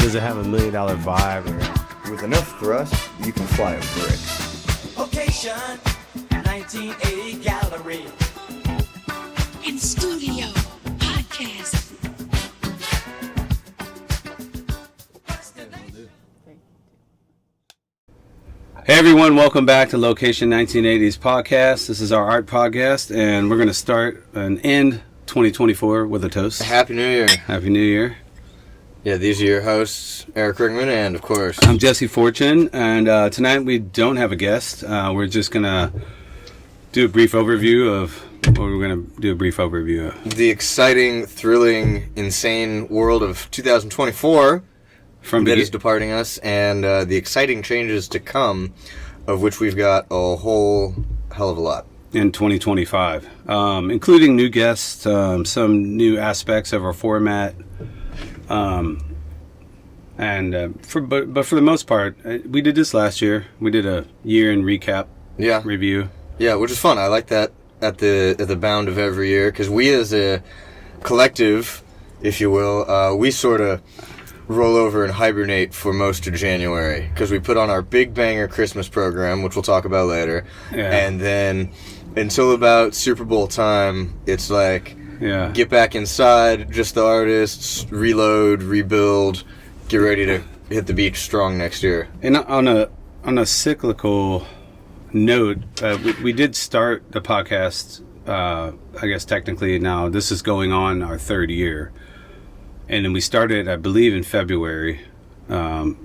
Does it have $1 million vibe? Or... With enough thrust, you can fly a brick. Location, 1980 Gallery. In studio, podcast. Hey everyone, welcome back to Location 1980's podcast. This is our art podcast, and we're going to start and end 2024 with a toast. Happy New Year. Happy New Year. Yeah, these are your hosts, Eric Ringman, and of course... I'm Jesse Fortune, and tonight we don't have a guest. We're just going to do a brief overview of what we're going to do a brief overview of. The exciting, thrilling, insane world of 2024 that is departing us, and the exciting changes to come, of which we've got a whole hell of a lot. In 2025, including new guests, some new aspects of our format, but for the most part, we did this last year. We did a year in recap review. Yeah, which is fun. I like that at the bound of every year, because we as a collective, if you will, we sort of roll over and hibernate for most of January, because we put on our big banger Christmas program, which we'll talk about later, and then until about Super Bowl time, it's like get back inside, just the artists, reload, rebuild, get ready to hit the beach strong next year. And on a cyclical note, we did start the podcast, I guess technically now this is going on our third year. And then we started, I believe, in February, 2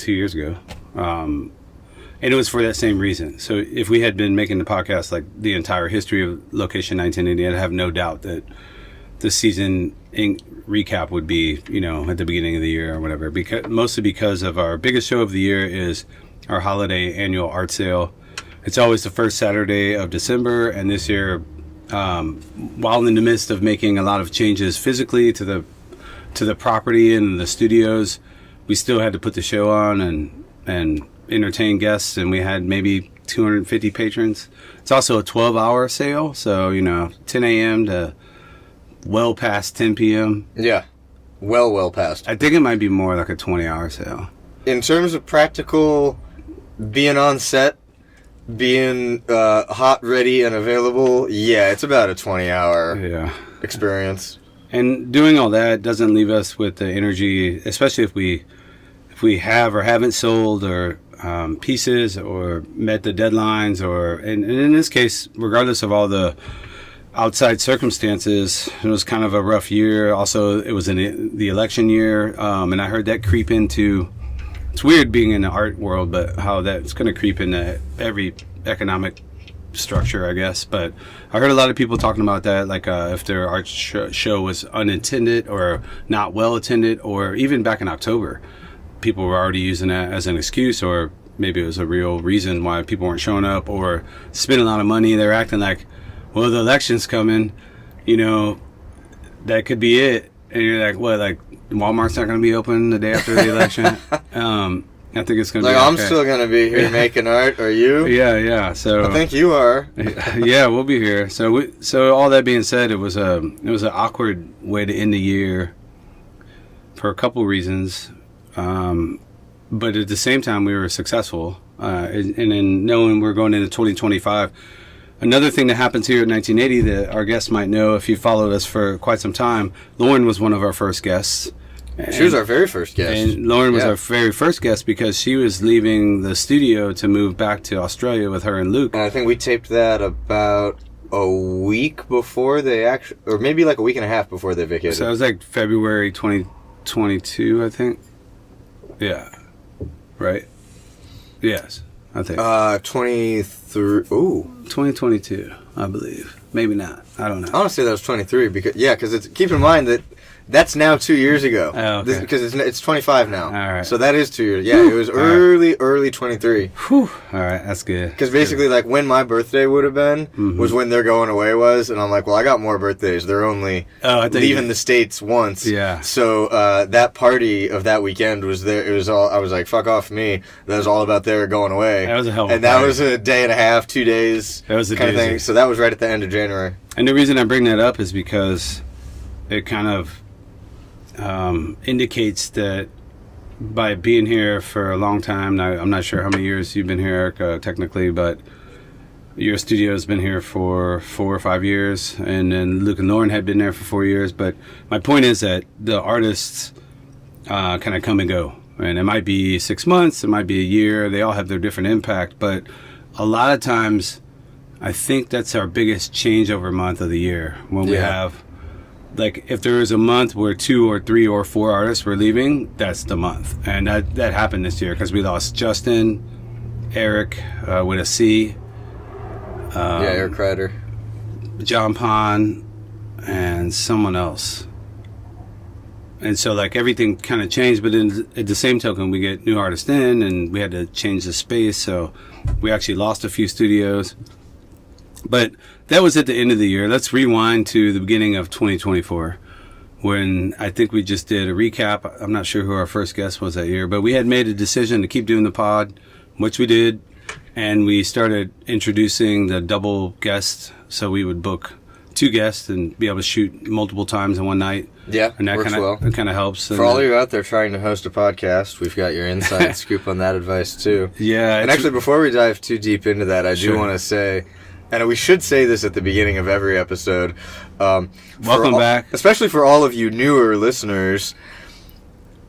years ago. And it was for that same reason. So if we had been making the podcast like the entire history of Location 1980, I'd have no doubt that the season recap would be, at the beginning of the year or whatever. Mostly because of our biggest show of the year is our holiday annual art sale. It's always the first Saturday of December, and this year, while in the midst of making a lot of changes physically to the property and the studios, we still had to put the show on and entertain guests, and we had maybe 250 patrons. It's also a 12-hour sale, so 10 a.m. to well past 10 p.m. Yeah, well past. I think it might be more like a 20-hour sale. In terms of practical, being on set, being hot, ready, and available, it's about a 20-hour experience. And doing all that doesn't leave us with the energy, especially if we have or haven't sold or pieces or met the deadlines, and in this case, regardless of all the outside circumstances, it was kind of a rough year. Also, it was in the election year, and I heard that creep into... It's weird being in the art world, but how that's going to creep into every economic structure, I guess. But I heard a lot of people talking about that, like if their art show was unattended or not well attended, or even back in October, people were already using that as an excuse, or maybe it was a real reason why people weren't showing up or spending a lot of money. They're acting like, well, the election's coming, that could be it. And you're like, what, like Walmart's not going to be open the day after the election? I think it's going to be I'm still going to be here making art. Are you? Yeah. So I think you are. Yeah, we'll be here. So all that being said, it was an awkward way to end the year for a couple reasons. But at the same time, we were successful. And in knowing we're going into 2025, another thing that happens here at 1980 that our guests might know if you followed us for quite some time, Lauren was one of our first guests. She was our very first guest. And Lauren was our very first guest because she was leaving the studio to move back to Australia with her and Luke. And I think we taped that about a week before they actually, or maybe like a week and a half before they vacated. So it was like February 2022, I think. Yeah. Right? Yes, I think. 2022, I believe. Maybe not. I don't know. I want to say that was 23 because it's, keep in mind that that's now 2 years ago. Oh, okay. Because it's 25 now. All right. So that is 2 years. Yeah, it was early 23. Whew. All right, that's good. Because basically, like, when my birthday would have been was when their going away was, and I'm like, well, I got more birthdays. They're only leaving the States once. Yeah. So that party of that weekend was there. It was all, I was like, fuck off me. That was all about their going away. That was a hell of a And that party. was a day and a half, 2 days That was a kind of doozy. thing. So that was right at the end of January. And the reason I bring that up is because it kind of indicates that by being here for a long time, now I'm not sure how many years you've been here, Eric, technically, but your studio has been here for 4 or 5 years, and then Luke and Lauren had been there for 4 years. But my point is that the artists kind of come and go, and it might be 6 months, it might be a year. They all have their different impact, but a lot of times, I think that's our biggest changeover month of the year when we have. Like, if there was a month where 2 or 3 or 4 artists were leaving, that's the month. And that happened this year because we lost Justin, Eric with a C. Eric Ryder. John Pond, and someone else. And so, like, everything kind of changed. But at the same token, we get new artists in, and we had to change the space. So we actually lost a few studios. But that was at the end of the year. Let's rewind to the beginning of 2024, when I think we just did a recap. I'm not sure who our first guest was that year, but we had made a decision to keep doing the pod, which we did, and we started introducing the double guest, so we would book 2 guests and be able to shoot multiple times in one night. Yeah, and that works well. It kind of helps. For all of you out there trying to host a podcast, we've got your inside scoop on that advice too. Yeah. And actually, before we dive too deep into that, I do want to say, and we should say this at the beginning of every episode. Welcome back. Especially for all of you newer listeners,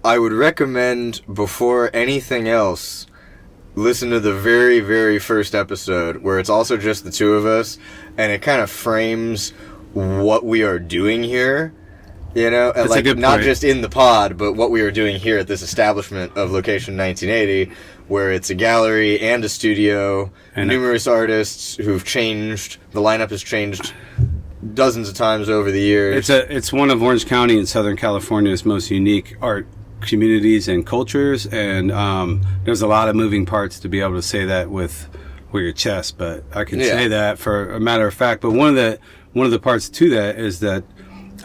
I would recommend, before anything else, listen to the very, very first episode, where it's also just the 2 of us, and it kind of frames what we are doing here. You know, and like, not just in the pod, but what we are doing here at this establishment of Location 1980, where it's a gallery and a studio, and numerous artists who've changed. The lineup has changed dozens of times over the years. It's one of Orange County and Southern California's most unique art communities and cultures, and there's a lot of moving parts to be able to say that with your chest. But I can say that for a matter of fact. But one of the parts to that is that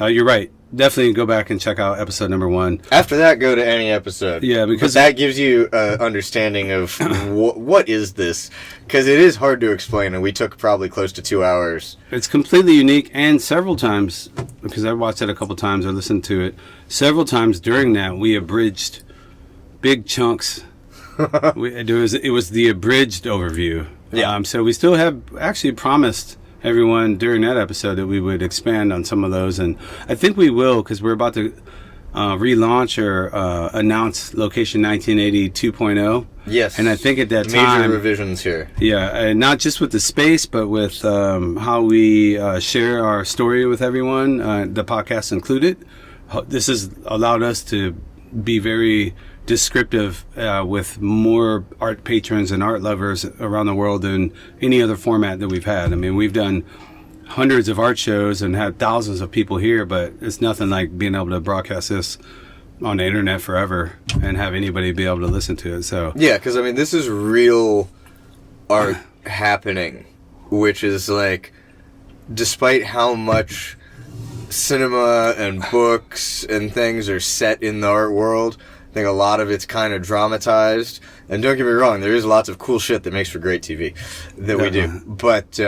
you're right. Definitely go back and check out episode number 1. After that, go to any episode. Yeah, because that gives you an understanding of what is this, because it is hard to explain, and we took probably close to 2 hours. It's completely unique, and several times, because I watched it a couple times, I listened to it several times during that, we abridged big chunks. It was the abridged overview. Yeah. So we still have actually promised everyone during that episode that we would expand on some of those, and I think we will, because we're about to relaunch or announce Location 1980 2.0. Yes. And I think at that time... Major revisions here. Yeah, and not just with the space, but with how we share our story with everyone, the podcast included. This has allowed us to be very descriptive with more art patrons and art lovers around the world than any other format that we've had. I mean, we've done hundreds of art shows and had thousands of people here, but it's nothing like being able to broadcast this on the internet forever and have anybody be able to listen to it. So yeah, because I mean, this is real art happening, which is like, despite how much cinema and books and things are set in the art world, I think a lot of it's kind of dramatized. And don't get me wrong, there is lots of cool shit that makes for great TV that we do. But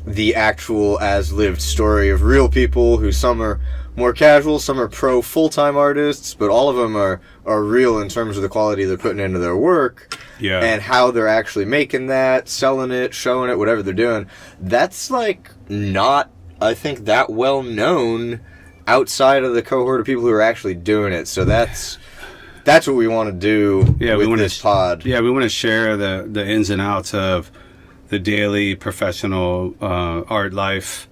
the actual as-lived story of real people, who some are more casual, some are pro full-time artists, but all of them are real in terms of the quality they're putting into their work. Yeah. And how they're actually making that, selling it, showing it, whatever they're doing. That's like not, I think, that well known outside of the cohort of people who are actually doing it. So that's what we want to do with this pod. Yeah, we want to share the ins and outs of the daily professional art life.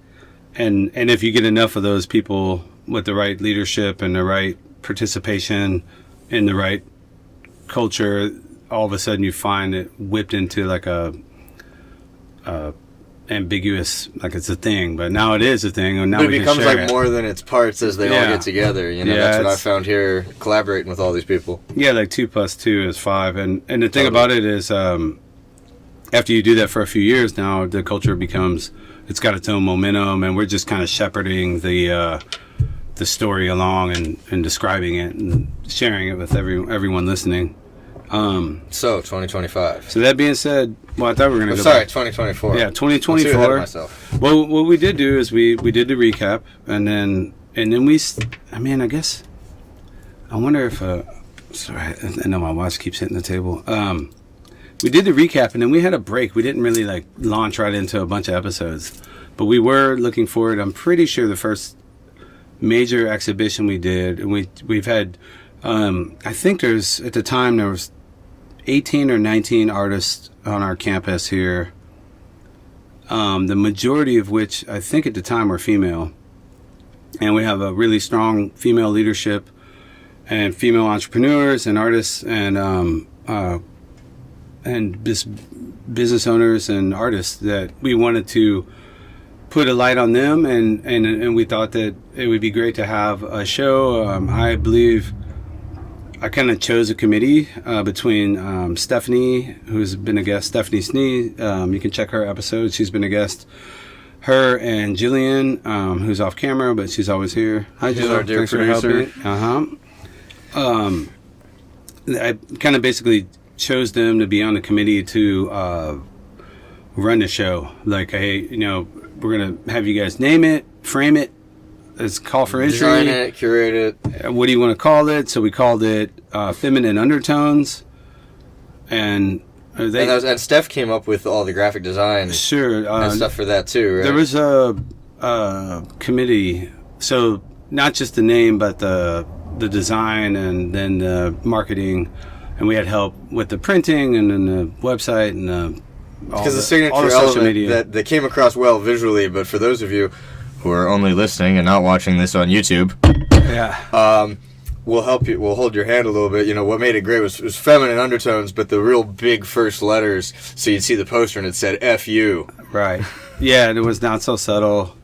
And if you get enough of those people with the right leadership and the right participation in the right culture, all of a sudden you find it whipped into like a ambiguous, like it's a thing, but now it is a thing, and now but it becomes like more than its parts as they all get together. You know, that's what I found here collaborating with all these people. Yeah, like 2 + 2 is 5, and the thing about it is, after you do that for a few years, now the culture it's got its own momentum, and we're just kind of shepherding the story along and describing it and sharing it with everyone listening. So 2025. So that being said, well, I thought we were going to go sorry, back. 2024. Yeah, 2024. Ahead of myself. Well, what we did do is we did the recap, and then we, I mean, I guess I wonder if sorry, I know my watch keeps hitting the table. We did the recap, and then we had a break. We didn't really like launch right into a bunch of episodes, but we were looking forward. I'm pretty sure the first major exhibition we did, and we've had. I think there was 18 or 19 artists on our campus here. The majority of which I think at the time were female, and we have a really strong female leadership and female entrepreneurs and artists and business owners and artists that we wanted to put a light on them, and we thought that it would be great to have a show. I believe I kind of chose a committee between Stephanie, who's been a guest, Stephanie Snee. You can check her episode. She's been a guest. Her and Jillian, who's off camera, but she's always here. Hi, She's Jill. our dear Thanks for producer. helping. I kind of basically chose them to be on the committee to run the show. Like, hey, we're going to have you guys name it, frame it, it's call for entry. Design it, curate it. What do you want to call it? So we called it Feminine Undertones. And And Steph came up with all the graphic design sure, and stuff for that too, right? There was a committee, so not just the name, but the design and then the marketing. And we had help with the printing and then the website and because the signature element that came across well visually, but for those of you who are only listening and not watching this on YouTube, we'll help you. We'll hold your hand a little bit. What made it great was feminine undertones, but the real big first letters. So you'd see the poster and it said "F-U." Right. Yeah, and it was not so subtle.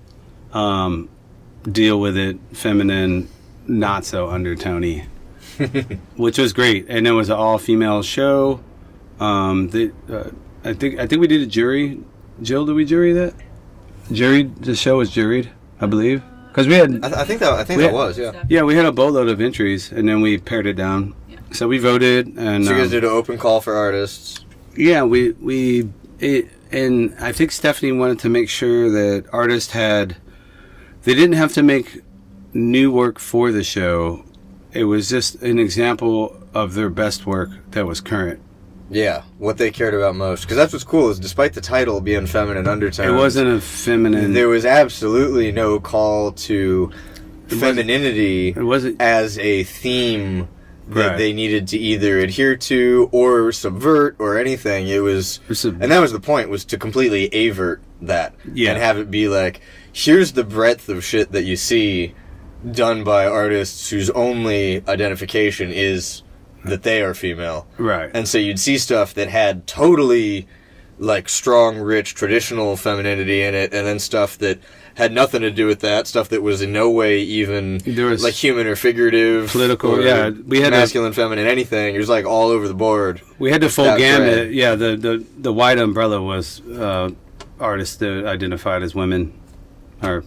Deal with it, feminine, not so undertony, which was great. And it was an all-female show. I think we did a jury. Jill, did we jury that? The show was juried, I believe, because we had. I think that was, yeah. Yeah, we had a boatload of entries, and then we pared it down. Yeah. So we voted, and so you guys did an open call for artists. Yeah, and I think Stephanie wanted to make sure that artists they didn't have to make new work for the show. It was just an example of their best work that was current. Yeah, what they cared about most. Because that's what's cool is despite the title being feminine undertones, it wasn't a feminine. There was absolutely no call to femininity as a theme that they needed to either adhere to or subvert or anything. It was, and that was the point, was to completely avert that and have it be like, here's the breadth of shit that you see done by artists whose only identification is that they are female. Right. And so you'd see stuff that had totally like strong, rich, traditional femininity in it, and then stuff that had nothing to do with that, stuff that was in no way even like human or figurative, political, or we had masculine, feminine, anything. It was like all over the board. We had the full gamut. Yeah, the wide umbrella was artists that identified as women or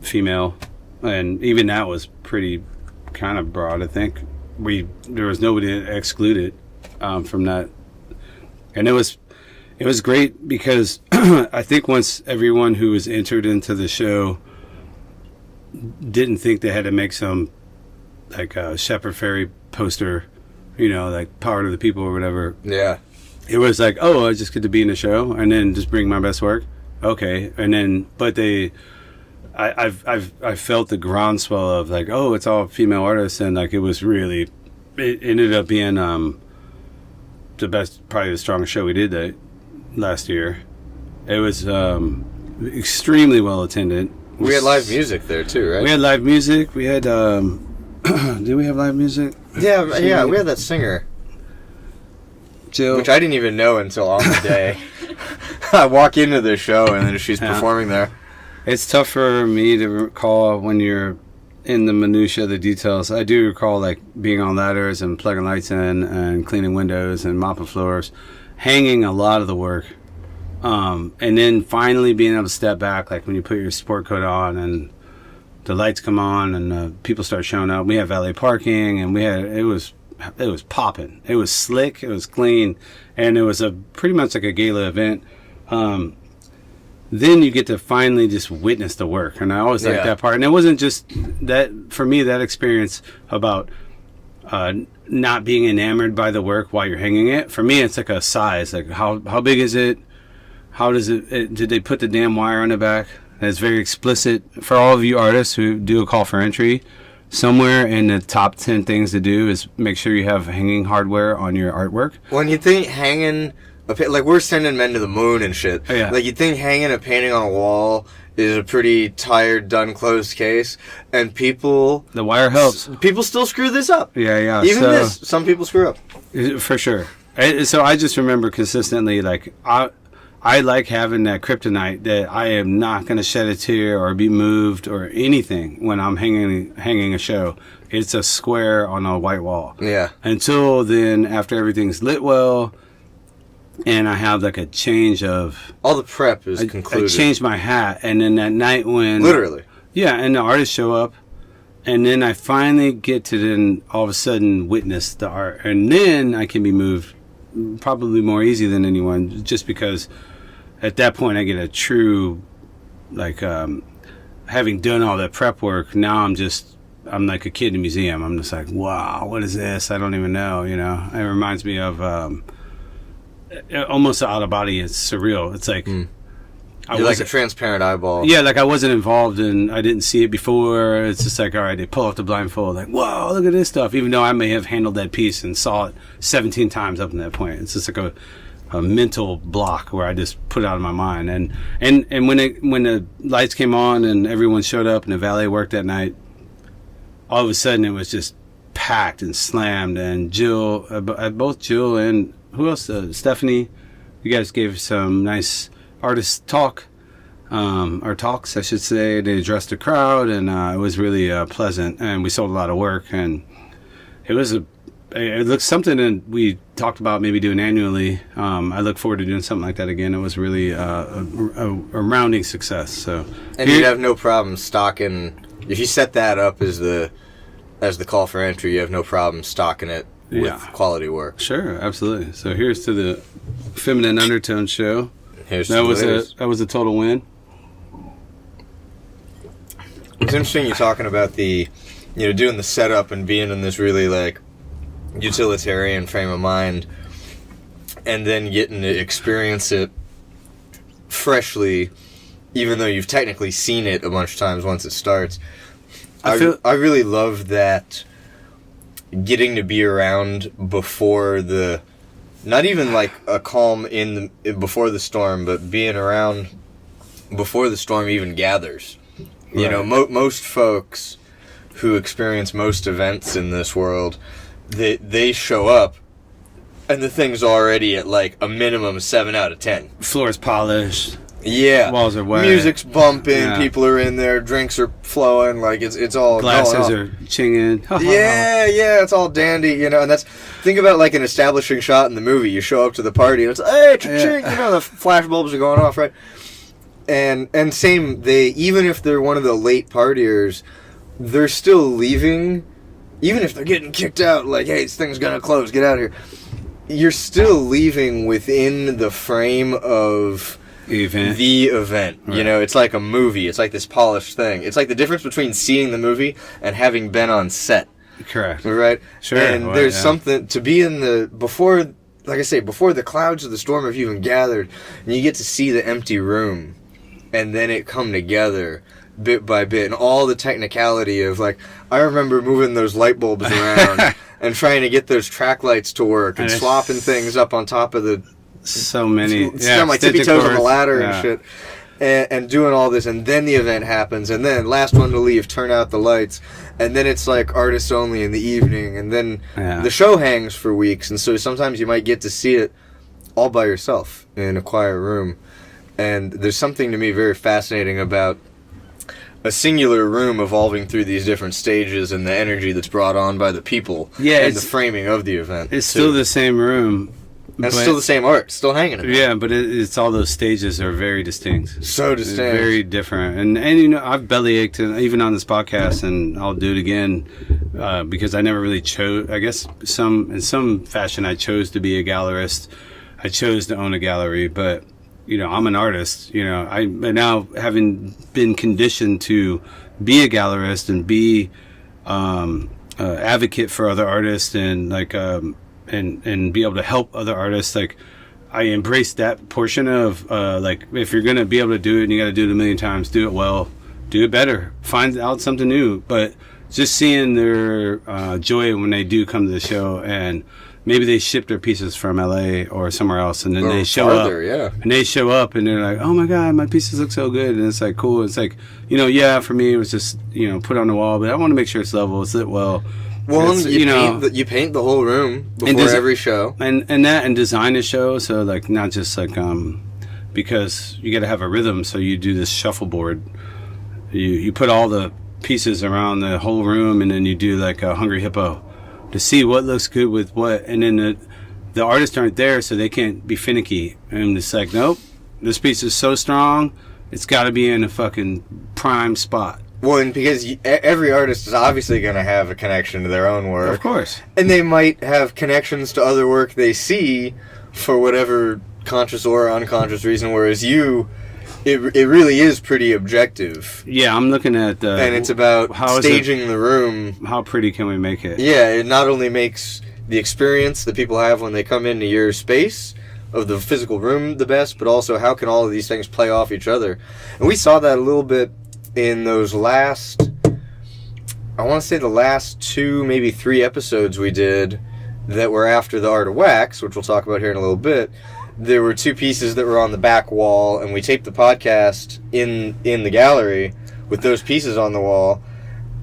female, and even that was pretty kind of broad, I think. There was nobody excluded from that, and it was great because I think once everyone who was entered into the show didn't think they had to make some like Shepard Fairey poster, like Power to the People or whatever. Yeah, it was like, oh, I just get to be in the show and then just bring my best work. Okay, and then but I've felt the groundswell of like, oh, it's all female artists, and like it ended up being the best, probably the strongest show we did that last year. It was extremely well attended. We had live music there too, right? We had live music. We had did we have live music? Yeah, we had that singer, Jill, which I didn't even know until on the day. I walk into the show and then she's performing there. It's tough for me to recall when you're in the minutia of the details. I do recall like being on ladders and plugging lights in and cleaning windows and mopping floors, hanging a lot of the work, and then finally being able to step back, like when you put your sport coat on and the lights come on and people start showing up. We had valet parking, and it was popping. It was slick, it was clean, and it was pretty much like a gala event. Then you get to finally just witness the work. And I always like that part. And it wasn't just that, for me, that experience about not being enamored by the work while you're hanging it. For me, it's like a size. Like how big is it? How does it? Did they put the damn wire on the back? It's very explicit for all of you artists who do a call for entry. Somewhere in the top 10 things to do is make sure you have hanging hardware on your artwork. When you think hanging, like we're sending men to the moon and shit. Oh, yeah. Like you think hanging a painting on a wall is a pretty tired, done, closed case, and The wire helps. People still screw this up. Yeah. Even this, some people screw up. For sure. So I just remember consistently, like, I like having that kryptonite that I am not going to shed a tear or be moved or anything when I'm hanging a show. It's a square on a white wall. Yeah. Until then, after everything's lit well, and I have like a change of... All the prep is concluded. I changed my hat, and then that night when... Literally. Yeah, and the artists show up, and then I finally get to then all of a sudden witness the art. And then I can be moved probably more easy than anyone, just because... At that point, I get a true, like, having done all that prep work, now I'm like a kid in a museum. I'm just like, wow, what is this? I don't even know, you know? It reminds me of almost out of body. It's surreal. It's like... You're like a transparent eyeball. Yeah, like I wasn't involved and I didn't see it before. It's just like, all right, they pull off the blindfold, like, whoa, look at this stuff. Even though I may have handled that piece and saw it 17 times up to that point. It's just like a mental block where I just put it out of my mind. And when the lights came on and everyone showed up and the valet worked that night, all of a sudden it was just packed and slammed. And Jill, both Jill and who else? Stephanie, you guys gave some nice artist talk, or talks, I should say. They addressed the crowd, and it was really pleasant. And we sold a lot of work, and it was it looks something that we talked about maybe doing annually. I look forward to doing something like that again. It was really a rounding success. So, and you'd have no problem stocking, if you set that up as the call for entry, you have no problem stocking it with quality work. Sure, absolutely. So here's to the Feminine Undertone show. That was a total win. It's interesting you talking about the, doing the setup and being in this really like utilitarian frame of mind, and then getting to experience it freshly, even though you've technically seen it a bunch of times once it starts. I really love that, getting to be around before the, not even like a calm before the storm, but being around before the storm even gathers. Right. Most folks who experience most events in this world, they show up and the thing's already at like a minimum 7 out of 10. Floor's polished. Yeah. Walls are wet. Music's bumping, people are in there, drinks are flowing, like it's all glasses are chinging. yeah, it's all dandy, and that's, think about like an establishing shot in the movie. You show up to the party and it's hey, ching, the flash bulbs are going off, right? And same, even if they're one of the late partiers, they're still leaving, even if they're getting kicked out, like, hey, this thing's gonna close, get out of here. You're still leaving within the frame of the event. Right. It's like a movie. It's like this polished thing. It's like the difference between seeing the movie and having been on set. Correct. Right? Sure. And there's something to be in before the clouds of the storm have even gathered, and you get to see the empty room, and then it come together bit by bit, and all the technicality of, like, I remember moving those light bulbs around and trying to get those track lights to work and swapping things up on top of the... So many. Stand like tippy toes on the ladder and shit. And doing all this, and then the event happens, and then last one to leave, turn out the lights, and then it's like artists only in the evening, and then the show hangs for weeks, and so sometimes you might get to see it all by yourself in a quiet room. And there's something to me very fascinating about a singular room evolving through these different stages and the energy that's brought on by the people and the framing of the event. It's still the same room. And it's still the same art, still hanging in it. Yeah, but it's all those stages are very distinct. So distinct. Very different. And I've bellyached, even on this podcast, and I'll do it again, because I never really chose, I guess in some fashion I chose to be a gallerist. I chose to own a gallery, but, I'm an artist. I now, having been conditioned to be a gallerist and be a advocate for other artists and like and be able to help other artists. Like I embrace that portion of like if you're gonna be able to do it and you got to do it a million times, do it well, do it better, find out something new. But just seeing their joy when they do come to the show, and maybe they ship their pieces from LA or somewhere else, and then they show farther, up. And they show up, and they're like, "Oh my God, my pieces look so good!" And it's like cool. It's like, you know, yeah, for me it was just, you know, put on the wall, but I want to make sure it's level, it's lit well. Well, It's, you paint the whole room before every show, and design a show. So like not just like because you got to have a rhythm. So you do this shuffleboard. You put all the pieces around the whole room, and then you do like a Hungry Hippo to see what looks good with what, and then the artists aren't there, so they can't be finicky. And it's like, nope, this piece is so strong, it's got to be in a fucking prime spot. Well, and because every artist is obviously going to have a connection to their own work. Of course. And they might have connections to other work they see for whatever conscious or unconscious reason, whereas it really is pretty objective. Yeah, I'm looking at... and it's about staging the room. How pretty can we make it? Yeah, it not only makes the experience that people have when they come into your space of the physical room the best, but also how can all of these things play off each other. And we saw that a little bit in those last, I want to say the last 2, maybe 3 episodes we did that were after the Art of Wax, which we'll talk about here in a little bit. There were 2 pieces that were on the back wall, and we taped the podcast in the gallery with those pieces on the wall.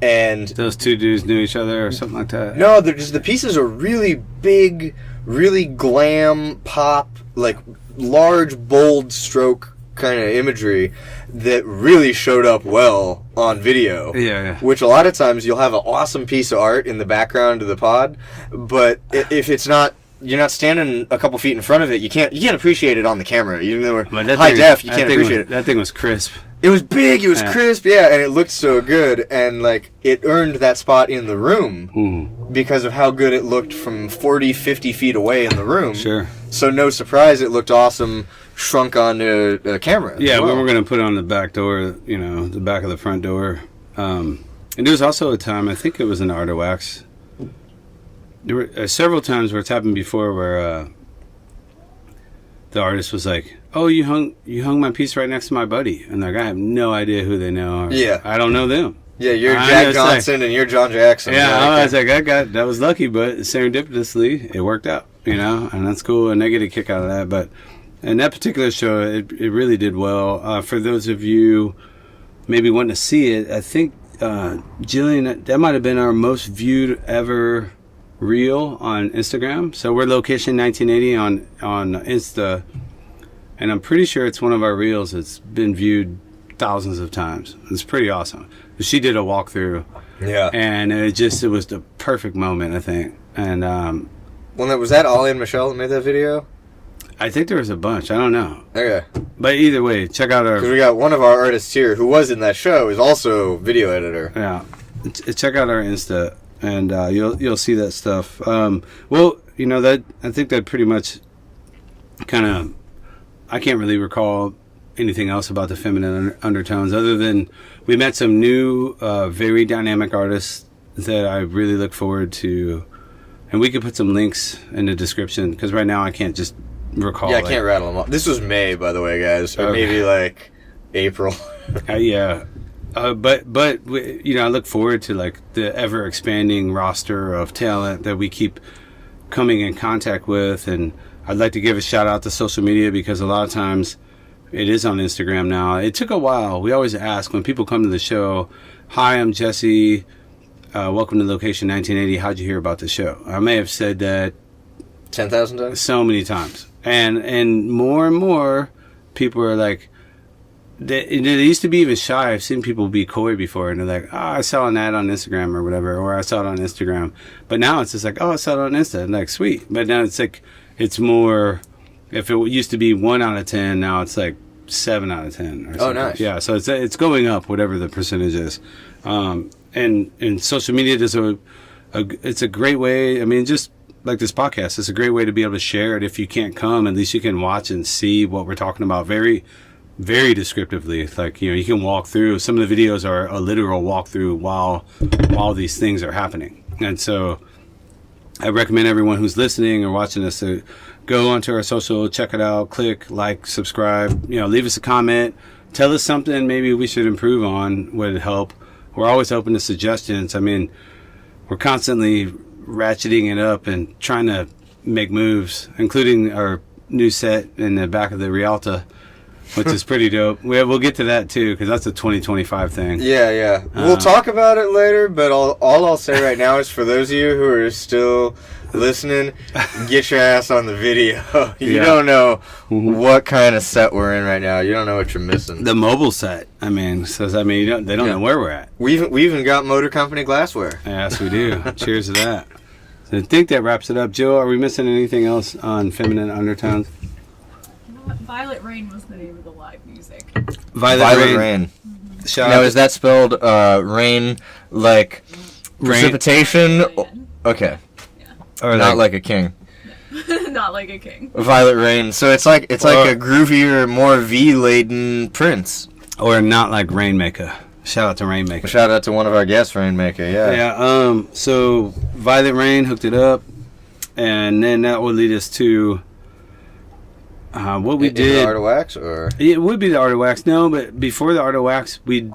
And those 2 dudes knew each other or something like that? No, the pieces are really big, really glam, pop, like large, bold stroke kind of imagery that really showed up well on video. Yeah. Which a lot of times you'll have an awesome piece of art in the background of the pod, but if it's not, you're not standing a couple feet in front of it, you can't appreciate it on the camera. Even though we're high def, you can't appreciate it. That thing was crisp. It was big, it was crisp, yeah, and it looked so good, and like it earned that spot in the room because of how good it looked from 40, 50 feet away in the room. Sure. So no surprise it looked awesome shrunk onto a camera. Yeah, we were going to put it on the back door, you know, the back of the front door. And there was also a time, I think it was in Art of Wax, there were several times where it's happened before where the artist was like, "Oh, you hung my piece right next to my buddy," and like I have no idea who they know. Or, yeah, I don't know them. Yeah, you're Jack Johnson and you're John Jackson. Yeah, I was like, that was lucky, but serendipitously it worked out, you know, and that's cool, and they get a kick out of that. But in that particular show, it really did well. For those of you maybe wanting to see it, I think Jillian, that might have been our most viewed ever reel on Instagram. So we're Location 1980 on Insta, and I'm pretty sure it's one of our reels that's been viewed thousands of times. It's pretty awesome. She did a walkthrough, and it was the perfect moment, I think. And was that Ollie and Michelle that made that video? I think there was a bunch. I don't know. Okay. But either way, check out our... Because we got one of our artists here who was in that show is also video editor. Yeah. Check out our Insta, and you'll see that stuff. Well, you know, that I think that pretty much kind of... I can't really recall anything else about the feminine undertones other than we met some new, very dynamic artists that I really look forward to. And we could put some links in the description, because right now I can't just recall. Yeah, I can't rattle them off. This was May, by the way, guys. Or maybe like April. Yeah. But you know, I look forward to like the ever expanding roster of talent that we keep coming in contact with. And I'd like to give a shout out to social media, because a lot of times it is on Instagram now. It took a while. We always ask when people come to the show, "Hi, I'm Jesse. Welcome to Location 1980. How'd you hear about the show?" I may have said that 10,000 times? So many times. And more people are like, they used to be even shy. I've seen people be coy before, and they're like, "Oh, I saw an ad on Instagram," or whatever, or "I saw it on Instagram." But now it's just like, "Oh, I saw it on Insta." And like, sweet. But now it's like, it's more, if it used to be 1 out of 10, now it's like 7 out of 10. Or something. Oh, nice. Yeah, so it's going up, whatever the percentage is. And social media does it's a great way. I mean, just like this podcast, it's a great way to be able to share it. If you can't come, at least you can watch and see what we're talking about very, very descriptively. It's like, you know, you can walk through. Some of the videos are a literal walkthrough while these things are happening. And so I recommend everyone who's listening or watching this to go onto our social, check it out, click, like, subscribe, leave us a comment, tell us something maybe we should improve on, would help. We're always open to suggestions. I mean, we're constantly ratcheting it up and trying to make moves, including our new set in the back of the Rialta, which is pretty dope. We'll get to that too, because that's a 2025 thing. Yeah. We'll talk about it later, but all I'll say right now is for those of you who are still listening, get your ass on the video. You don't know what kind of set we're in right now. You don't know what you're missing. The mobile set. They don't know where we're at. We even got Motor Company glassware. Yes, we do. Cheers to that. So I think that wraps it up. Joe, are we missing anything else on feminine undertones? Violet Rain was the name of the live music. Violet Rain. Shout Now, out is that spelled rain like precipitation? Okay. Or not like a king. Not like a king. Violet Rain. So it's like a groovier, more V-laden Prince. Or not like Rainmaker. Shout out to Rainmaker. Shout out to one of our guests, Rainmaker. Yeah. So Violet Rain hooked it up, and then that would lead us to what we did. The Art of Wax, or it would be the Art of Wax. No, but before the Art of Wax, in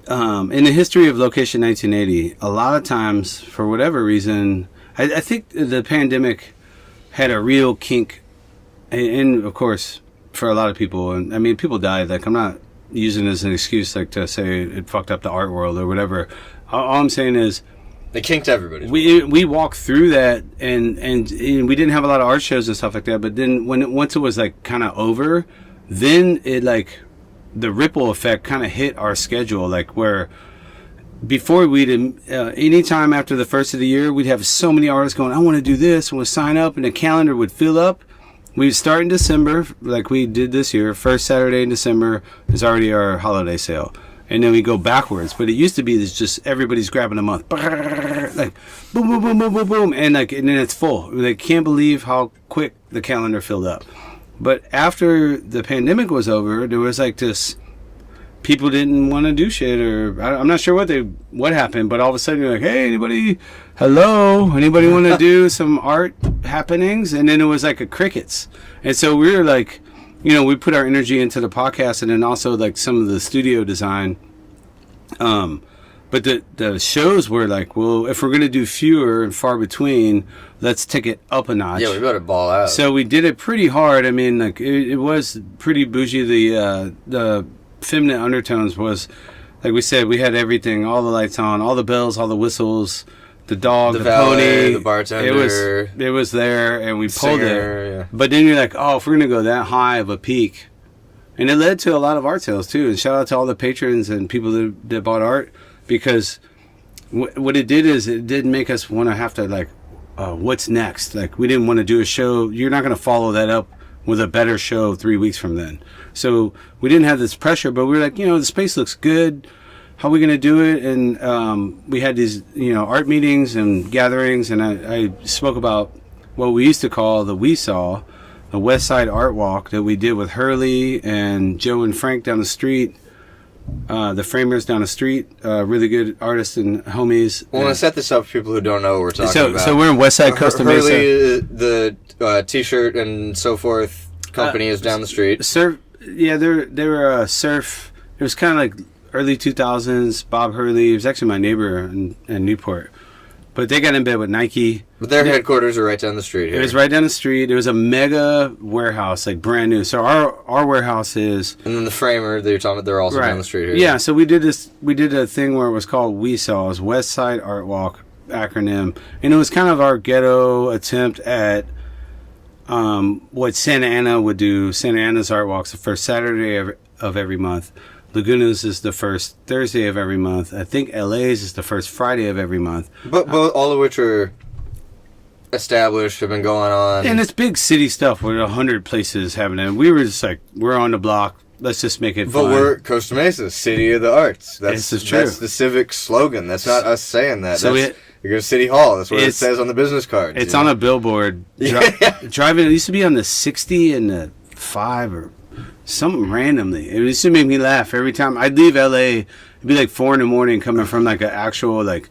the history of Location 1980, a lot of times, for whatever reason, I think the pandemic had a real kink, and of course, for a lot of people, and I mean, people died. Like, I'm not using it as an excuse, like, to say it fucked up the art world or whatever. All I'm saying is, they kinked everybody. We walked through that, and we didn't have a lot of art shows and stuff like that. But then once it was like kind of over, then it like the ripple effect kind of hit our schedule. Like, where before anytime after the first of the year, we'd have so many artists going, I want to do this, and we'll sign up, and the calendar would fill up. We'd start in December, like we did this year. First Saturday in December is already our holiday sale. And then we go backwards. But it used to be there's just everybody's grabbing a month. Like, boom, boom, boom, boom, boom, boom. And then it's full. They can't believe how quick the calendar filled up. But after the pandemic was over, there was like this, people didn't want to do shit, or I'm not sure what happened, but all of a sudden you're like, hey, anybody want to do some art happenings? And then it was like a crickets. And so we were like, we put our energy into the podcast, and then also like some of the studio design. But the shows were like, well, if we're going to do fewer and far between, let's take it up a notch. Yeah, we better ball out. So we did it pretty hard. I mean, like it was pretty bougie. The feminine undertones was, like we said, we had everything, all the lights on, all the bells, all the whistles, the dog, the valet, pony, the bartender. It was there, and we pulled singer, it. Yeah. But then you're like, oh, if we're gonna go that high of a peak, and it led to a lot of art sales too. And shout out to all the patrons and people that bought art, because what it did is it did make us want to have to like, what's next? Like, we didn't want to do a show. You're not gonna follow that up with a better show 3 weeks from then. So we didn't have this pressure, but we were like, the space looks good. How are we going to do it? And we had these, art meetings and gatherings, and I spoke about what we used to call the West Side Art Walk that we did with Hurley and Joe and Frank down the street, the framers down the street, really good artists and homies. Well, to set this up for people who don't know what we're talking about. So we're in West Side Costa Mesa. Hurley, the T-shirt and so forth company is down the street. Yeah, they were surf. It was kind of like early 2000s. Bob Hurley. He was actually my neighbor in Newport. But they got in bed with Nike. But their headquarters are right down the street here. It was right down the street. It was a mega warehouse, like brand new. So our warehouse is... And then the framer that you're talking about, they're also down the street here. Yeah, so we did a thing where it was called WeSaw. It was West Side Art Walk acronym. And it was kind of our ghetto attempt at what Santa Ana would do. Santa Ana's Art Walk's the first Saturday of every month. Laguna's is the first Thursday of every month. I think LA's is the first Friday of every month. But both, all of which are established, have been going on. And it's big city stuff with 100 places happening. We were just like, we're on the block. Let's just make it fun. But we're Costa Mesa, city of the arts. This is true. That's the civic slogan. That's not us saying that. So you go to City Hall. That's what it says on the business card. It's on a billboard. Driving, it used to be on the 60 and the 5 or something randomly. It used to make me laugh every time. I'd leave LA it'd be like 4 a.m. coming from like an actual like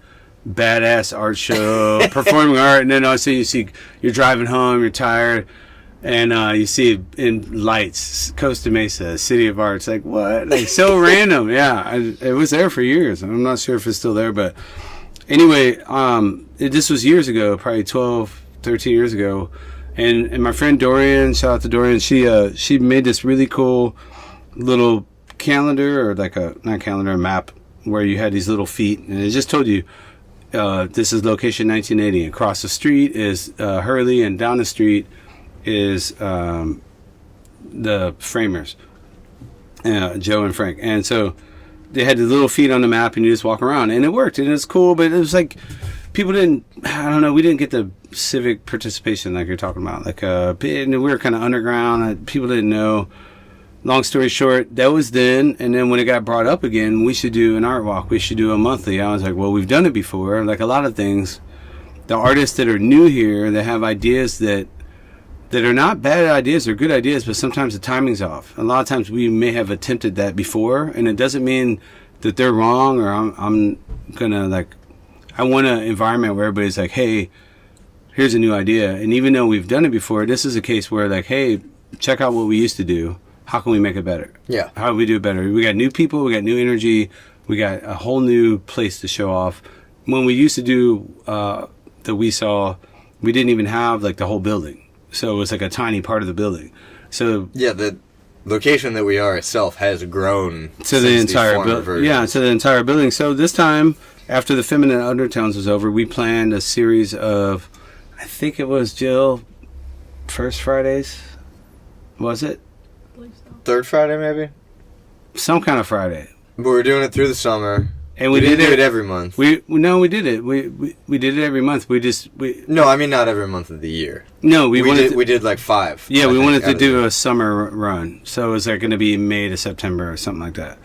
badass art show, performing art, and then also you're driving home, you're tired, and you see in lights, Costa Mesa, City of Arts, like what? Like so random. Yeah, it was there for years. I'm not sure if it's still there, but anyway, this was years ago, probably 12, 13 years ago, and my friend Dorian, shout out to Dorian, she made this really cool little calendar, or like a map, where you had these little feet, and it just told you this is location 1980. Across the street is Hurley, and down the street is the Framers, Joe and Frank. And so they had the little feet on the map, and you just walk around, and it worked, and it's cool. But it was like people didn't. I don't know. We didn't get the civic participation like you're talking about. Like and we were kind of underground. People didn't know. Long story short, that was then, and then when it got brought up again, we should do an art walk. We should do a monthly. I was like, well, we've done it before. Like a lot of things, the artists that are new here, that have ideas that are not bad ideas, they're good ideas, but sometimes the timing's off. A lot of times we may have attempted that before, and it doesn't mean that they're wrong, or I'm gonna like, I want an environment where everybody's like, hey, here's a new idea. And even though we've done it before, this is a case where like, hey, check out what we used to do. How can we make it better? Yeah. How do we do it better? We got new people. We got new energy. We got a whole new place to show off. When we used to do the We Saw, we didn't even have like the whole building. So it was like a tiny part of the building. So yeah, the location that we are itself has grown to the entire building. Yeah, to the entire building. So this time, after the Feminine Undertones was over, we planned a series of, I think it was Jill, First Fridays. Was it? Third Friday, maybe? Some kind of Friday. But we're doing it through the summer. And we did it every month. We did it. We did it every month. No, I mean not every month of the year. No, we did like 5. Yeah, we wanted to do a summer run. So it was like going to be May to September or something like that.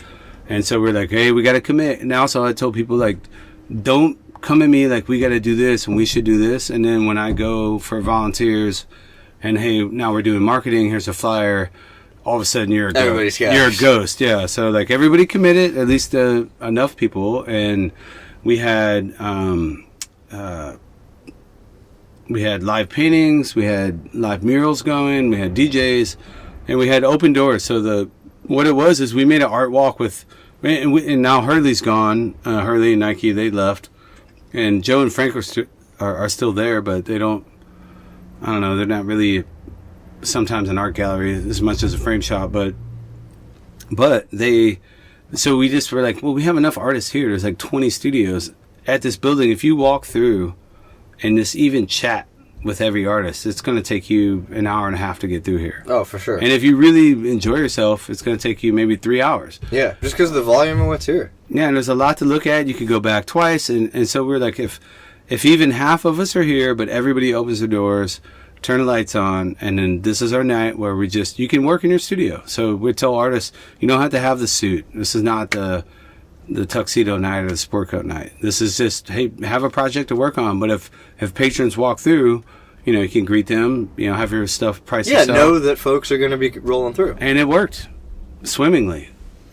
And so we're like, hey, we got to commit. And also I told people like, don't come at me like we got to do this and we should do this. And then when I go for volunteers and hey, now we're doing marketing, here's a flyer, all of a sudden you're a ghost. You're a ghost, yeah. So like everybody committed, at least enough people, and we had live paintings, we had live murals going, we had DJs, and we had open doors. So what it was is we made an art walk with, and now Hurley's gone. Hurley and Nike, they left, and Joe and Frank are still there, but they don't. I don't know. They're not really sometimes an art gallery as much as a frame shop, but so we just were like, well, we have enough artists here. There's like 20 studios at this building. If you walk through and just even chat with every artist, it's going to take you an hour and a half to get through here. Oh, for sure. And if you really enjoy yourself, it's going to take you maybe 3 hours. Yeah, just because of the volume of what's here. Yeah, and there's a lot to look at. You could go back twice, and so we're like, if even half of us are here, but everybody opens the doors, turn the lights on, and then this is our night where you can work in your studio. So we tell artists, you don't have to have the suit. This is not the tuxedo night or the sport coat night. This is just, hey, have a project to work on. But if patrons walk through, you can greet them, have your stuff priced. Yeah, know that folks are going to be rolling through. And it worked swimmingly.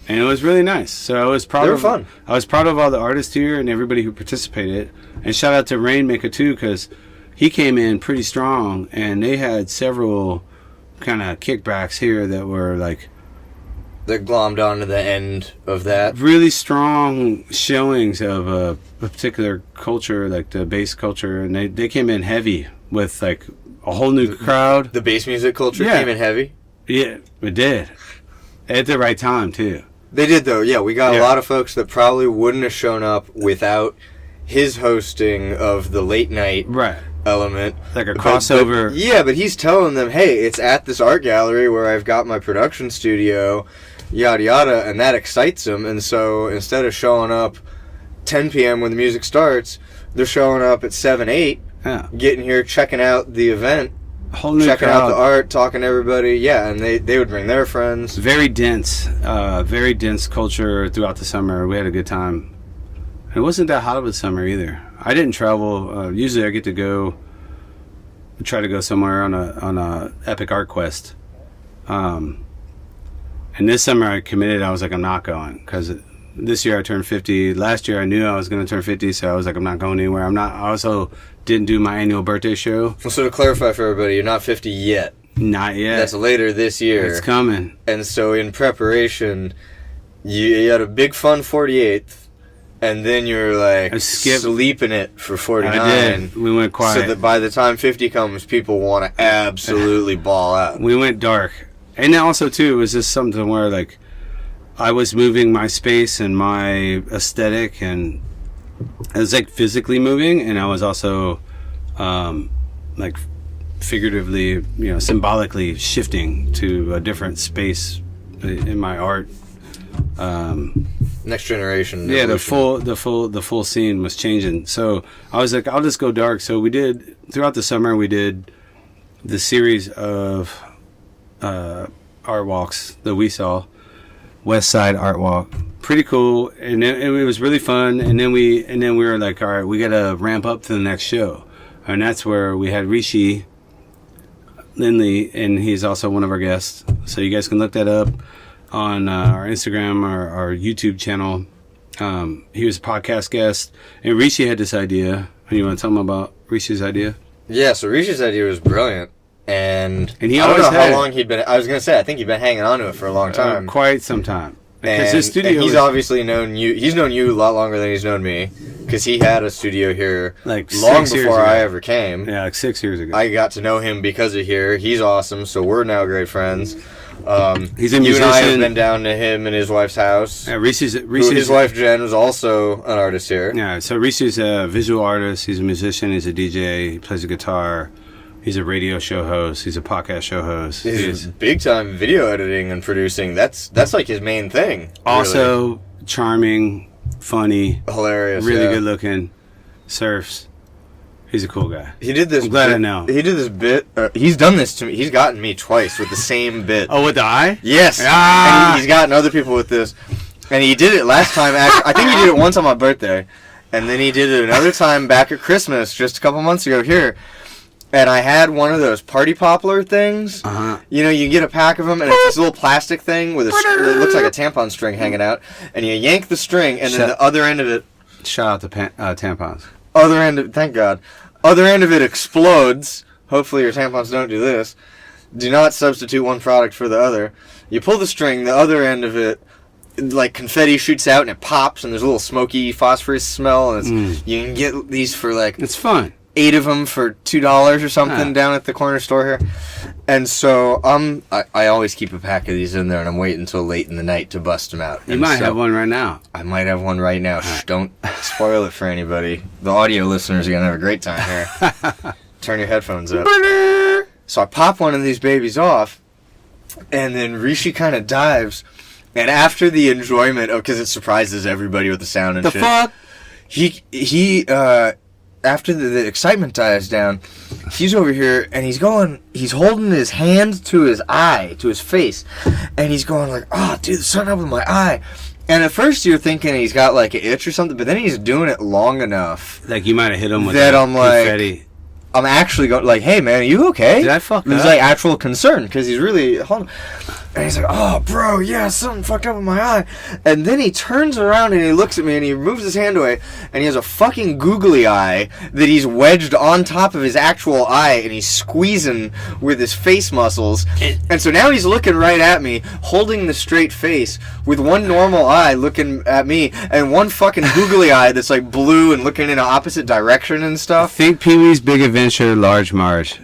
And it was really nice. So I was proud of fun. I was proud of all the artists here and everybody who participated. And shout out to Rainmaker too, because he came in pretty strong, and they had several kind of kickbacks here that were like... That glommed onto the end of that. Really strong showings of a particular culture, like the bass culture, and they came in heavy with like a whole new crowd. The bass music culture came in heavy? Yeah, it did. At the right time, too. They did, though. Yeah, we got a lot of folks that probably wouldn't have shown up without his hosting of the late night element. Like a crossover. But he's telling them, hey, it's at this art gallery where I've got my production studio, yada yada, and that excites them. And so instead of showing up 10 p.m. when the music starts, they're showing up at 7, 8, getting here, checking out the event, checking out the art, talking to everybody. Yeah, and they would bring their friends. Very dense culture throughout the summer. We had a good time. It wasn't that hot of a summer either. I didn't travel. Usually I get to try to go somewhere on a epic art quest. And this summer I committed. I was like, I'm not going, because this year I turned 50. Last year I knew I was going to turn 50, so I was like, I'm not going anywhere. I also didn't do my annual birthday show. Well, so to clarify for everybody, you're not 50 yet. Not yet. That's later this year. It's coming. And so in preparation, you had a big fun 48th, and then you're like sleeping it for 49. I did. We went quiet. So that by the time 50 comes, people want to absolutely ball out. We went dark. And also, too, it was just something where, like, I was moving my space and my aesthetic, and I was, like, physically moving, and I was also, like, figuratively, symbolically shifting to a different space in my art. Next generation. Yeah, evolution. the full scene was changing. So I was like, I'll just go dark. So we did throughout the summer. We did the series of art walks that we saw, West Side Art Walk. Pretty cool, and it was really fun. And then we were like, all right, we gotta ramp up to the next show, and that's where we had Rishi Lindley, and he's also one of our guests. So you guys can look that up on our Instagram or our YouTube channel. He was a podcast guest, and Rishi had this idea. You want to tell him about Rishi's idea? Yeah, so Rishi's idea was brilliant, and he I don't always know had how long he'd been. I was gonna say, I think he'd been hanging on to it for a long time. Quite some time. Because his studio and he's obviously known you. He's known you a lot longer than he's known me, because he had a studio here like long 6 years before ago. I ever came. Yeah, like 6 years ago. I got to know him because of here. He's awesome, so we're now great friends. He's a you musician. and I have been down to him and his wife's house. Yeah, Rishi's His wife Jen was also an artist here. Yeah, so Rishi's a visual artist. He's a musician. He's a DJ. He plays a guitar. He's a radio show host. He's a podcast show host. He's big time video editing and producing. That's like his main thing. Also really. Charming, funny, Hilarious, really yeah. good looking, surfs. He's a cool guy. He did this. I'm glad I know. He did this bit. He's done this to me. He's gotten me twice with the same bit. Oh, with the eye? Yes. Ah! And he's gotten other people with this. And he did it last time. I think he did it once on my birthday. And then he did it another time back at Christmas, just a couple months ago here. And I had one of those party poplar things. Uh-huh. You get a pack of them, and it's this little plastic thing with it looks like a tampon string hanging out. And you yank the string, and then the other end of it... Shout out to tampons. Thank God. Other end of it explodes. Hopefully your tampons don't do this. Do not substitute one product for the other. You pull the string, the other end of it, like confetti shoots out and it pops, and there's a little smoky phosphorus smell, and you can get these for like... It's fun. 8 of them for $2 or something down at the corner store here. And so I always keep a pack of these in there, and I'm waiting until late in the night to bust them out. You might have one right now. I might have one right now. Shh, don't spoil it for anybody. The audio listeners are going to have a great time here. Turn your headphones up. So I pop one of these babies off, and then Rishi kind of dives, and after the enjoyment, because it surprises everybody with the sound and shit. The fuck? He after the excitement dies down, he's over here and he's holding his hand to his eye, to his face, and he's going like, oh, dude, there's something up with my eye. And at first you're thinking he's got like an itch or something, but then he's doing it long enough. Like you might have hit him with that I'm like, confetti. I'm actually going like, hey man, are you okay? Did I fuck There's up? like actual concern because he's really holding. And he's like, oh bro, yeah, something fucked up with my eye. And then he turns around and he looks at me and he moves his hand away and he has a fucking googly eye that he's wedged on top of his actual eye and he's squeezing with his face muscles. And so now he's looking right at me, holding the straight face with one normal eye looking at me and one fucking googly eye that's like blue and looking in an opposite direction and stuff. Think Pee-wee's Big Adventure, Large Marge.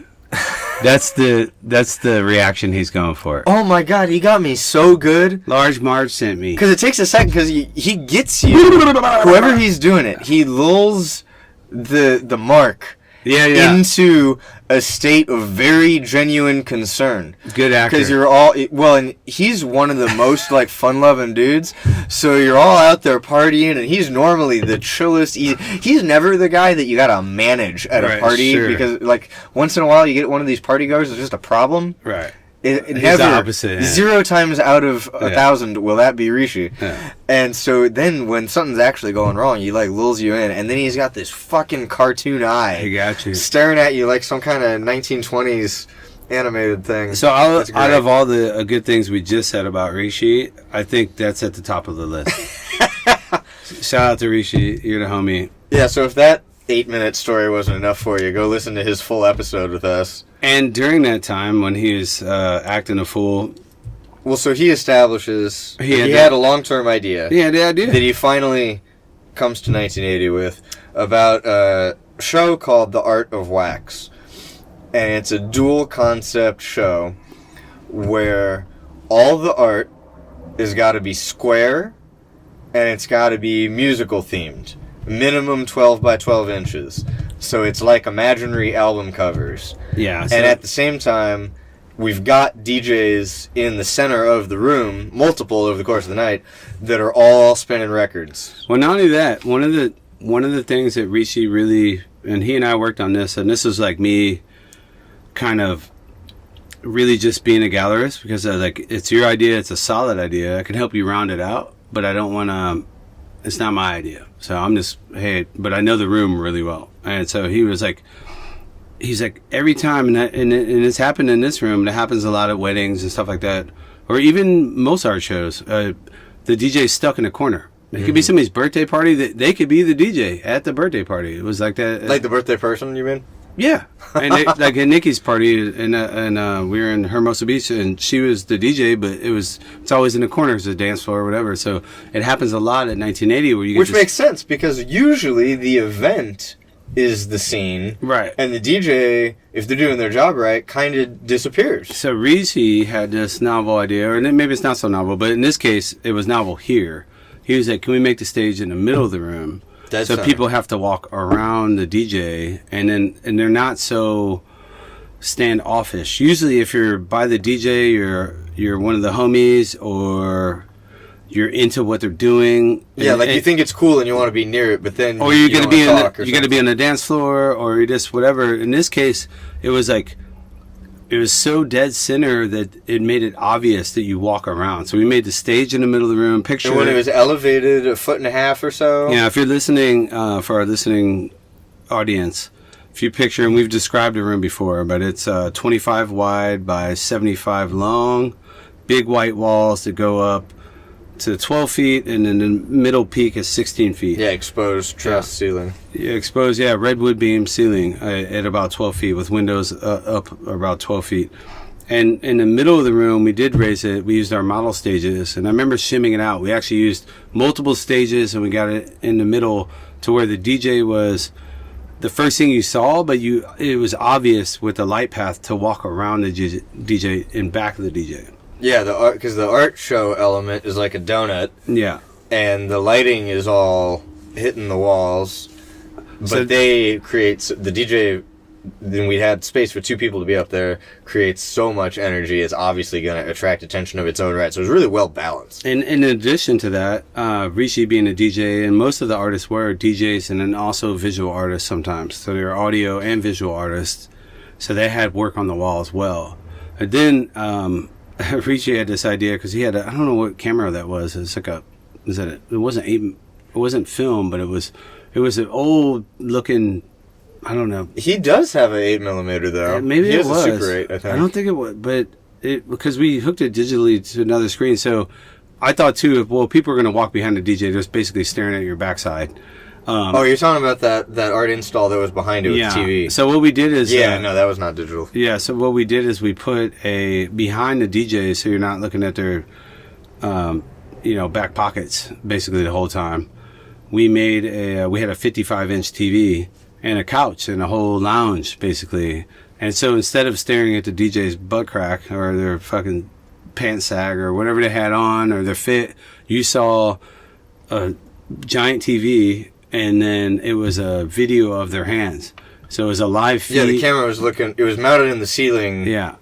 That's the reaction he's going for. Oh my god, he got me so good. Large Marge sent me. Because it takes a second, because he gets you. Whoever he's doing it, he lulls the mark into a state of very genuine concern. Good actor. Because you're all... Well, and he's one of the most, like, fun-loving dudes. So you're all out there partying, and he's normally the chillest. He's never the guy that you gotta manage at a party. Sure. Because, like, once in a while you get one of these party goers, it's just a problem. Right. It He's never, the opposite. Yeah. 0 times out of 1,000 will that be Rishi. Yeah. And so then when something's actually going wrong, he like lulls you in, and then he's got this fucking cartoon eye. He got you. Staring at you like some kind of 1920s animated thing. So out of all the good things we just said about Rishi, I think that's at the top of the list. Shout out to Rishi. You're the homie. Yeah, so if that 8-minute story wasn't enough for you, go listen to his full episode with us. And during that time when he was acting a fool, Well, so he establishes He he had had a long-term idea he had the idea. that he finally comes to 1980 with about a show called The Art of Wax. And it's a dual concept show where all the art has got to be square and it's got to be musical themed. Minimum 12 by 12 inches. So it's like imaginary album covers. Yeah. So, And at the same time, we've got DJs in the center of the room, multiple over the course of the night, that are all spinning records. well, not only that, one of the things that Rishi really, and he and I worked on this, and this was like me kind of really just being a gallerist, because like, it's your idea, it's a solid idea, I can help you round it out, but I don't want to, it's not my idea. So I'm just, hey, but I know the room really well. And so he's like, every time, and it's happened in this room, and it happens a lot at weddings and stuff like that, or even most art shows, the DJ's stuck in a corner. It could be somebody's birthday party, that they could be the DJ at the birthday party. It was like that. Like the birthday person, you mean? Yeah. And like at Nikki's party, and we were in Hermosa Beach, and she was the DJ, but it's always in the corners, the dance floor or whatever. So it happens a lot at 1980 where you Which makes sense, because usually the event is the scene. Right. And the DJ, if they're doing their job right, kind of disappears. So Rishi had this novel idea, or maybe it's not so novel, but in this case, it was novel here. He was like, can we make the stage in the middle of the room? Dead so center. people have to walk around the DJ, and they're not so standoffish. Usually, if you're by the DJ, you're one of the homies, or you're into what they're doing. Yeah, like you think it's cool and you want to be near it, but then or you're gonna be you're gonna be on the dance floor, or you're just whatever. In this case, it was like, it was so dead center that it made it obvious that you walk around. So we made the stage in the middle of the room. Picture And when it was elevated 1.5 feet or so. Yeah, if you're listening, for our listening audience, if you picture, and we've described the room before, but it's 25 wide by 75 long, big white walls that go up to 12 feet, and then the middle peak is 16 feet. Yeah, exposed truss ceiling. Yeah, exposed, redwood beam ceiling at about 12 feet with windows up about 12 feet. And in the middle of the room, we did raise it. We used our model stages, and I remember shimming it out. We actually used multiple stages, and we got it in the middle to where the DJ was the first thing you saw, but it was obvious with the light path to walk around the DJ and back of the DJ. Yeah, because the art show element is like a donut. Yeah. And the lighting is all hitting the walls. But So- the DJ, then we had space for 2 people to be up there, creates so much energy, it's obviously going to attract attention of its own right. So it's really well balanced. And in addition to that, Rishi being a DJ, and most of the artists were DJs and then also visual artists sometimes. So they were audio and visual artists. So they had work on the wall as well. And then Rishi had this idea, because he had I don't know what camera that was. It's like it wasn't film, but it was an old looking, I don't know. He does have an 8mm though. Maybe he it has was. a Super 8, I think. I don't think it was, but because we hooked it digitally to another screen. So I thought too, people are going to walk behind the DJ, just basically staring at your backside. You're talking about that art install that was behind it with the TV. So what we did is No, that was not digital. Yeah, so what we did is we put behind the DJ, so you're not looking at their back pockets basically the whole time. We made we had a 55-inch TV and a couch and a whole lounge basically. And so instead of staring at the DJ's butt crack or their fucking pants sag or whatever they had on or their fit, you saw a giant TV, and then it was a video of their hands. So it was a live feed. Yeah, the camera was it was mounted in the ceiling. Yeah.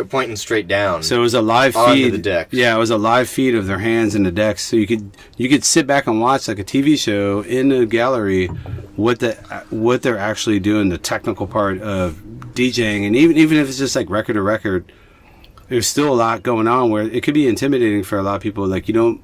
Pointing straight down. So it was a live onto feed. the decks. Yeah, it was a live feed of their hands in the decks. So you could sit back and watch like a TV show in the gallery what they're actually doing, the technical part of DJing, and even if it's just like record to record, there's still a lot going on where it could be intimidating for a lot of people. Like, you don't,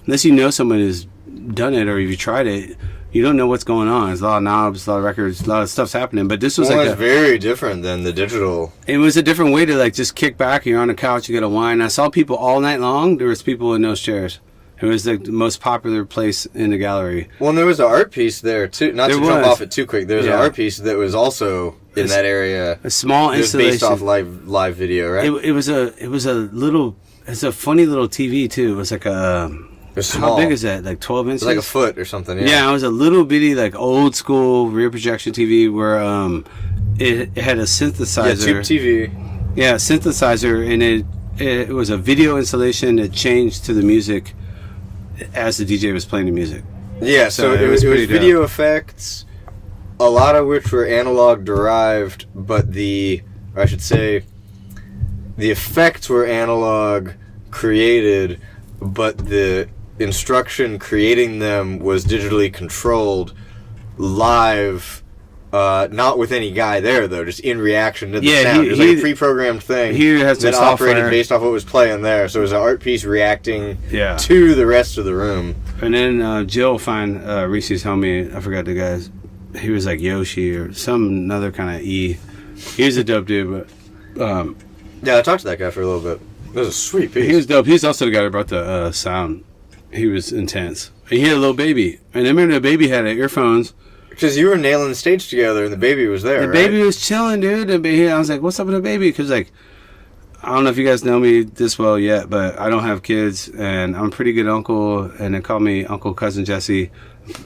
unless you know someone has done it or if you tried it, you don't know what's going on. There's a lot of knobs, a lot of records, a lot of stuff's happening. But this was Well, like it's very different than the digital. it was a different way to like just kick back. You're on the couch, you get a wine. I saw people all night long. There was people in those chairs. It was the most popular place in the gallery. Well, and there was an art piece there too. Not There to jump was. off it too quick. There was an art piece that was also in that area. A small It was installation. based off live video, right? It was a little. It's a funny little TV too. It was like a. It was small. How big is that? Like 12 It inches. was like a foot or something. Yeah, it was a little bitty, like old school rear projection TV where it had a synthesizer. Yeah, tube TV. Yeah, synthesizer, and it was a video installation that changed to the music as the DJ was playing the music. Yeah, so it was pretty dope. video effects, a lot of which were analog derived, but I should say, the effects were analog created, but the instruction creating them was digitally controlled live. Not with any guy there though, just in reaction to the sound. It was like a pre-programmed thing has that some operated software. based off what was playing there. So it was an art piece reacting Yeah. to the rest of the room. And then Jill found Reese's homie. I forgot the guy's. He was like Yoshi or another kind of E. He was a dope dude, but Yeah, I talked to that guy for a little bit. That was a sweet piece. he was dope. He's also the guy that brought the sound. He was intense. He had a little baby, and I remember the baby had earphones. Because you were nailing the stage together and the baby was there, The right? baby was chilling, dude. I was like, "What's up with the baby?" Because like, I don't know if you guys know me this well yet, but I don't have kids, and I'm a pretty good uncle, and they call me Uncle Cousin Jesse.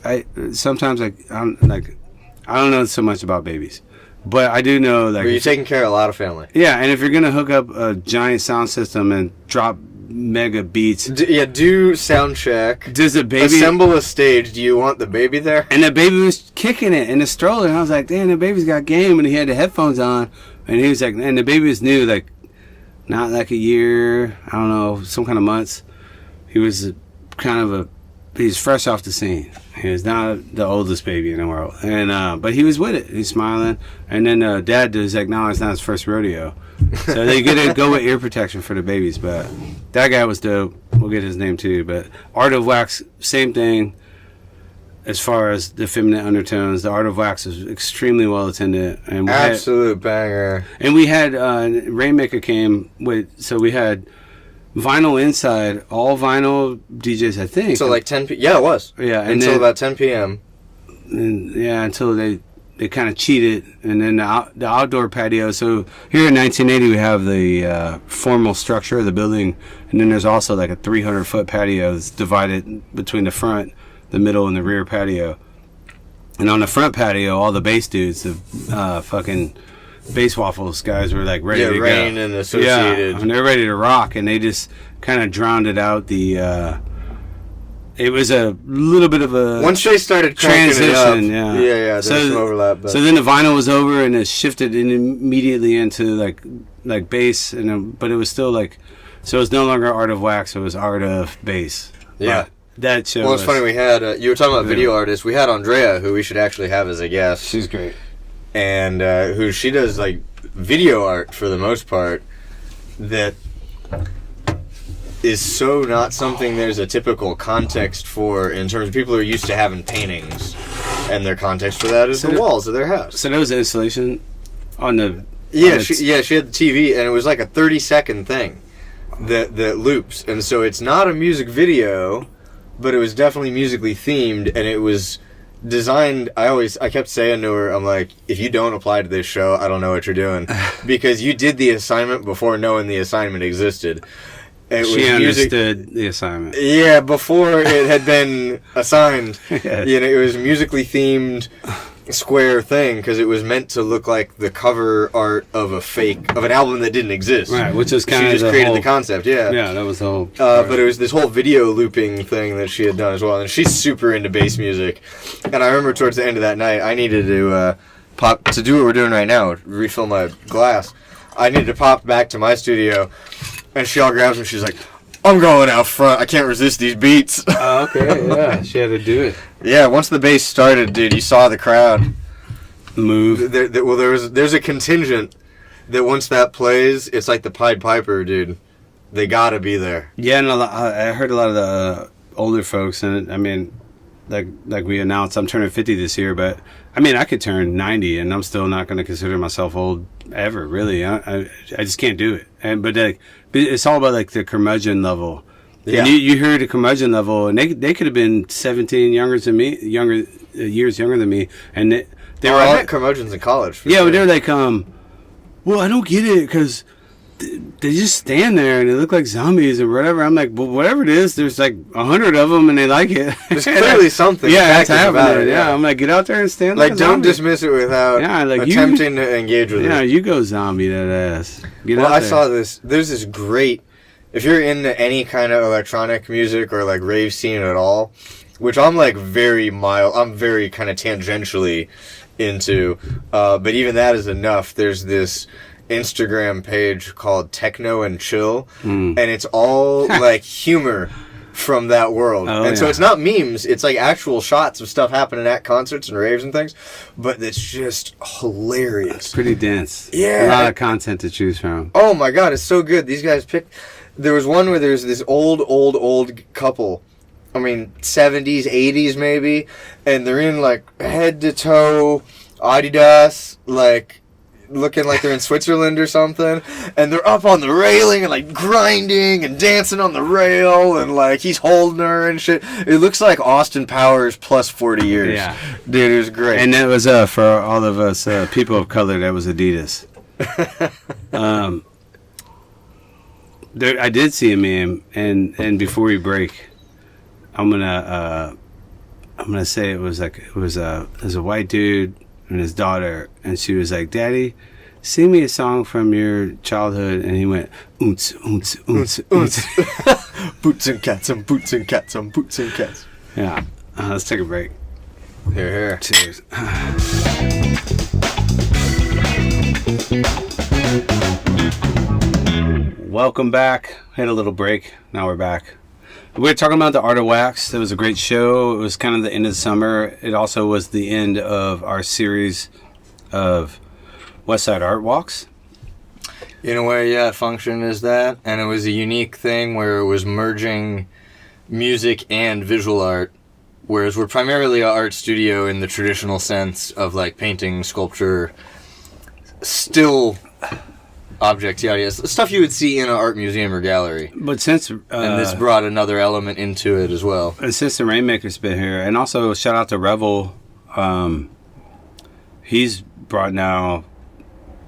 I sometimes I don't know so much about babies, but I do know like But you're taking care of a lot of family. yeah. And if you're gonna hook up a giant sound system and drop mega beats, Do sound check. does the baby Assemble a stage. Do you want the baby there? And the baby was kicking it in the stroller, and I was like, "Damn, the baby's got game." And he had the headphones on, and he was like, and the baby was new, like not like a year, I don't know, some kind of months. He was he's fresh off the scene. He was not the oldest baby in the world, and but he was with it. He's smiling, and then Dad was like, "No, it's not his first rodeo." So they get to go with ear protection for the babies, but that guy was dope. We'll get his name too. But Art of Wax, same thing. As far as the feminine undertones, the Art of Wax is extremely well attended, and Absolute banger. we had Rainmaker came with, so we had vinyl inside, all vinyl DJs, I think. So like 10 p.m. Yeah, it was. Yeah, and until then, about 10 p.m. until they kind of cheated, and then the outdoor patio. So here in 1980, we have the formal structure of the building, and then there's also like a 300-foot patio that's divided between the front, the middle, and the rear patio. And on the front patio, all the bass dudes, the fucking bass waffles guys were like ready to go. Rain and Associated. Yeah, and they're ready to rock, and they just kind of drowned it out. It was a little bit of a Once they started cranking transition, it up, yeah. There's some overlap. But. So then the vinyl was over, and it shifted immediately into like bass, but it was still like, so it was no longer Art of Wax, it was Art of Bass. Yeah. But that show. Well, it's funny, we had, you were talking about video artists, we had Andrea, who we should actually have as a guest. She's great. And she does like video art for the most part that is so not something there's a typical context for in terms of people who are used to having paintings, and their context for that is the walls of their house. So there was an installation on the She had the TV, and it was like a 30-second thing that loops, and so it's not a music video, but it was definitely musically themed, and it was designed. I kept saying to her, I'm like, if you don't apply to this show, I don't know what you're doing, because you did the assignment before knowing the assignment existed. She understood the assignment. Yeah, before it had been assigned. Yeah. It was musically themed square thing because it was meant to look like the cover art of an album that didn't exist. Right, which is kind of she just created the concept. Yeah, that was the whole. But it was this whole video looping thing that she had done as well, and she's super into bass music. And I remember towards the end of that night, I needed to pop to do what we're doing right now, refill my glass. I needed to pop back to my studio, and she all grabs me. She's like, "I'm going out front. I can't resist these beats." Okay, yeah, she had to do it. Yeah, once the bass started, dude, you saw the crowd move. There's a contingent that once that plays, it's like the Pied Piper, dude. They gotta be there. Yeah, and I heard a lot of the older folks, and I mean, like we announced, I'm turning 50 this year, but I mean, I could turn 90, and I'm still not going to consider myself old ever. Really, I just can't do it. But it's all about like the curmudgeon level. Yeah. And you heard the curmudgeon level, and they could have been 17 years younger than me, and they were all curmudgeons in college. Yeah, sure. but they were like, well, I don't get it because they just stand there and they look like zombies or whatever. I'm like, well, whatever it is, there's like 100 of them and they like it. There's clearly something. Yeah, that's effective about happening. it. Yeah, I'm like, get out there and stand Like, like a don't zombie. dismiss it without attempting to engage with it. Yeah, you go zombie that ass. Get Well, out I there. saw this. There's this great. If you're into any kind of electronic music or like rave scene at all, which I'm like very mild, I'm very kind of tangentially into, but even that is enough. There's this Instagram page called Techno and Chill, and it's all like humor from that world. So it's not memes, it's like actual shots of stuff happening at concerts and raves and things, but it's just hilarious. It's pretty dense. Yeah. A lot of content to choose from. Oh my god, it's so good. These guys picked. There was one where there's this old couple. I mean, 70s, 80s maybe, and they're in like head to toe Adidas, like looking like they're in Switzerland or something, and they're up on the railing and like grinding and dancing on the rail, and like he's holding her and shit. It looks like Austin Powers plus 40 years. Yeah. Dude, it was great. And that was for all of us people of color. That was Adidas. I did see a meme, and before we break, I'm gonna say it was a white dude and his daughter, and she was like, "Daddy, sing me a song from your childhood," and he went, "Oonts, oonts, oonts, oonts." Boots and cats and boots and cats and boots and cats. Yeah, let's take a break. Here. Cheers. Welcome back. Had a little break. Now we're back. We were talking about the Art of Wax. It was a great show. It was kind of the end of the summer. It also was the end of our series of West Side Art Walks. In a way, yeah, it functioned as that. And it was a unique thing where it was merging music and visual art. Whereas we're primarily an art studio in the traditional sense of like painting, sculpture, still objects, stuff you would see in an art museum or gallery. But since and this brought another element into it as well. And since the Rainmaker's been here, and also shout out to Revel, he's brought now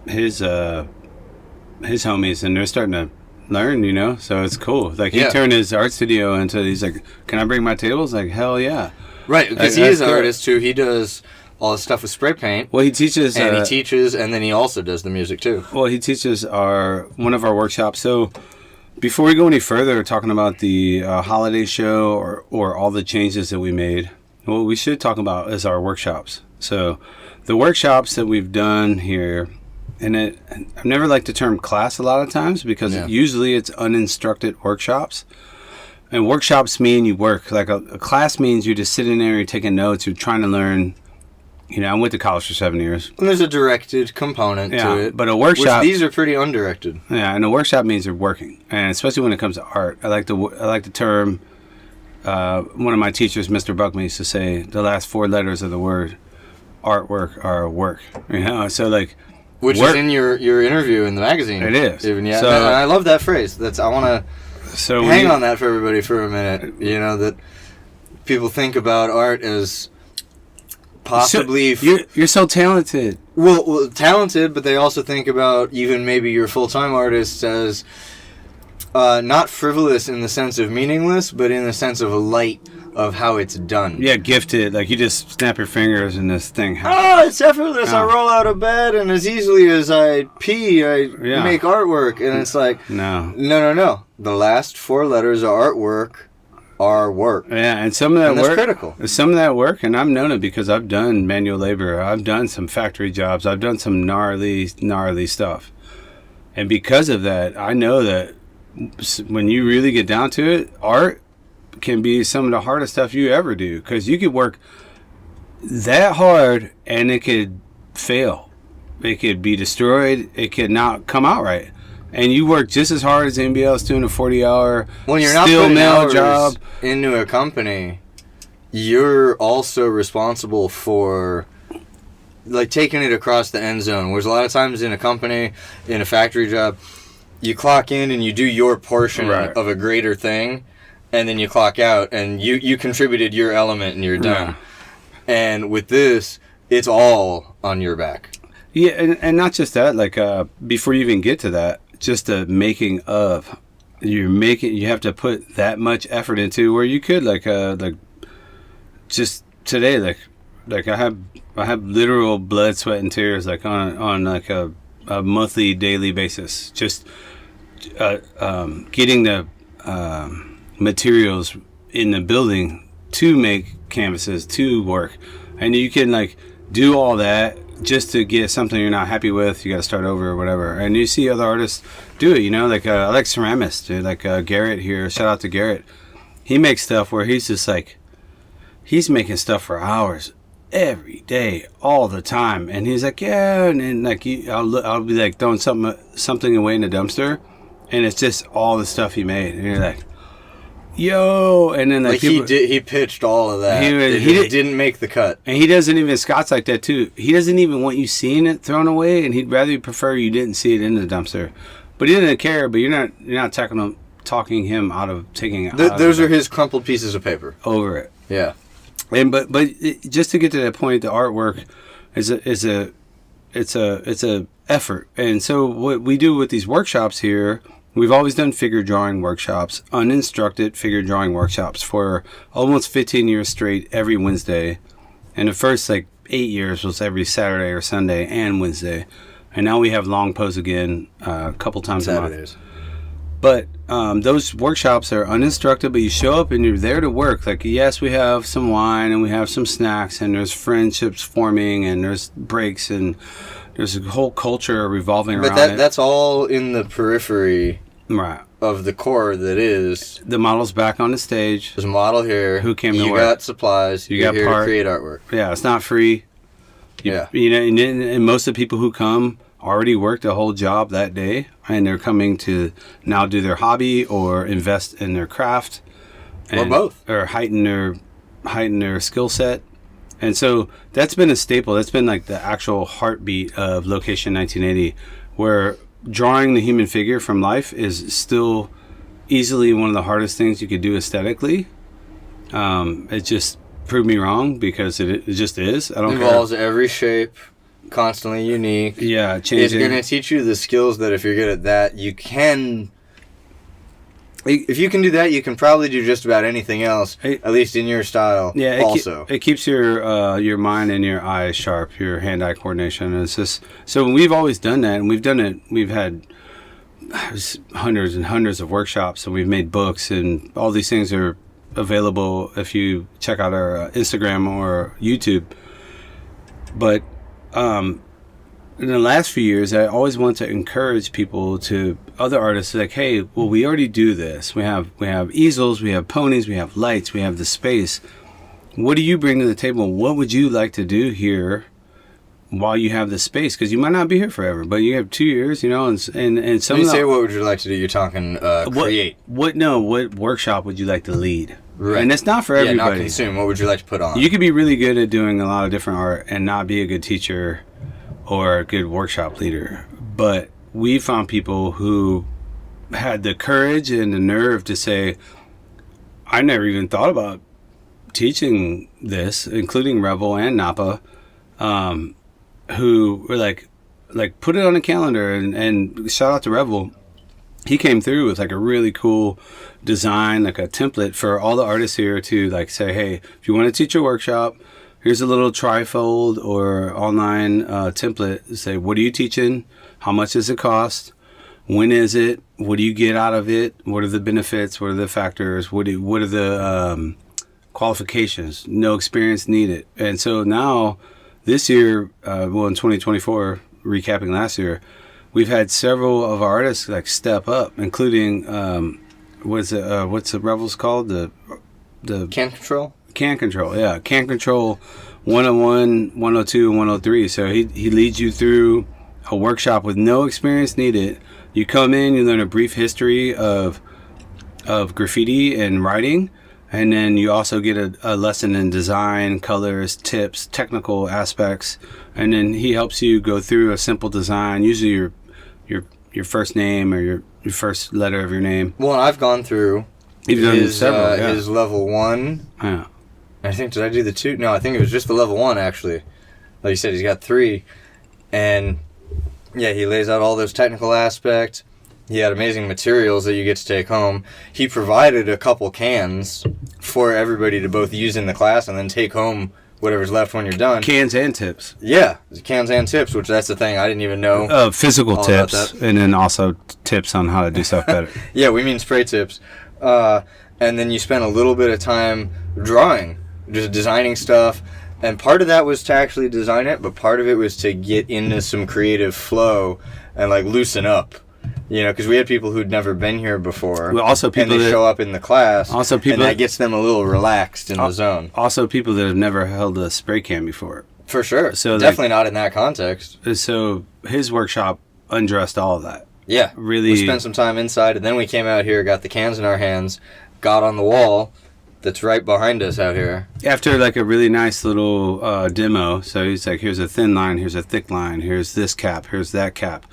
his homies, and they're starting to learn, so it's cool. Like he turned his art studio into. He's like, "Can I bring my tables?" Like, hell yeah, right? Because he is an artist too. He does all the stuff with spray paint. Well, he teaches, and then he also does the music too. Well, he teaches one of our workshops. So, before we go any further, talking about the holiday show or all the changes that we made, what we should talk about is our workshops. So, the workshops that we've done here, and I've never liked the term class a lot of times because usually it's uninstructed workshops. And workshops mean you work. Like a class means you're just sitting there, you're taking notes, you're trying to learn. I went to college for 7 years. And there's a directed component to it. But a workshop... these are pretty undirected. Yeah, and a workshop means you're working. And especially when it comes to art. I like the term... one of my teachers, Mr. Buckman, used to say, the last 4 letters of the word artwork are work. So like... Which is in your interview in the magazine. It is. Even, yeah. So, and I love that phrase. I want to hang on that for everybody for a minute. That people think about art as... possibly you're so talented. Well, talented, but they also think about even maybe your full-time artists as not frivolous in the sense of meaningless, but in the sense of a light of how it's done. Yeah, gifted. Like you just snap your fingers and this thing happens. Oh, it's effortless. I roll out of bed and as easily as I pee, I make artwork. And it's like, no. The last 4 letters of artwork are work. Yeah, and some of that that's work, critical. Some of that work, and I've known it because I've done manual labor. I've done some factory jobs. I've done some gnarly stuff. And because of that, I know that when you really get down to it, art can be some of the hardest stuff you ever do because you could work that hard and it could fail. It could be destroyed. It could not come out right. And you work just as hard as anybody else doing a 40-hour steel mill job into a company. You're also responsible for like taking it across the end zone. Whereas a lot of times in a company, in a factory job, you clock in and you do your portion of a greater thing. and then you clock out, and you contributed your element, and you're done. And with this, it's all on your back. Yeah, and not just that. Like before you even get to that, just the making of. You have to put that much effort into where you could like just today like I have literal blood, sweat, and tears like on like a monthly, daily basis, just getting the materials in the building to make canvases, to work. And you can like do all that just to get something you're not happy with. You got to start over or whatever. And you see other artists do it, you know, like I like ceramists, dude, like Garrett here. Shout out to Garrett. He makes stuff where he's just like, he's making stuff for hours every day, all the time. And he's like, yeah, and then like I'll be like throwing something away in the dumpster, and it's just all the stuff he made, and you're like, yo, and then like he pitched all of that. He didn't make the cut, and he doesn't even. Scott's like that too. He doesn't even want you seeing it thrown away, and he'd rather prefer you didn't see it in the dumpster. But he doesn't care. But you're not talking him out of taking it. Those are his crumpled pieces of paper over it. Yeah, and but just to get to that point, the artwork is a effort. And so what we do with these workshops here. We've always done figure drawing workshops, uninstructed figure drawing workshops for almost 15 years straight every Wednesday. And the first 8 years was every Saturday or Sunday and Wednesday. And now we have long pose again a couple times Saturdays. a month. But those workshops are uninstructed, but you show up and you're there to work. Like, yes, we have some wine and we have some snacks and there's friendships forming and there's breaks and there's a whole culture revolving around it. But that's all in the periphery right. of the core that is. The model's back on the stage. There's a model here. Who came to work. You got supplies. You're got here to create artwork. Yeah, it's not free. You know, and most of the people who come already worked a whole job that day, and they're coming to now do their hobby or invest in their craft. Or both. Or heighten their skill set. And so that's been a staple. That's been like the actual heartbeat of Location 1980, where drawing the human figure from life is still easily one of the hardest things you could do aesthetically. It just proved me wrong because it just is. I don't involves care. Every shape, constantly unique. Yeah, changing. It's going to teach you the skills that if you're good at that, you can. If you can do that, you can probably do just about anything else, at least in your style. Yeah, also, it keeps your mind and your eyes sharp, your hand-eye coordination. And it's just so we've always done that, and we've done it. We've had hundreds and hundreds of workshops, and we've made books, and all these things are available if you check out our Instagram or YouTube. But in the last few years, I always want to encourage people to other artists like, hey, well, we already do this. We have easels, we have ponies, we have lights, we have the space. What do you bring to the table? What would you like to do here while you have the space? Because you might not be here forever, but you have 2 years, you know, and some. When you say what would you like to do, you're talking create. What workshop would you like to lead? Right. And it's not for everybody. Yeah, not consume. What would you like to put on? You could be really good at doing a lot of different art and not be a good teacher or a good workshop leader. But we found people who had the courage and the nerve to say, I never even thought about teaching this, including Revel and Napa, who were like put it on a calendar. And shout out to Revel. He came through with like a really cool design, like a template for all the artists here to like say, hey, if you want to teach a workshop, here's a little trifold or online template. Say, what are you teaching? How much does it cost? When is it? What do you get out of it? What are the benefits? What are the factors? What are the qualifications? No experience needed. And so now, this year, in 2024, recapping last year, we've had several of our artists like step up, including what's the Revels called? The Can Control? Can Control, yeah. Can Control 101, 102, and 103. So he leads you through a workshop with no experience needed. You come in, you learn a brief history of graffiti and writing, and then you also get a lesson in design, colors, tips, technical aspects, and then he helps you go through a simple design, usually your first name or your first letter of your name. Well, and I've gone through You've done several, yeah. His level 1. Yeah. I think, did I do the 2? No, I think it was just the level 1, actually. Like you said, he's got 3. And, yeah, he lays out all those technical aspects. He had amazing materials that you get to take home. He provided a couple cans for everybody to both use in the class and then take home whatever's left when you're done. Cans and tips. Yeah, cans and tips, which that's the thing I didn't even know. Physical tips, and then also tips on how to do stuff better. Yeah, we mean spray tips. And then you spent a little bit of time drawing, just designing stuff. And part of that was to actually design it, but part of it was to get into some creative flow and, like, loosen up. You know, because we had people who'd never been here before. Well, also people and they show up in the class. Also people, and that gets them a little relaxed in the zone. Also people that have never held a spray can before. For sure. So definitely not in that context. So his workshop undressed all of that. Yeah. Really. We spent some time inside, and then we came out here, got the cans in our hands, got on the wall that's right behind us out here. After, like, a really nice little demo. So he's like, here's a thin line, here's a thick line, here's this cap, here's that cap.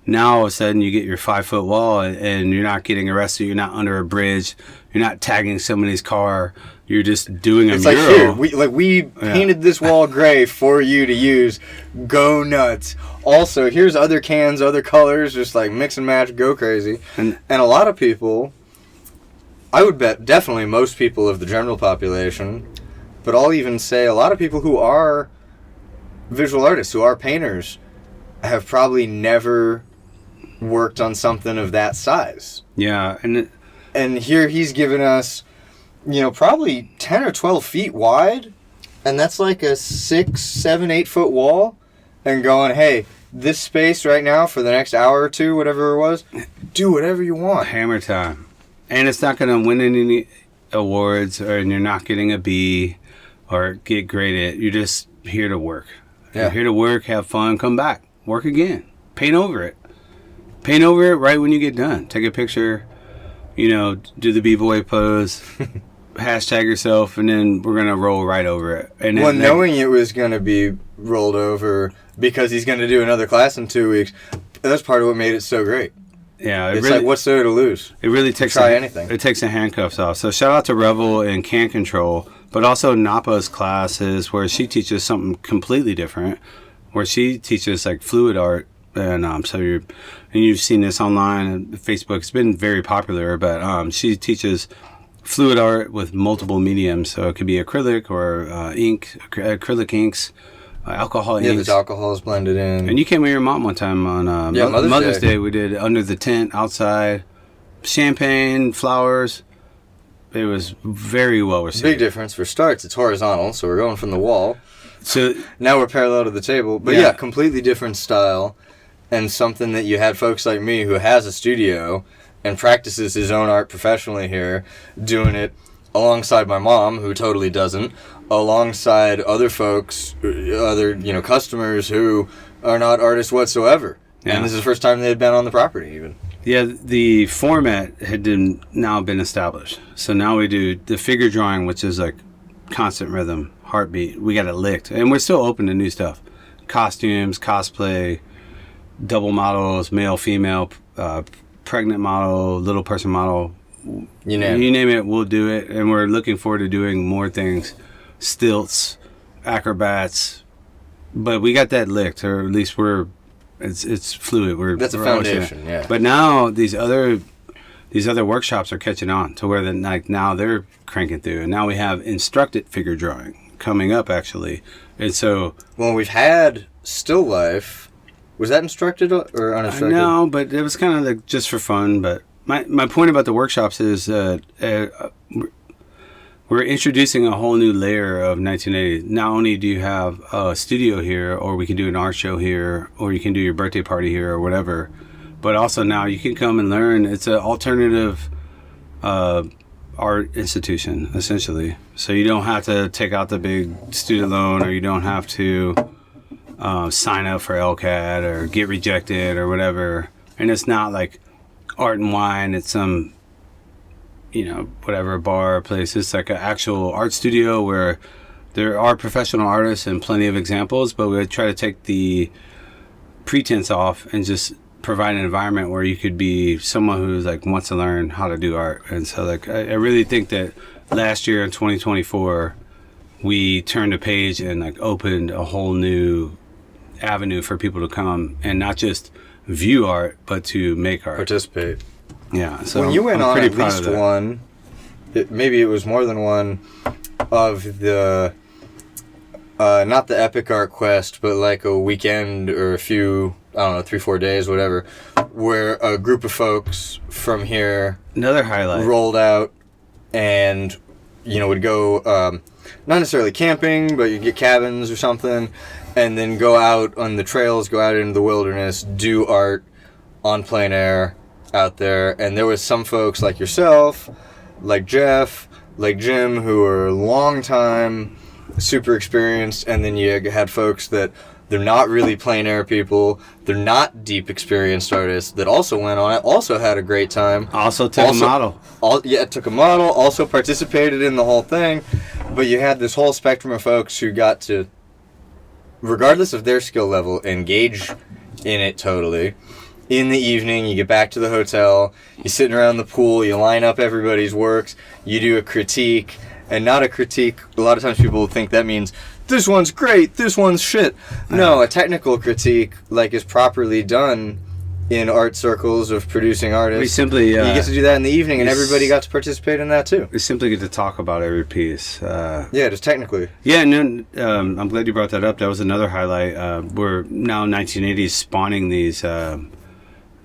Now, all of a sudden, you get your 5-foot wall, and you're not getting arrested. You're not under a bridge. You're not tagging somebody's car. You're just doing a it's mural. Like, here, we painted this wall gray for you to use. Go nuts. Also, here's other cans, other colors, just, like, mix and match, go crazy. And a lot of people, I would bet definitely most people of the general population, but I'll even say a lot of people who are visual artists, who are painters, have probably never worked on something of that size. Yeah, and here he's given us, you know, probably 10 or 12 feet wide, and that's like a 6, 7, 8 foot wall, and going, hey, this space right now for the next hour or two, whatever it was, do whatever you want. Hammer time. And it's not going to win any awards, and you're not getting a B or get graded. You're just here to work. Yeah. You're here to work, have fun, come back, work again, paint over it. Paint over it right when you get done. Take a picture, you know, do the b-boy pose, hashtag yourself, and then we're going to roll right over it. And well, knowing it was going to be rolled over because he's going to do another class in 2 weeks, that's part of what made it so great. Yeah, it's really, like, what's there to lose? It really takes anything. It takes the handcuffs off. So shout out to Revel and Can Control, but also Napa's classes where she teaches something completely different, where she teaches, like, fluid art. And you've seen this online and Facebook. It's been very popular, but she teaches fluid art with multiple mediums. So it could be acrylic or ink, acrylic inks, alcohol inks. Yeah, there's alcohols blended in. And you came with your mom one time on Mother's Day. We did under the tent outside, champagne, flowers. It was very well received. Big difference. For starts, it's horizontal, so we're going from the wall. So now we're parallel to the table. But yeah, completely different style. And something that you had folks like me who has a studio and practices his own art professionally here, doing it alongside my mom, who totally doesn't, alongside other folks, other, you know, customers who are not artists whatsoever. Yeah. And this is the first time they had been on the property even. Yeah, the format had now been established. So now we do the figure drawing, which is like constant rhythm, heartbeat. We got it licked. And we're still open to new stuff. Costumes, cosplay, double models, male, female, pregnant model, little person model. You name it, we'll do it. And we're looking forward to doing more things. Stilts, acrobats. But we got that licked, or at least it's fluid. That's a foundation, yeah. But now these other workshops are catching on to where now they're cranking through. And now we have instructed figure drawing coming up, actually. And so... Well, we've had still life. Was that instructed or uninstructed? No, but it was kind of like just for fun. But my point about the workshops is we're introducing a whole new layer of 1980. Not only do you have a studio here, or we can do an art show here, or you can do your birthday party here or whatever, but also now you can come and learn. It's an alternative art institution, essentially. So you don't have to take out the big student loan, or you don't have to... sign up for LCAD or get rejected or whatever. And it's not like Art and Wine at some, you know, whatever bar or place. It's like an actual art studio where there are professional artists and plenty of examples, but we try to take the pretense off and just provide an environment where you could be someone who's like wants to learn how to do art. And so like I really think that last year in 2024 we turned a page and like opened a whole new avenue for people to come and not just view art but to make art, Participate. yeah. So When you went I'm on pretty at proud least of that. one, maybe it was more than one, of the, not the Epic Art Quest, but like a weekend or a few, I don't know, 3-4 days, whatever, where a group of folks from here Another highlight. rolled out and, would go, not necessarily camping, but you get cabins or something, and then go out on the trails, go out into the wilderness, do art on plein air out there. And there was some folks like yourself, like Jeff, like Jim, who are long time, super experienced, and then you had folks that they're not really plein air people, they're not deep experienced artists that also went on it, also had a great time. Also took a model. Took a model, also participated in the whole thing, but you had this whole spectrum of folks who got to, regardless of their skill level, engage in it totally. In the evening, you get back to the hotel, you're sitting around the pool, you line up everybody's works, you do a critique, and not a critique. A lot of times people think that means, this one's great, this one's shit. No, a technical critique, like, is properly done in art circles of producing artists. We simply... you get to do that in the evening, and we everybody got to participate in that too. We simply get to talk about every piece. Yeah, just technically. Yeah, no, I'm glad you brought that up. That was another highlight. We're now 1980s spawning these,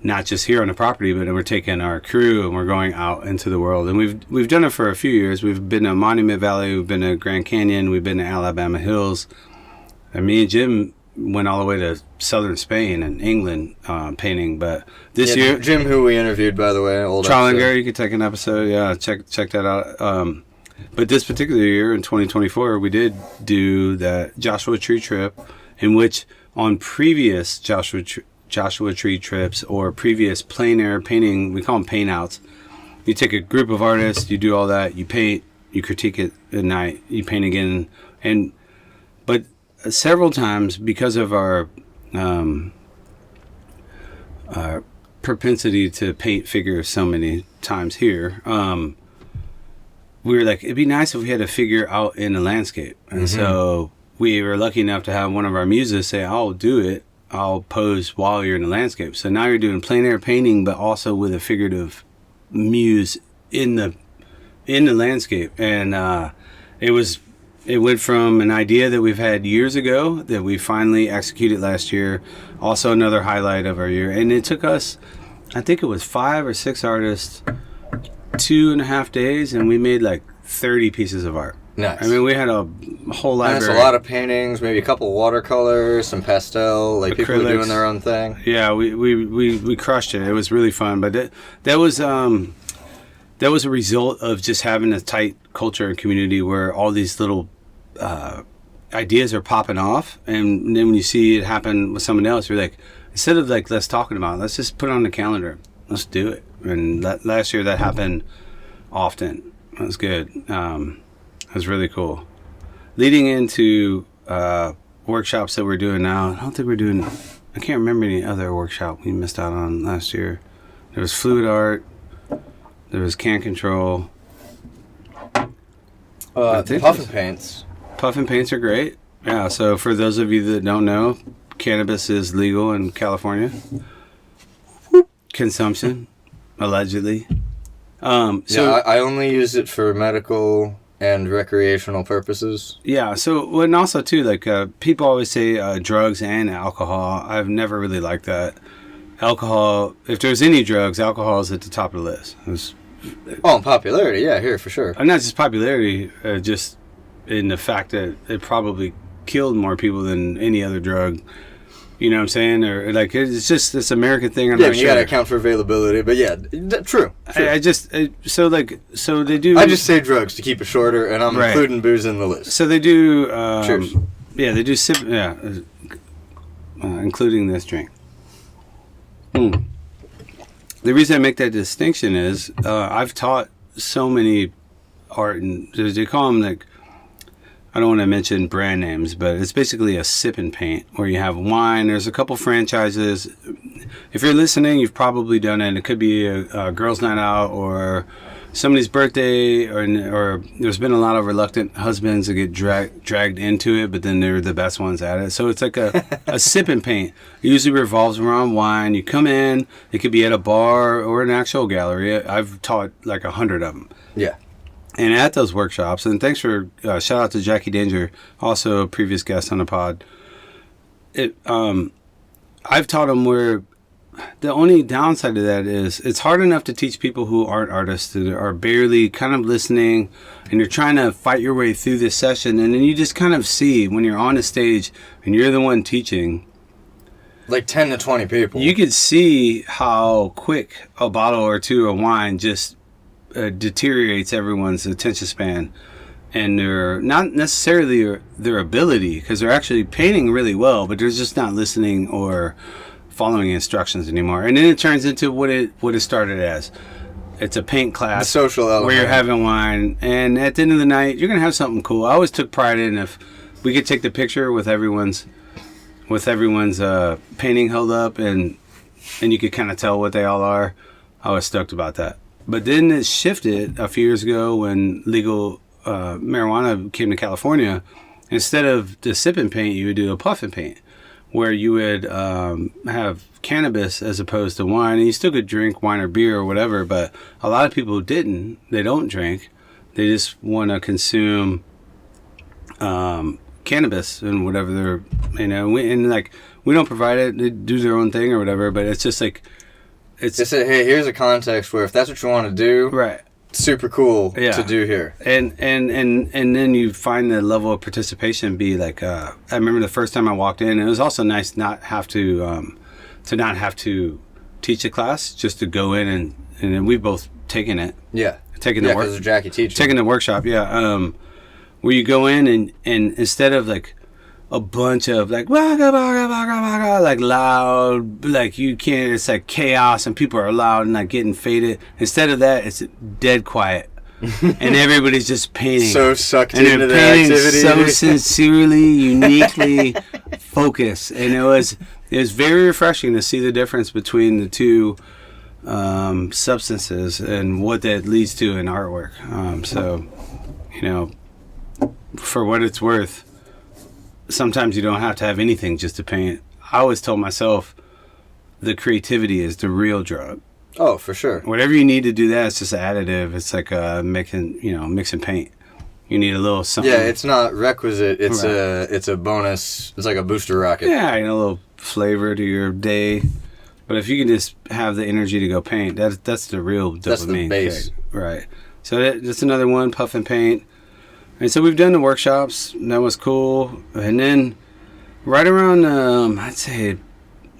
not just here on the property, but we're taking our crew and we're going out into the world. And we've done it for a few years. We've been to Monument Valley, we've been to Grand Canyon, we've been to Alabama Hills. And me and Jim went all the way to southern Spain and England painting. But this year... Jim, who we interviewed, by the way. Trollinger, you could take an episode. Yeah, check that out. But this particular year, in 2024, we did do that Joshua Tree trip, in which on previous Joshua Tree trips or previous plein air painting, we call them paint outs. You take a group of artists, you do all that, you paint, you critique it at night, you paint again, but several times, because of our propensity to paint figures so many times here, we were like, it'd be nice if we had a figure out in a landscape. And so we were lucky enough to have one of our muses say, I'll do it. I'll pose while you're in the landscape. So now you're doing plein air painting, but also with a figurative muse in the landscape. And it went from an idea that we've had years ago that we finally executed last year. Also another highlight of our year. And it took us, I think it was 5 or 6 artists, 2.5 days, and we made like 30 pieces of art. Nice. I mean, we had a whole library. And it's a lot of paintings, maybe a couple watercolors, some pastel, like people Acrylics. are doing their own thing. Yeah, we crushed it. It was really fun, but that was a result of just having a tight culture and community where all these little ideas are popping off, and then when you see it happen with someone else, you're like, instead of like let's talking about it, let's just put it on the calendar. Let's do it. And last year that happened often. It was good. It was really cool. Leading into workshops that we're doing now, I don't think we're doing... I can't remember any other workshop we missed out on last year. There was fluid art. There was can control. Puffin paints. Puffin paints are great. Yeah, so for those of you that don't know, cannabis is legal in California. Consumption, allegedly. I only use it for medical and recreational purposes. Yeah, so, and also too, like, people always say drugs and alcohol. I've never really liked that. Alcohol, if there's any drugs, alcohol is at the top of the list. Oh, popularity, yeah, here for sure. Not just popularity, just in the fact that it probably killed more people than any other drug. You know what I'm saying? Or like, it's just this American thing. I'm not you sure. gotta account for availability, but yeah, true. So they do. I just say drugs to keep it shorter, and I'm including booze in the list. So they do. Cheers. Yeah, they do sip. Yeah, including this drink. The reason I make that distinction is I've taught so many art, and they call them like, I don't want to mention brand names, but it's basically a sip and paint where you have wine. There's a couple franchises. if you're listening, you've probably done it. It could be a girls' night out or somebody's birthday, or there's been a lot of reluctant husbands that get dragged into it, but then they're the best ones at it. So it's like a sip and paint. It usually revolves around wine. You come in, it could be at a bar or an actual gallery. I've taught like 100 of them. Yeah. And at those workshops, and thanks for shout out to Jackie Danger, also a previous guest on the pod. I've taught them where the only downside to that is it's hard enough to teach people who aren't artists, that are barely kind of listening, and you're trying to fight your way through this session, and then you just kind of see when you're on the stage and you're the one teaching, like 10 to 20 people. You could see how quick a bottle or two of wine just deteriorates everyone's attention span, and they're not necessarily their ability, because they're actually painting really well, but they're just not listening or following instructions anymore. And then it turns into what it started as. It's a paint class, the social element, where you're having wine, and at the end of the night you're gonna have something cool. I always took pride in if we could take the picture with everyone's painting held up, and you could kind of tell what they all are. I was stoked about that. But then it shifted a few years ago when legal marijuana came to California. Instead of the sip and paint, you would do a puff and paint, where you would have cannabis as opposed to wine. And you still could drink wine or beer or whatever, but a lot of people didn't. They don't drink. They just want to consume cannabis and whatever they're, we don't provide it. They do their own thing or whatever, but it's just like, it's just hey, here's a context where if that's what you want to do, right, super cool to do here. And then you find the level of participation be like, I remember the first time I walked in, and it was also nice not have to teach a class, just to go in and then we've both taken it. Yeah. Taking the work. Because Jackie teaches. Taking the workshop, yeah. Where you go in and instead of like a bunch of like waka, waka, waka, waka, like loud, like you can't, it's like chaos and people are loud and like getting faded. Instead of that, it's dead quiet. And everybody's just painting. So sucked and into the painting activity. So sincerely, uniquely focused. And it was very refreshing to see the difference between the two substances and what that leads to in artwork. So, for what it's worth, sometimes you don't have to have anything just to paint. I always told myself the creativity is the real drug. Oh, for sure. Whatever you need to do that, it's just additive. It's like mixing paint. You need a little something. Yeah, it's not requisite. It's right. It's a bonus. It's like a booster rocket. Yeah, a little flavor to your day. But if you can just have the energy to go paint, that's the real dopamine. That's the base. Kick. Right. So that's another one, puff and paint. And so we've done the workshops. And that was cool. And then right around, I'd say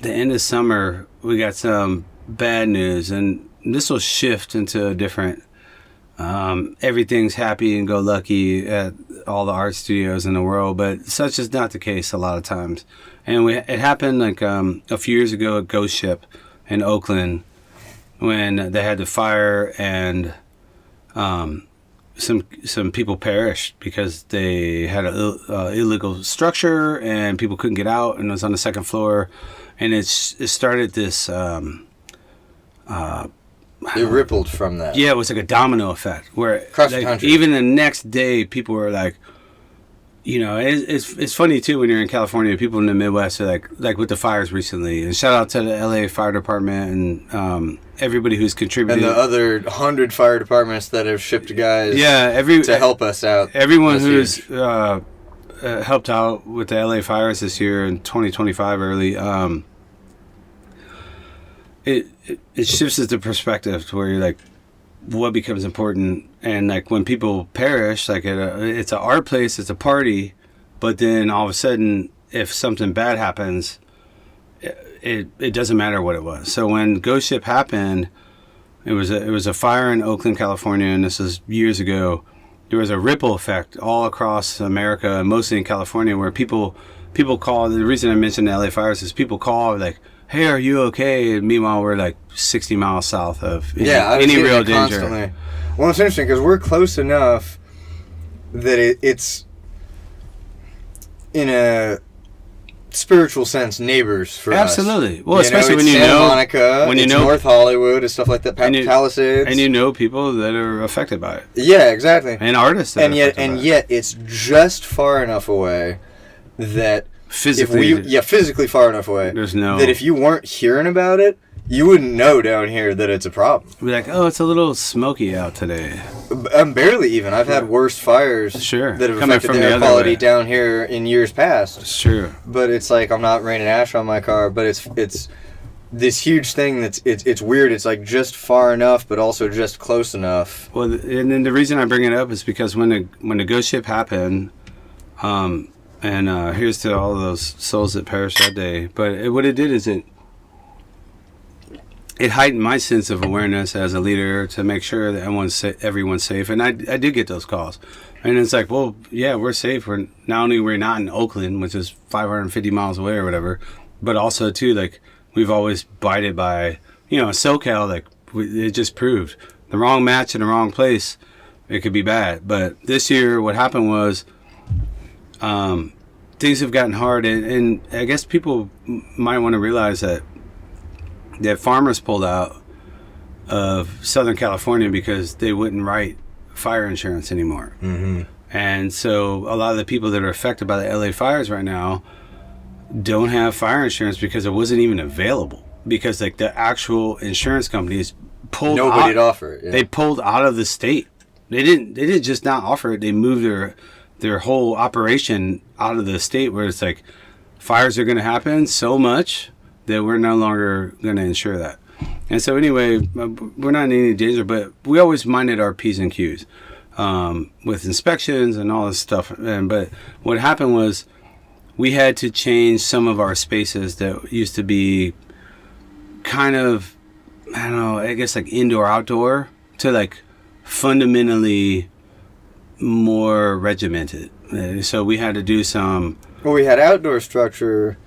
the end of summer, we got some bad news. And this will shift into a different, everything's happy and go lucky at all the art studios in the world. But such is not the case a lot of times. And it happened like a few years ago at Ghost Ship in Oakland when they had the fire and some people perished because they had an illegal structure and people couldn't get out, and it was on the second floor, and it started this. It rippled from that. Yeah, it was like a domino effect where across the country. Even the next day, people were like, it's funny too when you're in California. People in the Midwest are like with the fires recently. And shout out to the LA Fire Department and everybody who's contributed. And the other 100 fire departments that have shipped guys. Yeah, to help us out. Everyone who's helped out with the LA fires this year in 2025 early. It shifts the perspective to where you're like, what becomes important. And like when people perish, like it's an art place, it's a party, but then all of a sudden, if something bad happens, it doesn't matter what it was. So when Ghost Ship happened, it was a fire in Oakland, California, and this was years ago. There was a ripple effect all across America, mostly in California, where people call. The reason I mentioned the LA fires is people call like, "Hey, are you okay?" And meanwhile, we're like 60 miles south of any real danger. Constantly. Well, it's interesting because we're close enough that it's in a spiritual sense, neighbors for us. Absolutely. Well, You especially know, when it's you Santa know Monica, when you it's know North Hollywood and stuff like that, Palisades. and you know people that are affected by it, yeah, exactly. and artists that And are yet, affected by it. yet, it's just far enough away that Physically, physically far enough away. there's no That if you weren't hearing about it, you wouldn't know down here that it's a problem. be like, oh, it's a little smoky out today. Barely even. I've had worse fires Sure. that have Coming affected from the the air other quality way. down here in years past. It's true. But it's like I'm not raining ash on my car, but it's this huge thing it's weird. It's like just far enough, but also just close enough. Well, and then the reason I bring it up is because when the ghost ship happened, and here's to all those souls that perished that day. But what it did is it heightened my sense of awareness as a leader to make sure that everyone's safe. And I did get those calls, and it's like, well, yeah, we're safe. We're not not in Oakland, which is 550 miles away or whatever, but also too, like, we've always abided by, SoCal. Like, it just proved the wrong match in the wrong place, it could be bad. But this year, what happened was, things have gotten hard, and I guess people might want to realize that farmers pulled out of Southern California because they wouldn't write fire insurance anymore. Mm-hmm. And so a lot of the people that are affected by the LA fires right now don't have fire insurance because it wasn't even available, because like the actual insurance companies pulled Nobody'd offer it. Yeah. They pulled out of the state. They didn't just not offer it. They moved their whole operation out of the state, where it's like fires are going to happen so much that we're no longer going to insure that. And so anyway, we're not in any danger, but we always minded our P's and Q's with inspections and all this stuff. But what happened was we had to change some of our spaces that used to be kind of, I don't know, I guess like indoor, outdoor, to like fundamentally more regimented. So we had to do some... Well, we had outdoor structure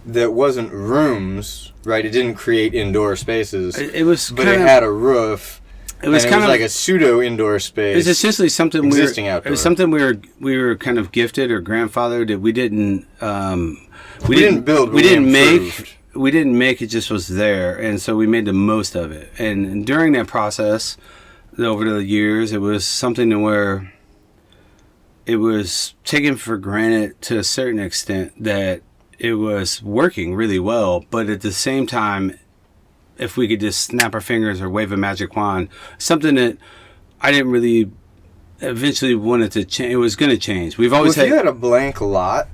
that wasn't rooms, right? It didn't create indoor spaces. It was, but it had a roof. It was kind of like a pseudo indoor space. It's essentially something existing outdoor. outdoor. It was something we were kind of gifted or grandfathered that we didn't. We didn't build. We didn't make. We didn't make. It just was there, and so we made the most of it. And during that process, over the years, it was something to where it was taken for granted to a certain extent that it was working really well, but at the same time, if we could just snap our fingers or wave a magic wand, something that I didn't really eventually wanted to change. It was going to change. We've always if you had a blank lot,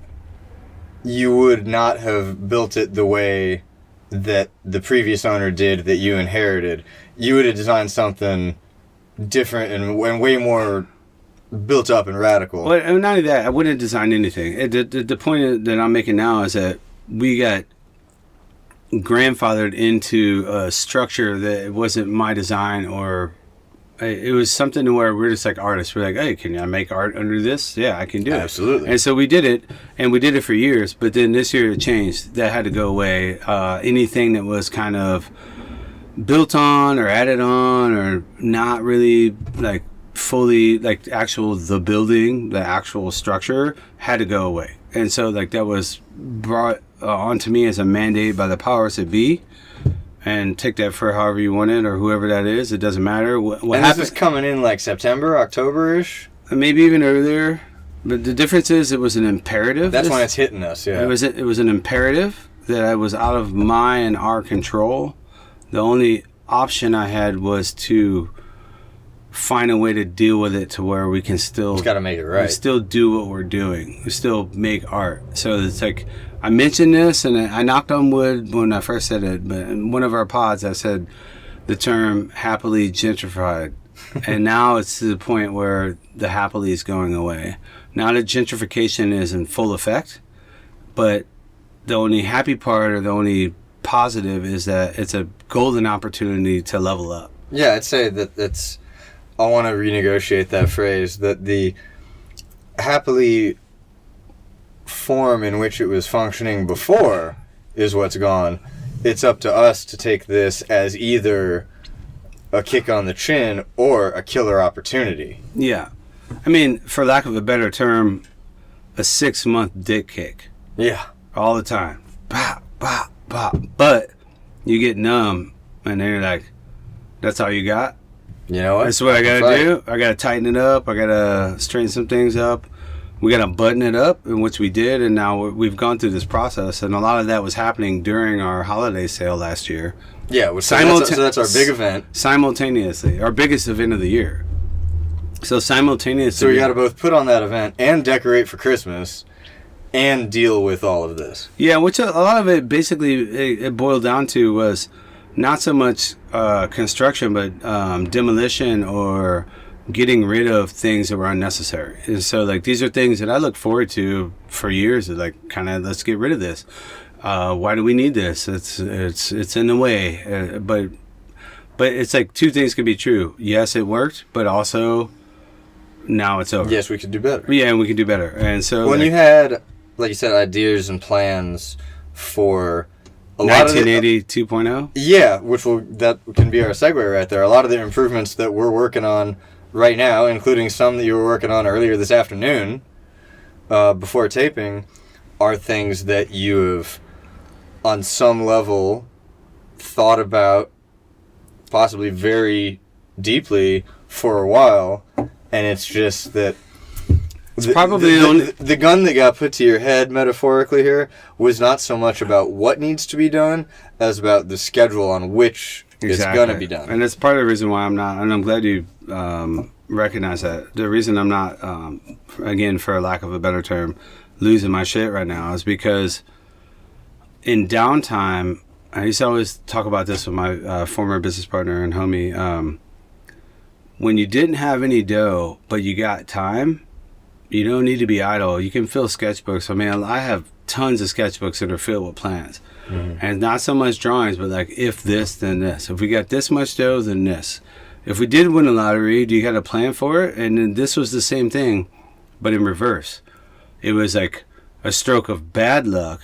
you would not have built it the way that the previous owner did that you inherited. You would have designed something different and way more built up and radical. Well, and not only that, I wouldn't have designed anything. The point that I'm making now is that we got grandfathered into a structure that it wasn't my design, or it was something to where we're just like artists. We're like, hey, can I make art under this? Yeah, I can do it. Absolutely. And so we did it, and we did it for years. But then this year it changed. That had to go away. Anything that was kind of built on or added on or not really like fully like the building, the actual structure had to go away. And so like that was brought onto me as a mandate by the powers that be, and take that for however you want it or whoever that is. It doesn't matter. What and happened, this is coming in like September, October-ish? Maybe even earlier. But the difference is it was an imperative. That's when it's hitting us, yeah. It was an imperative that I was out of my and our control. The only option I had was to find a way to deal with it to where we can still... Just got to make it right. We still do what we're doing. We still make art. So it's like, I mentioned this and I knocked on wood when I first said it, but in one of our pods I said the term happily gentrified. And now it's to the point where the happily is going away. Now that gentrification is in full effect, but the only happy part or the only positive is that it's a golden opportunity to level up. Yeah, I'd say that's... I want to renegotiate that phrase, that the happily form in which it was functioning before is what's gone. It's up to us to take this as either a kick on the chin or a killer opportunity. Yeah. I mean, for lack of a better term, a 6-month dick kick. Yeah. all the time. Pop, pop, pop. But you get numb, and then you're like, that's all you got? You know what? That's what I gotta do? I gotta tighten it up. I gotta straighten some things up. We gotta button it up, in which we did, and now we've gone through this process, and a lot of that was happening during our holiday sale last year. Yeah, so that's our big event. Simultaneously. Our biggest event of the year. So simultaneously. So we got to both put on that event and decorate for Christmas and deal with all of this. Yeah, which a lot of it basically it boiled down to was not so much construction, but demolition or getting rid of things that were unnecessary. And so like these are things that I look forward to for years. Like kind of let's get rid of this. Why do we need this? It's in the way. But it's like two things can be true. Yes, it worked, but also now it's over. Yes, we could do better. Yeah, and we can do better. And so when you had, like you said, ideas and plans for a lot of 1980 2.0? Yeah, that can be our segue right there. A lot of the improvements that we're working on right now, including some that you were working on earlier this afternoon, before taping, are things that you have, on some level, thought about possibly very deeply for a while, and it's just that the gun that got put to your head, metaphorically here, was not so much about what needs to be done as about the schedule on which it's going to be done. And that's part of the reason why I'm not, and I'm glad you recognize that. The reason I'm not, again, for lack of a better term, losing my shit right now is because in downtime, I used to always talk about this with my former business partner and homie. When you didn't have any dough, but you got time, you don't need to be idle. You can fill sketchbooks. I mean, I have tons of sketchbooks that are filled with plans. Mm-hmm. And not so much drawings, but like, if this, then this. If we got this much dough, then this. If we did win a lottery, do you got a plan for it? And then this was the same thing, but in reverse. It was like a stroke of bad luck.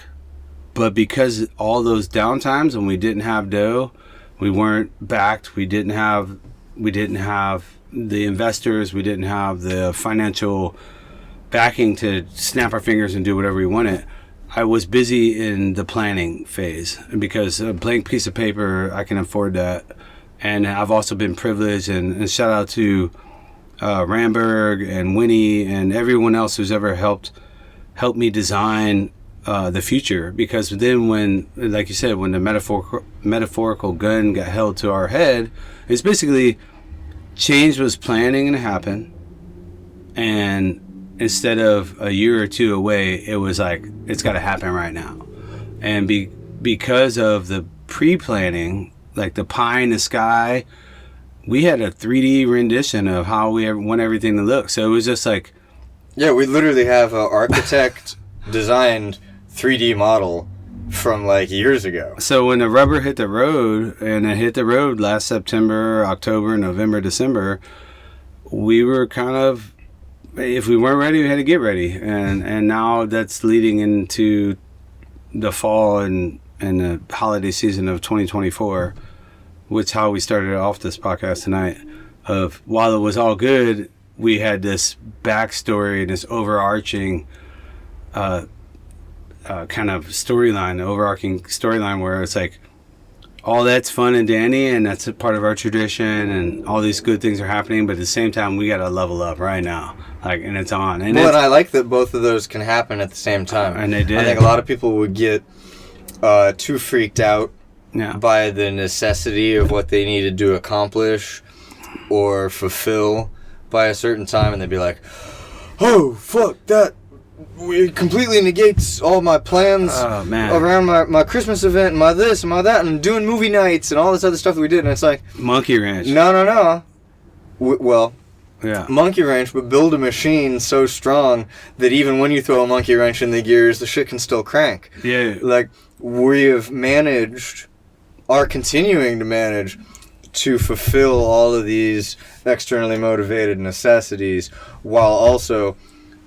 But because all those downtimes when we didn't have dough, we weren't backed, we didn't have the investors, we didn't have the financial backing to snap our fingers and do whatever we wanted, I was busy in the planning phase. Because a blank piece of paper, I can afford that. And I've also been privileged, and shout out to Ramberg and Winnie and everyone else who's ever helped me design the future. Because then when, like you said, when the metaphorical gun got held to our head, it's basically change was planning to happen, and instead of a year or two away, it was like, it's got to happen right now. And because of the pre-planning, like the pie in the sky, we had a 3D rendition of how we want everything to look. So it was just like... Yeah, we literally have an architect designed 3D model from like years ago. So when the rubber hit the road, and it hit the road last September, October, November, December, we were kind of, if we weren't ready, we had to get ready. And now that's leading into the fall and the holiday season of 2024, which how we started off this podcast tonight. Of while it was all good, we had this backstory, this overarching kind of storyline, overarching storyline where it's like, all that's fun and dandy, and that's a part of our tradition, and all these good things are happening, but at the same time, we got to level up right now, like, and it's on. And well, and I like that both of those can happen at the same time. And they did. I think a lot of people would get too freaked out by the necessity of what they needed to accomplish or fulfill by a certain time, and they'd be like, oh, fuck, that it completely negates all my plans around my Christmas event and my this and my that and doing movie nights and all this other stuff that we did. And it's like, Monkey Ranch. No. Well, yeah, Monkey Wrench, but build a machine so strong that even when you throw a monkey wrench in the gears, the shit can still crank. Yeah. Like, we have managed, are continuing to manage, to fulfill all of these externally motivated necessities while also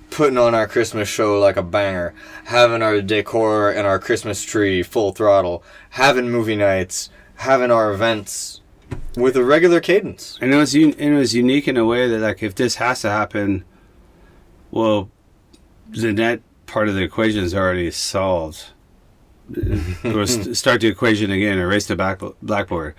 putting on our Christmas show like a banger, having our decor and our Christmas tree full throttle, having movie nights, having our events with a regular cadence. And it was unique in a way that, like, if this has to happen, well, then that part of the equation is already solved. Or start the equation again, erase the blackboard.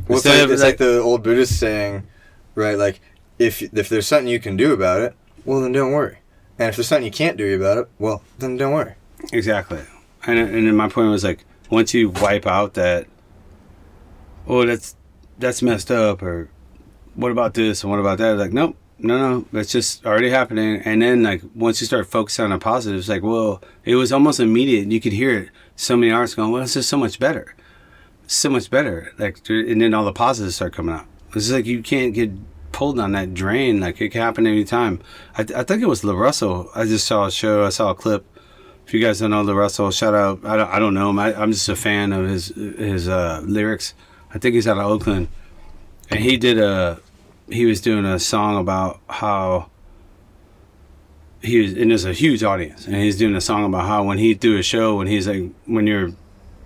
Well, it's like the old Buddhist saying, right? Like, if there's something you can do about it, well, then don't worry. And if there's something you can't do about it, well, then don't worry. Exactly. And then my point was like, once you wipe out that, oh, that's messed up, or what about this and what about that? Like, nope, no, that's just already happening. And then like once you start focusing on the positives, like, well, it was almost immediate. You could hear it. So many artists going, well, it's just so much better. So much better. Like, and then all the positives start coming out. It's just like you can't get pulled on that drain. Like, it can happen anytime. I think it was La Russell. I just saw a show. I saw a clip. If you guys don't know La Russell, shout out. I don't know him. I'm just a fan of his lyrics. I think he's out of Oakland. And he was doing a song about how and there's a huge audience, and he's doing a song about how when he do a show, when he's like, when you're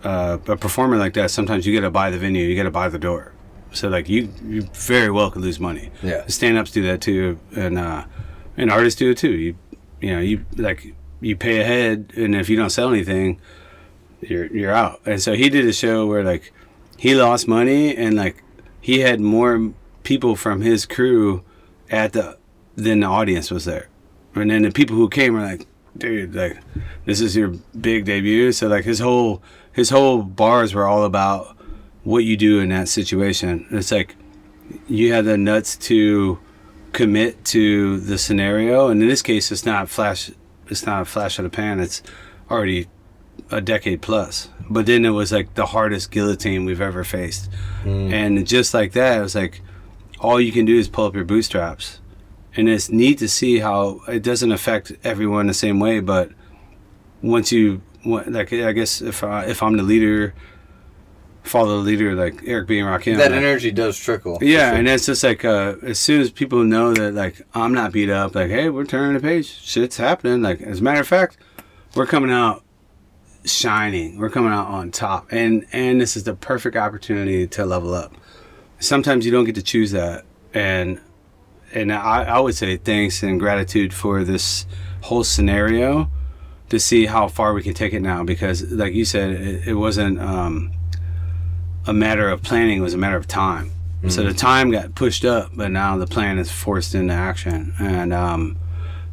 a performer like that, sometimes you got to buy the venue, you got to buy the door. So like you very well could lose money. Yeah. Stand-ups do that too, and artists do it too. You pay ahead, and if you don't sell anything, you're out. And so he did a show where like he lost money, and like he had more people from his crew than the audience was there. And then the people who came were like, dude, like, this is your big debut. So like his whole bars were all about what you do in that situation. It's like you have the nuts to commit to the scenario, and in this case it's not a flash of the pan. It's already a decade plus. But then it was like the hardest guillotine we've ever faced. And just like that, it was like all you can do is pull up your bootstraps. And it's neat to see how it doesn't affect everyone the same way, but once you, like, I guess if I'm the leader, follow the leader, like Eric B. and Rakim. That like, energy does trickle. Yeah, sure. And it's just like, as soon as people know that, like, I'm not beat up, like, hey, we're turning the page, shit's happening. Like, as a matter of fact, we're coming out shining. We're coming out on top. And this is the perfect opportunity to level up. Sometimes you don't get to choose that. And I would say thanks and gratitude for this whole scenario to see how far we can take it now, because like you said, it wasn't a matter of planning, it was a matter of time. So the time got pushed up, but now the plan is forced into action. And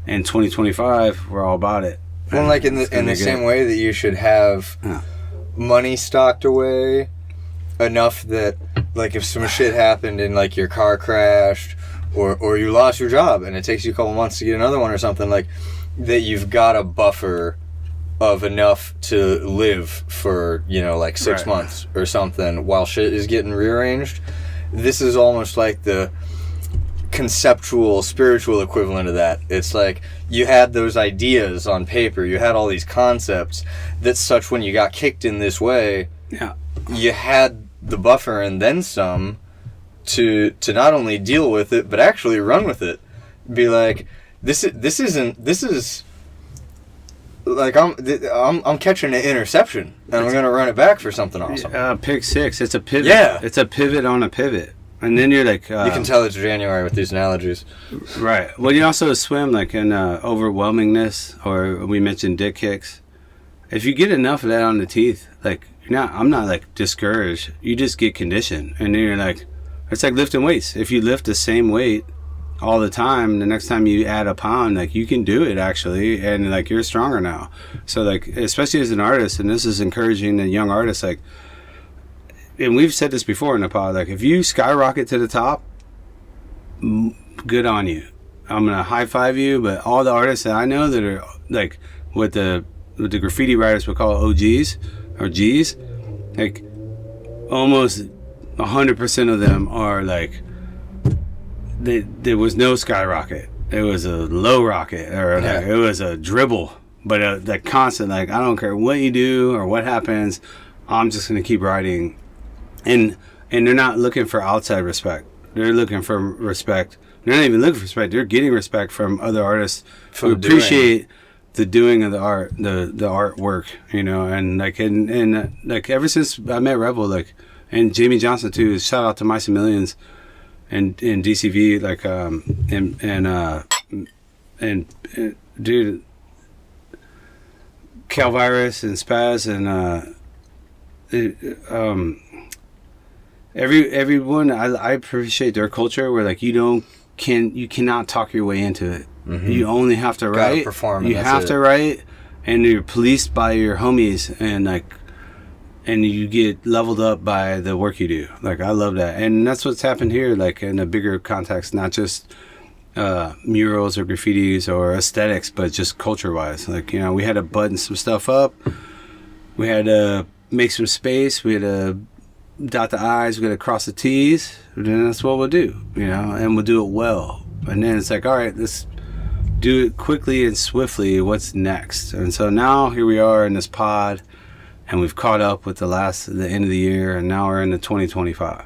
in 2025, we're all about it. Well, like in the same way that you should have money stocked away enough that, like, if some shit happened and like your car crashed or you lost your job and it takes you a couple months to get another one or something, like that, you've got a buffer of enough to live for, like 6 months or something while shit is getting rearranged. This is almost like the conceptual, spiritual equivalent of that. It's like you had those ideas on paper, you had all these concepts that such when you got kicked in this way, you had the buffer and then some to not only deal with it but actually run with it. Be like, this is like I'm catching an interception and I'm gonna run it back for something awesome. Pick six. It's a pivot. Yeah, it's a pivot on a pivot. And then you're like, you can tell it's January with these analogies. Right. Well, you also swim like in overwhelmingness, or we mentioned dick kicks. If you get enough of that on the teeth, like I'm not like discouraged. You just get conditioned, and then you're like, it's like lifting weights. If you lift the same weight all the time, the next time you add a pound, like you can do it actually, and like you're stronger now. So like, especially as an artist, and this is encouraging the young artists, like, and we've said this before in the pod, like if you skyrocket to the top, good on you. I'm gonna high five you. But all the artists that I know that are like what the graffiti writers would call OGs or Gs, like almost 100% of them are like, there was no skyrocket. It was a low rocket, or like, it was a dribble, but that constant, like, I don't care what you do or what happens, I'm just gonna keep writing. And they're not looking for outside respect. They're looking for respect. They're not even looking for respect. They're getting respect from other artists who appreciate the doing of the art, the artwork, and like, and like ever since I met Rebel, like, and Jamie Johnson too, shout out to Mice and Millions and DCV, like, and dude, Calvirus and Spaz and everyone. I appreciate their culture where like you cannot talk your way into it. Mm-hmm. You only have to write. Gotta perform, you and have that's to it. write, and you're policed by your homies, and you get leveled up by the work you do. Like I love that, and that's what's happened here. Like in a bigger context, not just murals or graffitis or aesthetics, but just culture-wise. Like we had to button some stuff up. We had to make some space. We had to dot the I's. We got to cross the T's. And then that's what we'll do. And we'll do it well. And then it's like, all right, let's do it quickly and swiftly. What's next? And so now here we are in this pod, and we've caught up with the end of the year, and now we're into 2025.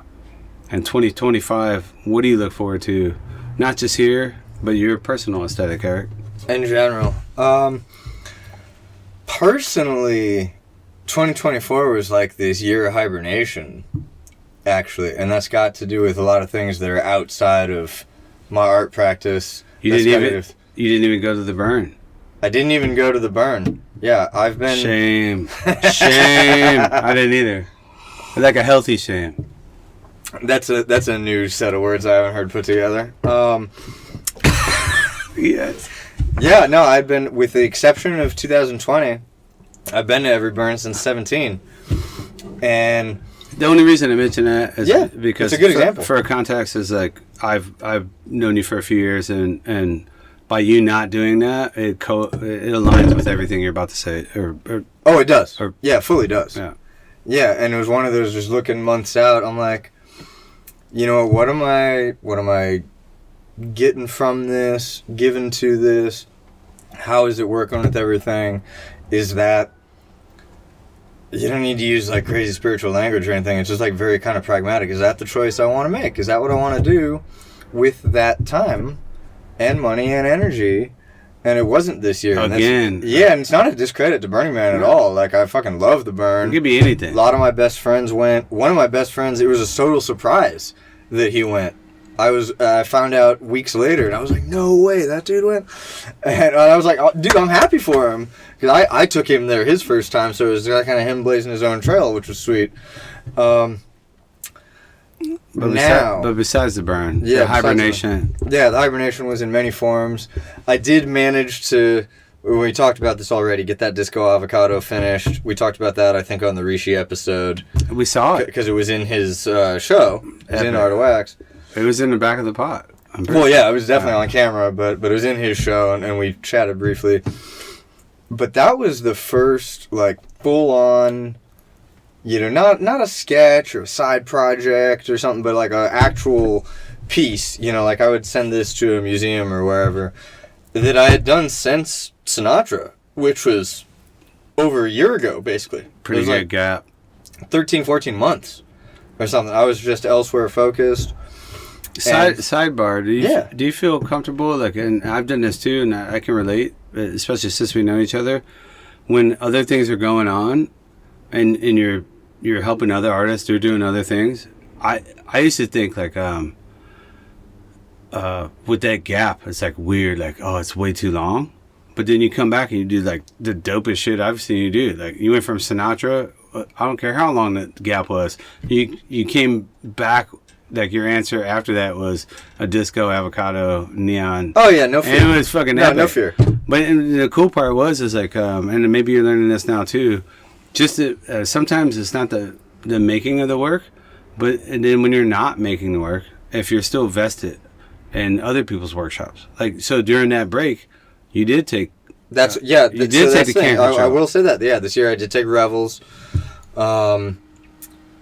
And 2025, what do you look forward to? Not just here, but your personal aesthetic, Eric. In general. Personally, 2024 was like this year of hibernation, actually. And that's got to do with a lot of things that are outside of my art practice. You didn't even go to the burn. I didn't even go to the burn. Yeah, I've been... Shame. I didn't either. Like a healthy shame. That's a new set of words I haven't heard put together. Yes. Yeah, no, I've been, with the exception of 2020, I've been to every burn since 17. And... The only reason I mention that is because it's a good example. For context is like I've known you for a few years, and by you not doing that, it aligns with everything you're about to say. Oh, it does. Yeah, fully does. Yeah. Yeah, and it was one of those just looking months out. I'm like, what am I getting from this, given to this? How is it working with everything? Is that... You don't need to use like crazy spiritual language or anything. It's just like very kind of pragmatic. Is that the choice I want to make? Is that what I want to do with that time and money and energy? And it wasn't this year. Again. And it's not a discredit to Burning Man at all. Like, I fucking love the burn. It could be anything. A lot of my best friends went. One of my best friends, it was a total surprise that he went. I found out weeks later, and I was like, no way, that dude went. And I was like, oh, dude, I'm happy for him. Because I took him there his first time, so it was kind of him blazing his own trail, which was sweet. But besides the burn, the hibernation. The hibernation was in many forms. I did manage to, we talked about this already, get that Disco Avocado finished. We talked about that, I think, on the Rishi episode. We saw it. Because it was in his show. It was in Art of Wax. It was in the back of the pot. Well, yeah, it was definitely on camera, but it was in his show, and we chatted briefly. But that was the first, like, full-on, not a sketch or a side project or something, but like an actual piece, like I would send this to a museum or wherever, that I had done since Sinatra, which was over a year ago, basically. Pretty good gap. 13, 14 months or something. I was just elsewhere focused. Sidebar, do you feel comfortable, like, and I've done this too, and I can relate, especially since we know each other, when other things are going on and you're helping other artists, they're doing other things. I used to think like with that gap, it's like weird, like, oh, it's way too long. But then you come back and you do like the dopest shit I've seen you do. Like you went from Sinatra, I don't care how long the gap was, you came back. Like your answer after that was a Disco Avocado Neon. Oh yeah, no fear. And it was fucking epic. No fear. But the cool part is like, and maybe you're learning this now too. Just that sometimes it's not the making of the work, and then when you're not making the work, if you're still vested in other people's workshops, like so during that break, you did take. That's you did take the camp control. I will say that. Yeah, this year I did take revels.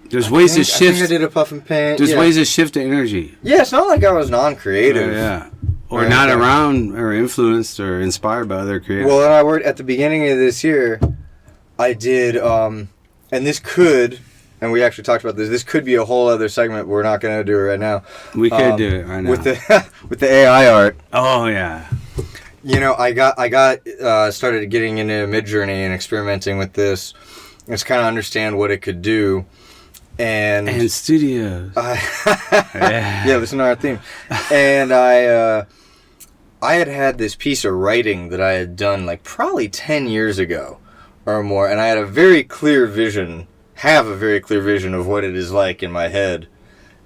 There's ways to shift. I think I did a puff and paint. There's ways to shift the energy. Yeah, it's not like I was non-creative. Yeah. Or not around or influenced or inspired by other creators. Well, and I worked at the beginning of this year. I did, and this could, and we actually talked about this. This could be a whole other segment. But we're not going to do it right now. We could do it right now with the AI art. Oh yeah. I got started getting into Midjourney and experimenting with this. Just kind of understand what it could do. And studios. Yeah, listen to our theme. And I had this piece of writing that I had done like probably 10 years ago or more, and I had a very clear vision of what it is like in my head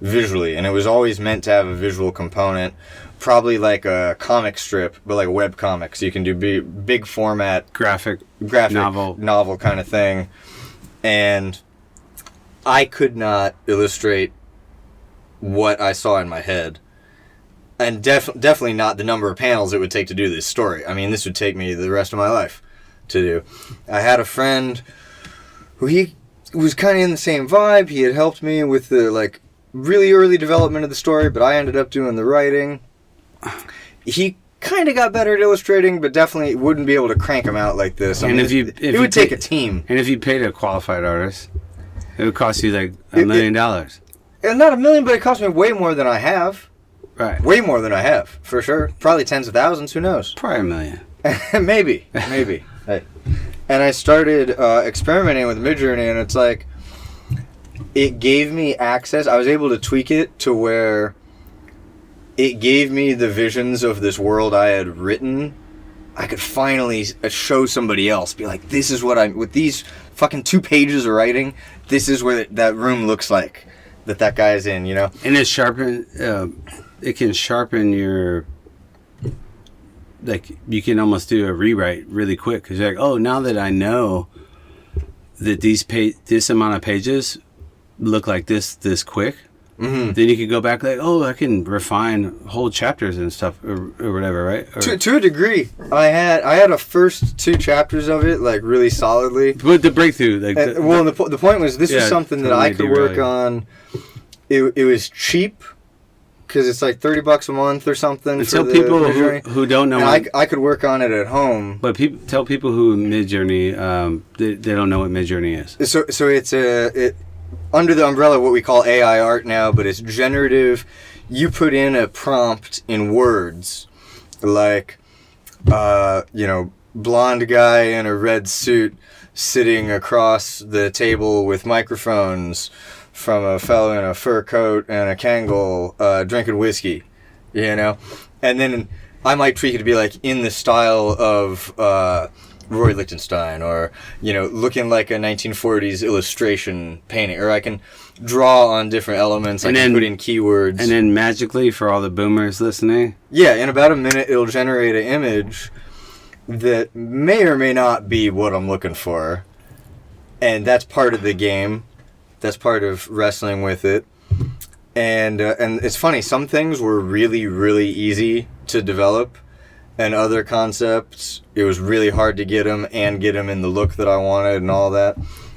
visually, and it was always meant to have a visual component, probably like a comic strip, but like a web comic, so you can do big format graphic novel kind of thing. And I could not illustrate what I saw in my head, and definitely not the number of panels it would take to do this story. I mean, this would take me the rest of my life to do. I had a friend who he was kind of in the same vibe. He had helped me with the like really early development of the story, but I ended up doing the writing. He kind of got better at illustrating, but definitely wouldn't be able to crank them out like this. I mean, it would take a team. And if you paid a qualified artist, it would cost you like $1 million. And not $1 million, but it cost me way more than I have. Right. Way more than I have, for sure. Probably tens of thousands, who knows? Probably $1 million. Maybe. Hey. And I started experimenting with Midjourney, and it's like, it gave me access. I was able to tweak it to where it gave me the visions of this world I had written. I could finally show somebody else, be like, this is what with these fucking 2 pages of writing, this is what that room looks like that guy's in, you know? And it can sharpen your, like, you can almost do a rewrite really quick, because you're like, oh, now that I know that this amount of pages look like this quick, then you can go back like, oh, I can refine whole chapters and stuff or whatever, right? To a degree. I had a first 2 chapters of it like really solidly. But the breakthrough, like, the point was this was something that I could work on. It was cheap because it's like $30 a month or something. Tell people who don't know. I could work on it at home. But tell people who Midjourney, they don't know what Midjourney is. So it's under the umbrella of what we call AI art now, but it's generative. You put in a prompt in words, like, blonde guy in a red suit sitting across the table with microphones from a fellow in a fur coat and a Kangol drinking whiskey, you know? And then I might tweak it to be like in the style of Roy Lichtenstein, or, looking like a 1940s illustration painting, or I can draw on different elements. I can put in keywords. And then magically, for all the boomers listening, yeah, in about a minute, it'll generate an image that may or may not be what I'm looking for. And that's part of the game. That's part of wrestling with it. And it's funny, some things were really, really easy to develop, and other concepts, it was really hard to get them in the look that I wanted and all that.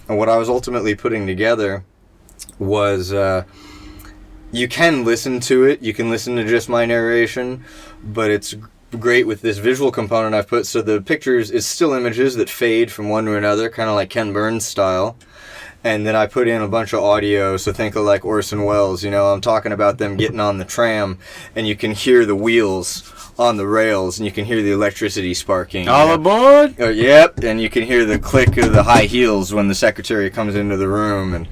And what I was ultimately putting together was, you can listen to it, you can listen to just my narration, but it's great with this visual component I've put. So the pictures is still images that fade from one to another, kind of like Ken Burns style. And then I put in a bunch of audio, so think of like Orson Welles, I'm talking about them getting on the tram, and you can hear the wheels on the rails, and you can hear the electricity sparking. All aboard? Yep, and you can hear the click of the high heels when the secretary comes into the room, and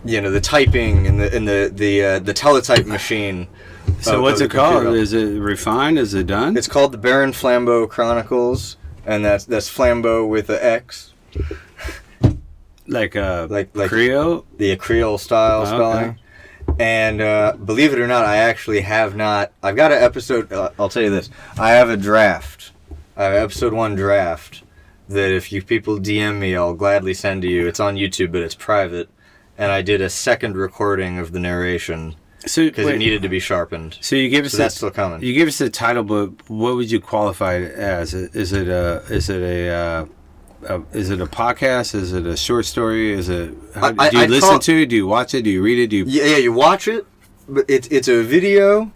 the typing and the teletype machine. So what's it called? Is it refined? Is it done? It's called the Baron Flambeau Chronicles, and that's Flambeau with an X. Like Creole? The Creole style spelling. And believe it or not, I actually have not. I've got an episode. I'll tell you this. I have a draft. I have episode 1 draft that if you people DM me, I'll gladly send to you. It's on YouTube, but it's private. And I did a second recording of the narration because it needed to be sharpened. So you gave us that's still coming. You gave us the title, but what would you qualify it as? Is it a podcast? Is it a short story? Is it? Do you listen to it? Do you watch it? Do you read it? Yeah, you watch it, but it's a video,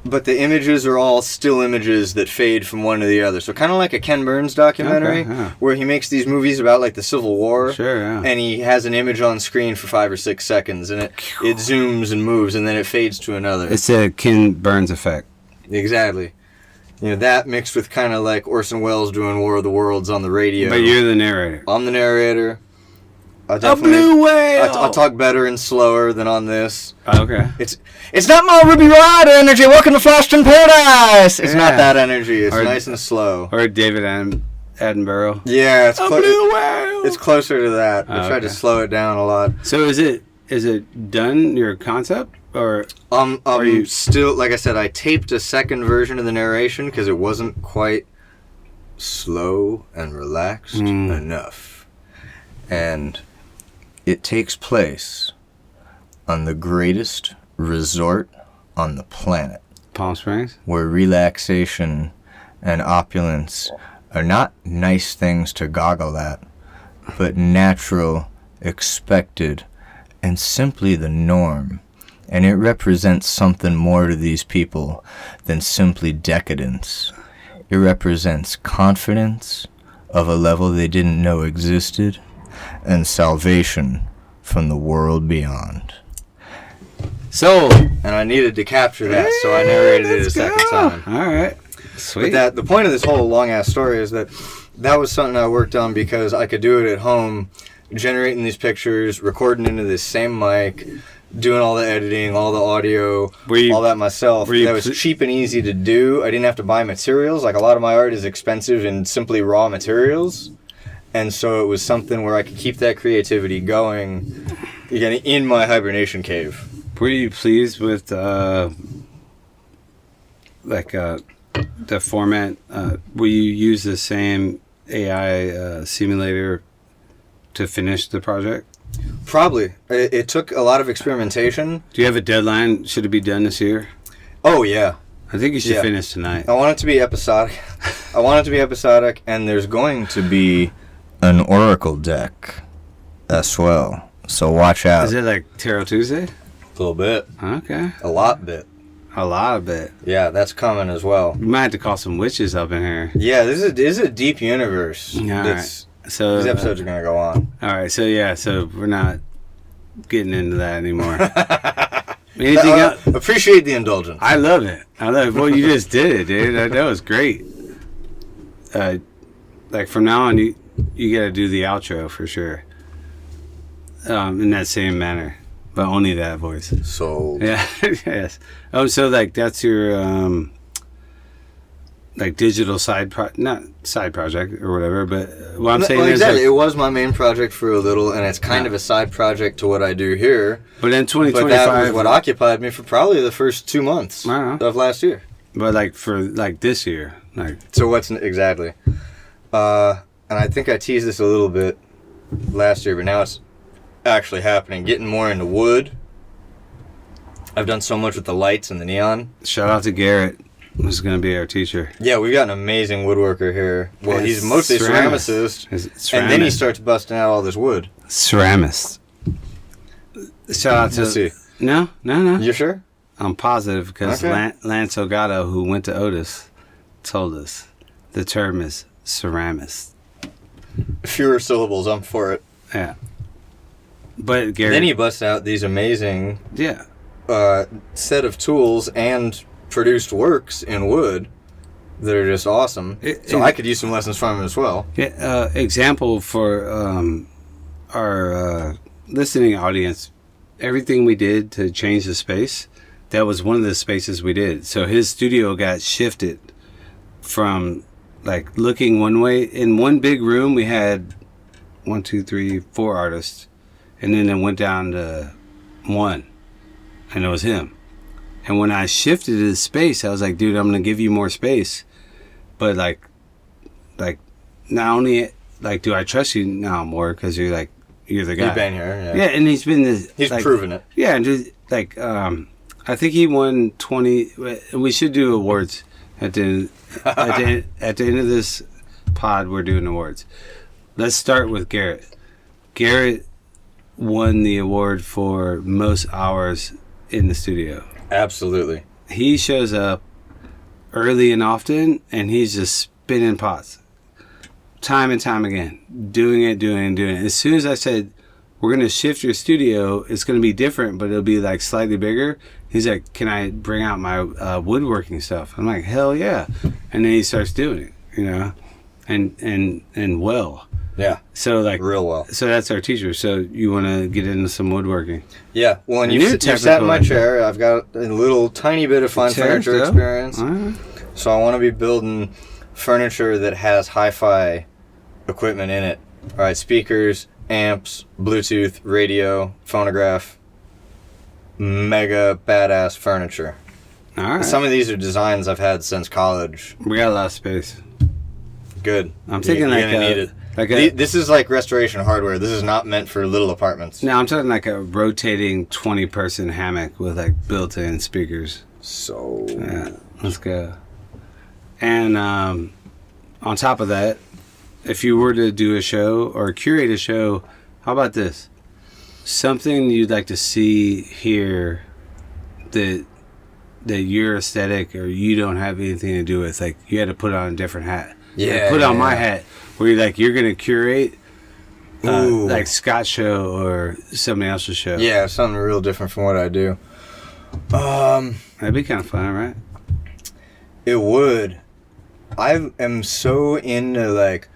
but the images are all still images that fade from one to the other. So kind of like a Ken Burns documentary, where he makes these movies about like the Civil War. Sure, yeah. And he has an image on screen for 5 or 6 seconds, and it zooms and moves, and then it fades to another. It's a Ken Burns effect. Exactly. That mixed with kind of like Orson Welles doing War of the Worlds on the radio. But you're the narrator. I'm the narrator. A blue whale! I'll talk better and slower than on this. Okay. It's not my Ruby Rider energy. Welcome to Flashdon Paradise. It's not that energy. It's nice and slow. Or David Edinburgh? Yeah, it's A blue whale. It's closer to that. I tried to okay. slow it down a lot. So is it done, your concept, or are you still, like I said, I taped a second version of the narration because it wasn't quite slow and relaxed enough. And it takes place on the greatest resort on the planet, Palm Springs? where relaxation and opulence are not nice things to goggle at, but natural, expected, and simply the norm. And it represents something more to these people than simply decadence. It represents confidence of a level they didn't know existed, and salvation from the world beyond. So, And I needed to capture that, so I narrated it a second time. all right. Sweet. But the point of this whole long-ass story is that was something I worked on because I could do it at home, generating these pictures, recording into this same mic, doing all the editing, all the audio, all that myself. That was cheap and easy to do. I didn't have to buy materials. Like, a lot of my art is expensive in simply raw materials. And so it was something where I could keep that creativity going, again, in my hibernation cave. Were you pleased with the format? Will you use the same AI simulator to finish the project? Probably. It took a lot of experimentation. Do you have a deadline? Should it be done this year? Oh, yeah. I think you should finish tonight. I want it to be episodic. And there's going to be an Oracle deck as well. So watch out. Is it like Tarot Tuesday? A little bit. Okay. A lot bit. A lot of it. Yeah, that's coming as well. We might have to call some witches up in here. Yeah, this is a deep universe. All right. So these episodes are going to go on. All right. So we're not getting into that anymore. Anything else? Appreciate the indulgence. I love it. Well, you just did it, dude. That was great. Like, from now on, you got to do the outro for sure. In that same manner, but only that voice. So yeah, yes. Oh, so like that's your like digital not side project or whatever. But what I'm saying is, exactly, it was my main project for a little, and it's kind of a side project to what I do here. But in 2025, but that was what occupied me for probably the first 2 months of last year. But like for like this year, like so what's exactly? And I think I teased this a little bit last year, but now it's actually happening. Getting more into wood. I've done so much with the lights and the neon. Shout out to Garrett, who's going to be our teacher. Yeah, we've got an amazing woodworker here. Well, he's mostly ceramicist, and then he starts busting out all this wood. Ceramist. Shout out to... Let's see. No. You sure? I'm positive because Lance Ogato, who went to Otis, told us the term is ceramist. Fewer syllables, I'm for it. Yeah. But Gary... Then he busts out these amazing set of tools and produced works in wood that are just awesome. So I could use some lessons from him as well. Yeah, example for our listening audience, everything we did to change the space, that was one of the spaces we did. So his studio got shifted from like looking one way. In one big room we had 1, 2, 3, 4 artists, and then it went down to 1, and it was him. And when I shifted his space, I was like, dude, I'm gonna give you more space, but like not only like do I trust you now more because you're the guy. You've been here, yeah, and he's been this. He's like, proven it. Yeah, and just like I think he won 20. We should do awards at the end of this pod. We're doing awards. Let's start with Garrett. Garrett won the award for most hours in the studio. Absolutely. He shows up early and often, and he's just spinning pots time and time again, doing it. As soon as I said, we're going to shift your studio, it's going to be different, but it'll be like slightly bigger, he's like, can I bring out my woodworking stuff? I'm like, hell yeah. And then he starts doing it, you know, and well. Yeah. So like real well. So that's our teacher. So you want to get into some woodworking? Yeah. Well, and you sat in my chair. I've got a little tiny bit of fine furniture experience. So I want to be building furniture that has hi-fi equipment in it. All right, speakers, amps, Bluetooth, radio, phonograph, mega badass furniture. All right. Some of these are designs I've had since college. We got a lot of space. Good. I'm thinking You're gonna need it. This is like restoration hardware. This is not meant for little apartments. No, I'm talking like a rotating 20-person hammock with like built-in speakers. So Yeah, let's go. And on top of that, if you were to do a show or curate a show, how about this? Something you'd like to see here that your aesthetic or you don't have anything to do with. Like, you had to put on a different hat. Yeah. Like, put on my hat. Where you're going to curate like Scott's show or somebody else's show. Yeah, something real different from what I do. That'd be kind of fun, right? It would. I am so into like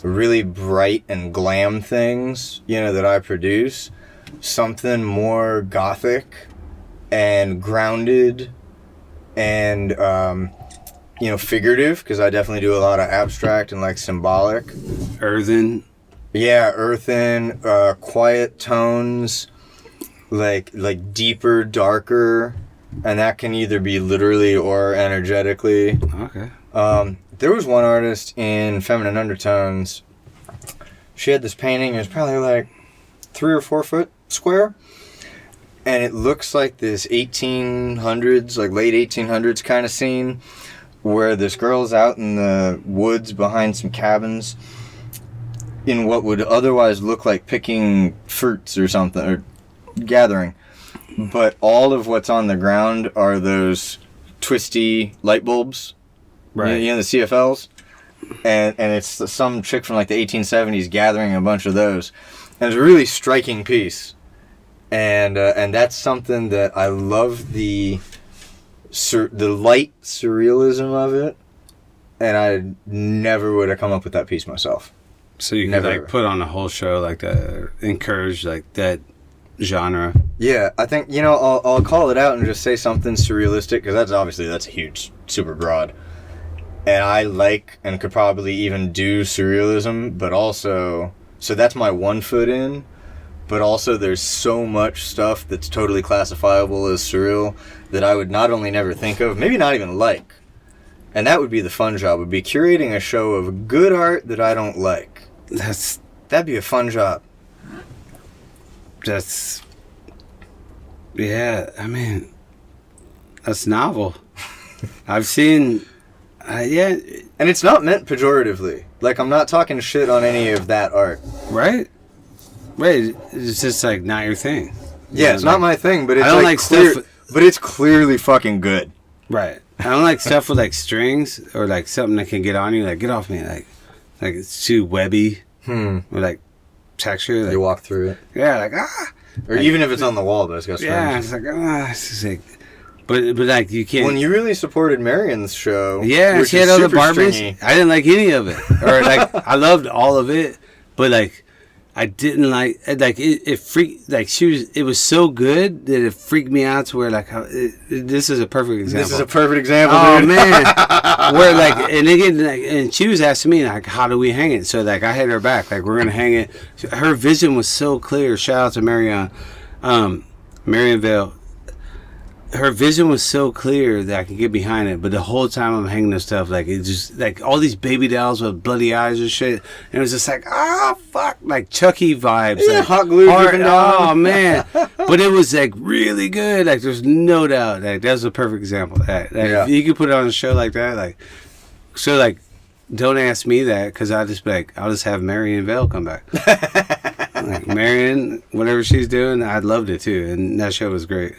really bright and glam things, that I produce. Something more gothic and grounded and figurative, because I definitely do a lot of abstract and like symbolic. Earthen. Yeah, earthen, quiet tones, like deeper, darker, and that can either be literally or energetically. Okay. There was one artist in Feminine Undertones. She had this painting. It was probably like 3 or 4 foot square. And it looks like this 1800s, like late 1800s kind of scene where this girl's out in the woods behind some cabins in what would otherwise look like picking fruits or something, or gathering. But all of what's on the ground are those twisty light bulbs. Right. The CFLs. And it's some chick from like the 1870s gathering a bunch of those. And it's a really striking piece. And that's something that I love, the light surrealism of it, and I never would have come up with that piece myself. So you could like put on a whole show like that, encourage like that genre. Yeah, I think I'll call it out and just say something surrealistic, because that's a huge, super broad, and I like and could probably even do surrealism, but also so that's my one foot in. But also there's so much stuff that's totally classifiable as surreal that I would not only never think of, maybe not even like. And that would be the fun job, would be curating a show of good art that I don't like. That'd be a fun job. Yeah, I mean, that's novel. I've seen, yeah. And it's not meant pejoratively. Like, I'm not talking shit on any of that art. Right? Right, it's just like not your thing. Yeah, it's not my thing, but it's I don't like stuff. But it's clearly fucking good. Right. I don't like stuff with like strings or like something that can get on you. Like, get off me. Like it's too webby. Or like texture. Like, You walk through it. Yeah, like Or like, even if it's on the wall, but it's got strings. Yeah, it's like it's just like. But like you can't. When you really supported Marion's show, yeah, which she is had other super Barbies. stringy. I didn't like any of it, or like I loved all of it, but like. I didn't like it freaked, like it was so good that it freaked me out to where like this is a perfect example. This is a perfect example, oh dude. man, where like and again like, and she was asking me like how do we hang it, so like I had her back, like we're gonna hang it. Her vision was so clear. Shout out to Marion Vale. Her vision was so clear that I could get behind it, but the whole time I'm hanging this stuff, like it just like all these baby dolls with bloody eyes and shit, and it was just like fuck, like Chucky vibes, Yeah, like, hot glue dripping down. Oh man, but it was like really good. Like there's no doubt, like that's a perfect example of that. Like, if you could put it on a show like that, like so, like don't ask me that because I'll just be like I'll just have Marion Vale come back. Like Marion, whatever she's doing, I loved it too, and that show was great.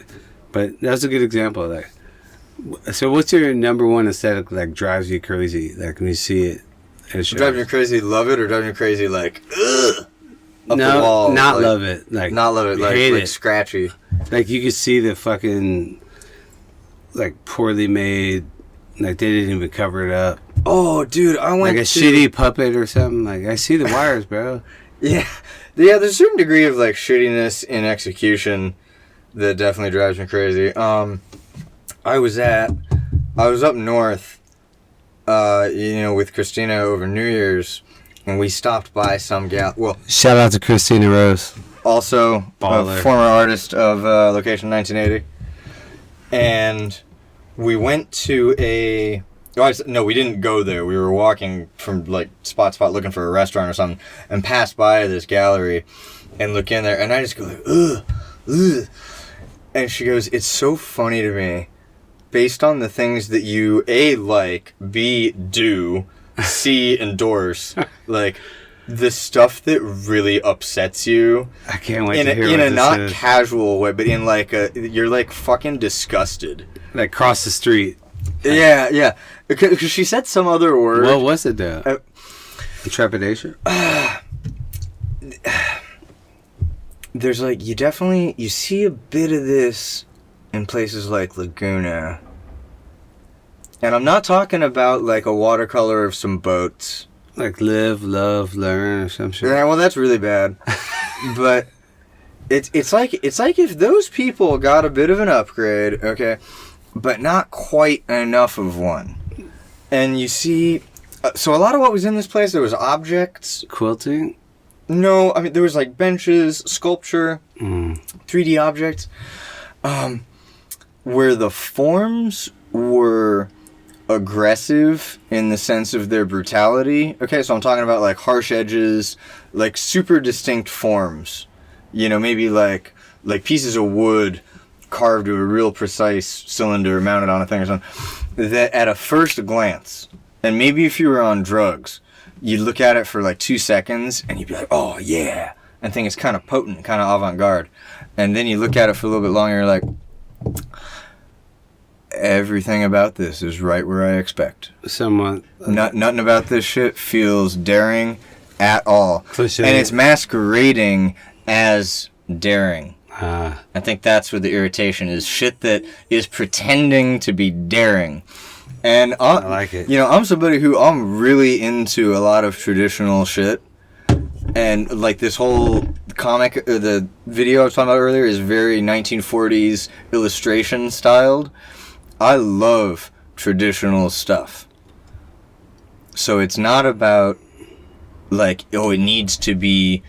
But that's a good example of that. So what's your number one aesthetic like drives you crazy? Like when you see it at shows? Driving you crazy, love it, or driving you crazy, like, ugh? Up no, the wall, not like, love it. Like not love it, hate like it. scratchy. Like you could see the fucking like poorly made, like they didn't even cover it up. Oh, dude, I went like a shitty puppet or something. Like I see the wires, bro. Yeah, there's a certain degree of like shittiness in execution that definitely drives me crazy. I was up north with Christina over New Year's, and we stopped by some gal. Well, Shout out to Christina Rose. also Baller. a former artist of Location 1980, and we went to a. No, we didn't go there. We were walking from like spot to spot looking for a restaurant or something, and passed by this gallery, and look in there, and I just go like, ugh, ugh. And she goes, "It's so funny to me, based on the things that you A, like, B, do, C, endorse, like, the stuff that really upsets you I can't wait in to hear a what this not is. casual way, but in like you're like fucking disgusted." Like cross the street. Yeah. Because she said some other word. What was it though? Trepidation? There's like, you see a bit of this in places like Laguna. And I'm not talking about like a watercolor of some boats. Like live, love, learn or some shit. Yeah, well, that's really bad. But it's like if those people got a bit of an upgrade, okay, but not quite enough of one. And you see, so a lot of what was in this place, there was objects. Quilting? No, I mean, there was like benches, sculpture, 3D objects, where the forms were aggressive in the sense of their brutality. Okay, so I'm talking about like harsh edges, like super distinct forms. Maybe like pieces of wood carved to a real precise cylinder mounted on a thing or something. That at a first glance, and maybe if you were on drugs, you'd look at it for like 2 seconds and you'd be like, oh yeah, and think it's kind of potent, kind of avant-garde. And then you look at it for a little bit longer and you're like, everything about this is right where I expect. Somewhat. Nothing about this shit feels daring at all. Cliche. And it's masquerading as daring. I I think that's where the irritation is. Shit that is pretending to be daring. And I like it. I'm somebody who I'm really into a lot of traditional shit. And like this whole comic, the video I was talking about earlier is very 1940s illustration styled. I love traditional stuff. So it's not about like, oh, it needs to be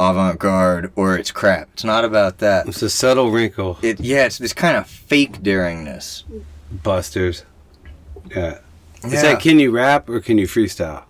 avant-garde or it's crap. It's not about that. It's a subtle wrinkle. It's this kind of fake daringness. Busters. Yeah. It's Yeah. like, can you rap or can you freestyle?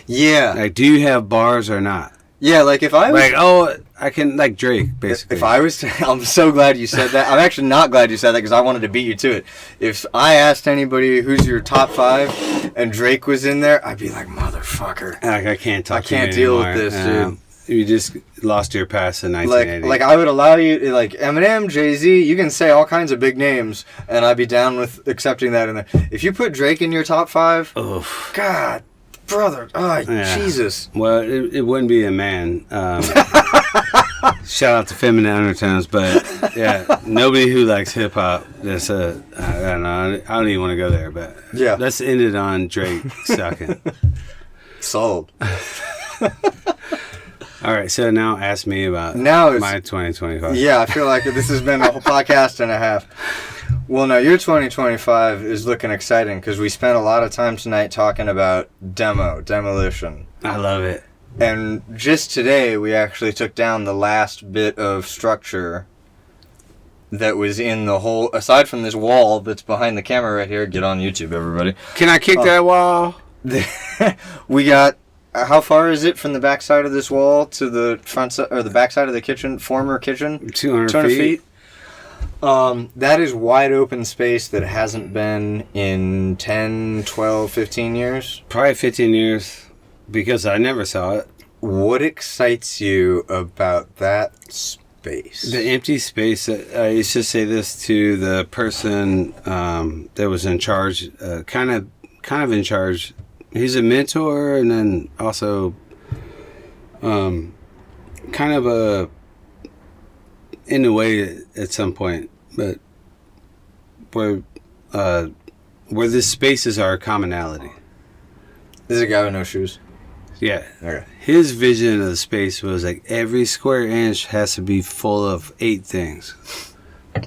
Yeah. Like, do you have bars or not? Yeah, like if I was... Like, oh, I can, like Drake, basically. If I was to, I'm so glad you said that. I'm actually not glad you said that because I wanted to beat you to it. If I asked anybody who's your top 5 and Drake was in there, I'd be like, motherfucker. Like, I can't talk to you I can't deal with anymore. this, dude. You just lost your pass in 1980. Like I would allow you, like Eminem, Jay-Z, you can say all kinds of big names, and I'd be down with accepting that in there. If you put Drake in your top 5, Oof. God, brother, Yeah. Jesus. Well, it wouldn't be a man. Shout out to feminine undertones, but yeah, nobody who likes hip hop. That's I don't know. I don't even want to go there, but Yeah. let's end it on Drake sucking. Sold. All right, so now ask me about Now it's- my 2025. Yeah, I feel like this has been a whole podcast and a half. Well, no, your 2025 is looking exciting because we spent a lot of time tonight talking about demolition. I love it. And just today, we actually took down the last bit of structure that was in the whole, aside from this wall that's behind the camera right here. Get on YouTube, everybody. Can I kick that wall? We got, how far is it from the back side of this wall to the front side, or the back side of the kitchen, former kitchen? 200 feet. That is wide open space that hasn't been in 10, 12, 15 years. Probably 15 years, because I never saw it. What excites you about that space? The empty space. I used to say this to the person that was in charge, kind of in charge. He's a mentor, and then also kind of in a way at some point, but where the spaces are a commonality. This is a guy with no shoes. Yeah. Okay. His vision of the space was like every square inch has to be full of 8 things.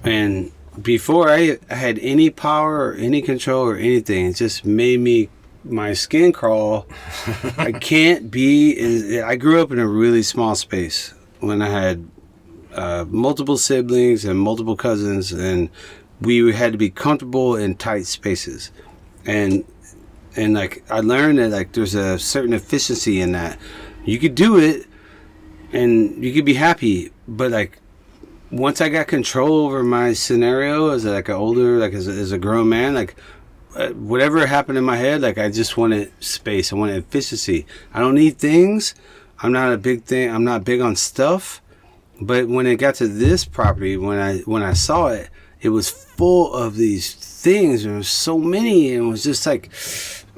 And before I had any power or any control or anything, it just made me my skin crawl. I can't be. I grew up in a really small space when I had multiple siblings and multiple cousins, and we had to be comfortable in tight spaces. And like I learned that like there's a certain efficiency in that. You could do it, and you could be happy, but like once I got control over my scenario as like an older, like as a grown man, like whatever happened in my head, like I just wanted space. I wanted efficiency. I don't need things. I'm not big on stuff. But when it got to this property, when I saw it, it was full of these things. There was so many, and it was just like,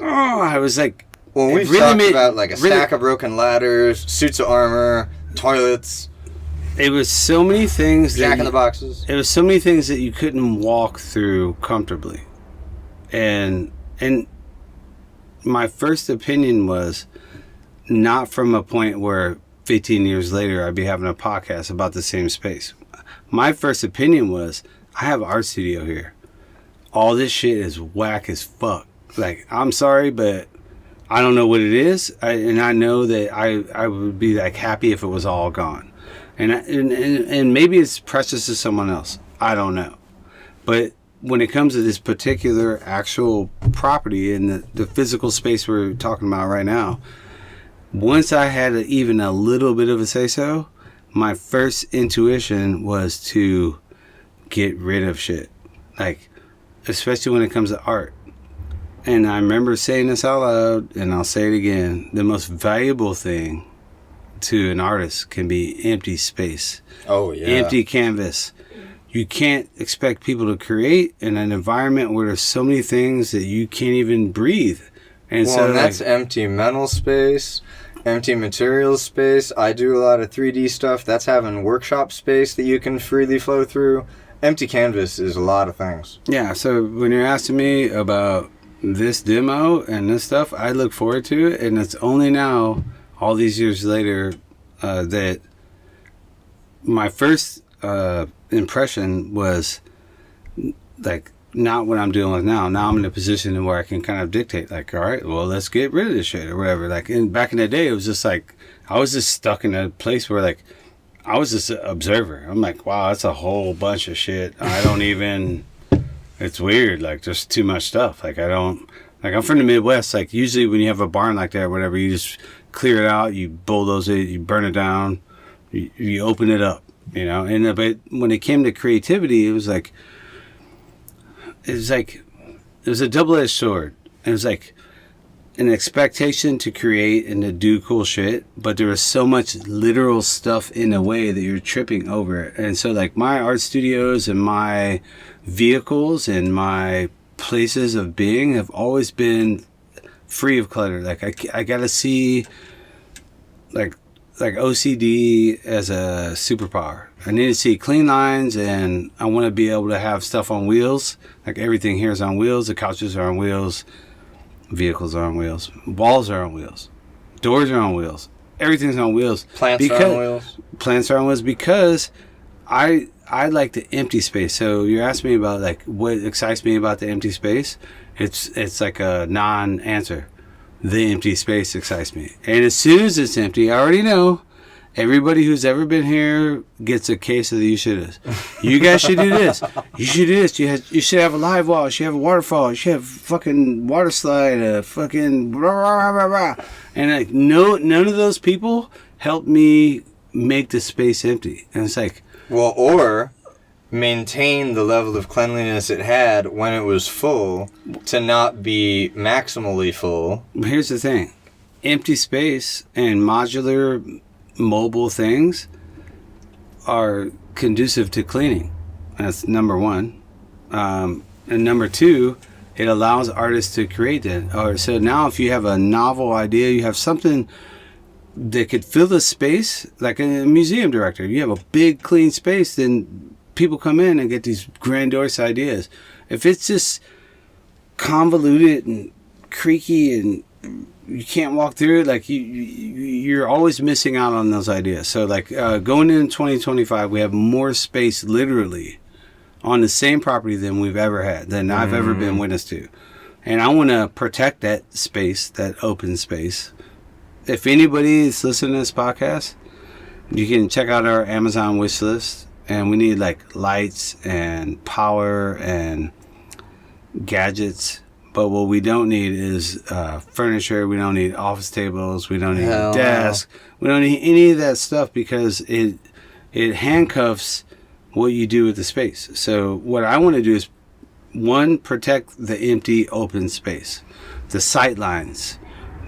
I was like. Well, we've really talked about like a stack of broken ladders, suits of armor, toilets. It was so many things. Jack in the boxes. It was so many things that you couldn't walk through comfortably, and my first opinion was not from a point where 15 years later I'd be having a podcast about the same space. My first opinion was I have an art studio here. All this shit is whack as fuck. Like, I'm sorry, but I don't know what it is, and I know that I would be like happy if it was all gone. And maybe it's precious to someone else. I don't know. But when it comes to this particular actual property and the physical space we're talking about right now, once I had even a little bit of a say-so, my first intuition was to get rid of shit. Like, especially when it comes to art. And I remember saying this out loud, and I'll say it again. The most valuable thing to an artist can be empty space. Oh, yeah. Empty canvas. You can't expect people to create in an environment where there's so many things that you can't even breathe. And and that's empty mental space, empty materials space. I do a lot of 3D stuff. That's having workshop space that you can freely flow through. Empty canvas is a lot of things. Yeah, so when you're asking me about this demo and this stuff, I look forward to it, and it's only now, all these years later, that my first impression was like not what I'm dealing with now. Now I'm in a position where I can kind of dictate, like, all right, well, let's get rid of this shit or whatever. Like, back in the day, it was just like I was just stuck in a place where like I was just an observer. I'm like, wow, that's a whole bunch of shit. I don't even. It's weird, like, there's too much stuff. Like, I'm from the Midwest. Like, usually when you have a barn like that or whatever, you just clear it out, you bulldoze it, you burn it down, you open it up, you know? And but when it came to creativity, it was a double-edged sword. It was like an expectation to create and to do cool shit, but there was so much literal stuff in the way that you're tripping over it. And so, like, my art studios and my vehicles and my places of being have always been free of clutter. Like, I gotta see like OCD as a superpower. I need to see clean lines, and I want to be able to have stuff on wheels. Like, everything here is on wheels. The couches are on wheels. Vehicles are on wheels. Walls are on wheels. Doors are on wheels. Everything's on wheels. Plants are on wheels. Plants are on wheels because I like the empty space. So you're asking me about like what excites me about the empty space. It's like a non-answer. The empty space excites me. And as soon as it's empty, I already know everybody who's ever been here gets a case of the you shouldas. You guys should do this. You should do this. You should have a live wall. You should have a waterfall. You should have fucking water slide. A fucking blah, blah, blah, blah. And like none of those people helped me make the space empty. And it's like, well, or maintain the level of cleanliness it had when it was full to not be maximally full. Here's the thing. Empty space and modular mobile things are conducive to cleaning. That's number one. And number two, it allows artists to create that. Or so now if you have a novel idea, you have something that could fill the space, like a museum director. You have a big clean space, then people come in and get these grandiose ideas. If it's just convoluted and creaky and you can't walk through it, like you're always missing out on those ideas. So like going in 2025, we have more space literally on the same property than we've ever had, than I've ever been witness to. And I want to protect that space, that open space. If anybody is listening to this podcast, you can check out our Amazon wish list. And we need like lights and power and gadgets. But what we don't need is furniture. We don't need office tables. We don't need desks. We don't need any of that stuff because it handcuffs what you do with the space. So what I want to do is, one, protect the empty open space, the sight lines,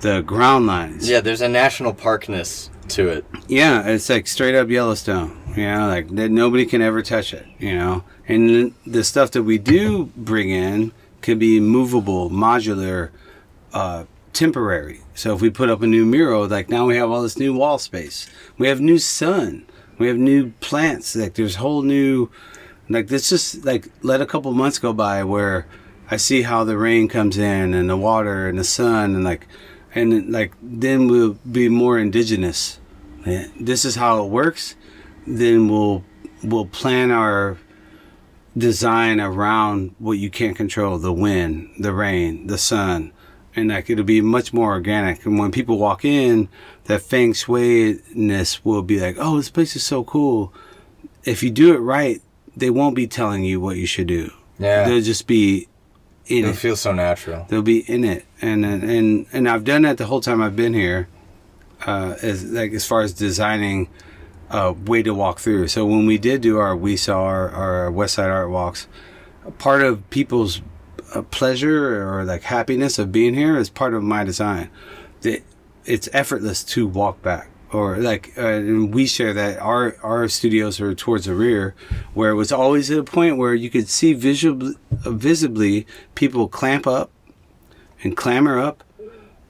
the ground lines. Yeah, there's a national parkness to it. Yeah, it's like straight up Yellowstone. You know, like that nobody can ever touch it. You know, and the stuff that we do bring in can be movable, modular, temporary. So if we put up a new mural, like now we have all this new wall space. We have new sun. We have new plants. Like there's whole new, like let's just like let a couple months go by where I see how the rain comes in and the water and the sun and then we'll be more indigenous. Yeah, this is how it works. Then we'll plan our design around what you can't control: the wind, the rain, the sun, and like it'll be much more organic. And when people walk in, that feng shui-ness will be like, oh, this place is so cool. If you do it right, they won't be telling you what you should do. Yeah, they'll just be in It'll it. feel so natural. They'll be in it, and I've done that the whole time I've been here, as far as designing a way to walk through. So when we did do our West Side Art Walks, part of people's pleasure or like happiness of being here is part of my design. It's effortless to walk back. Or like, and we share that our studios are towards the rear, where it was always at a point where you could see visibly people clamp up and clamor up.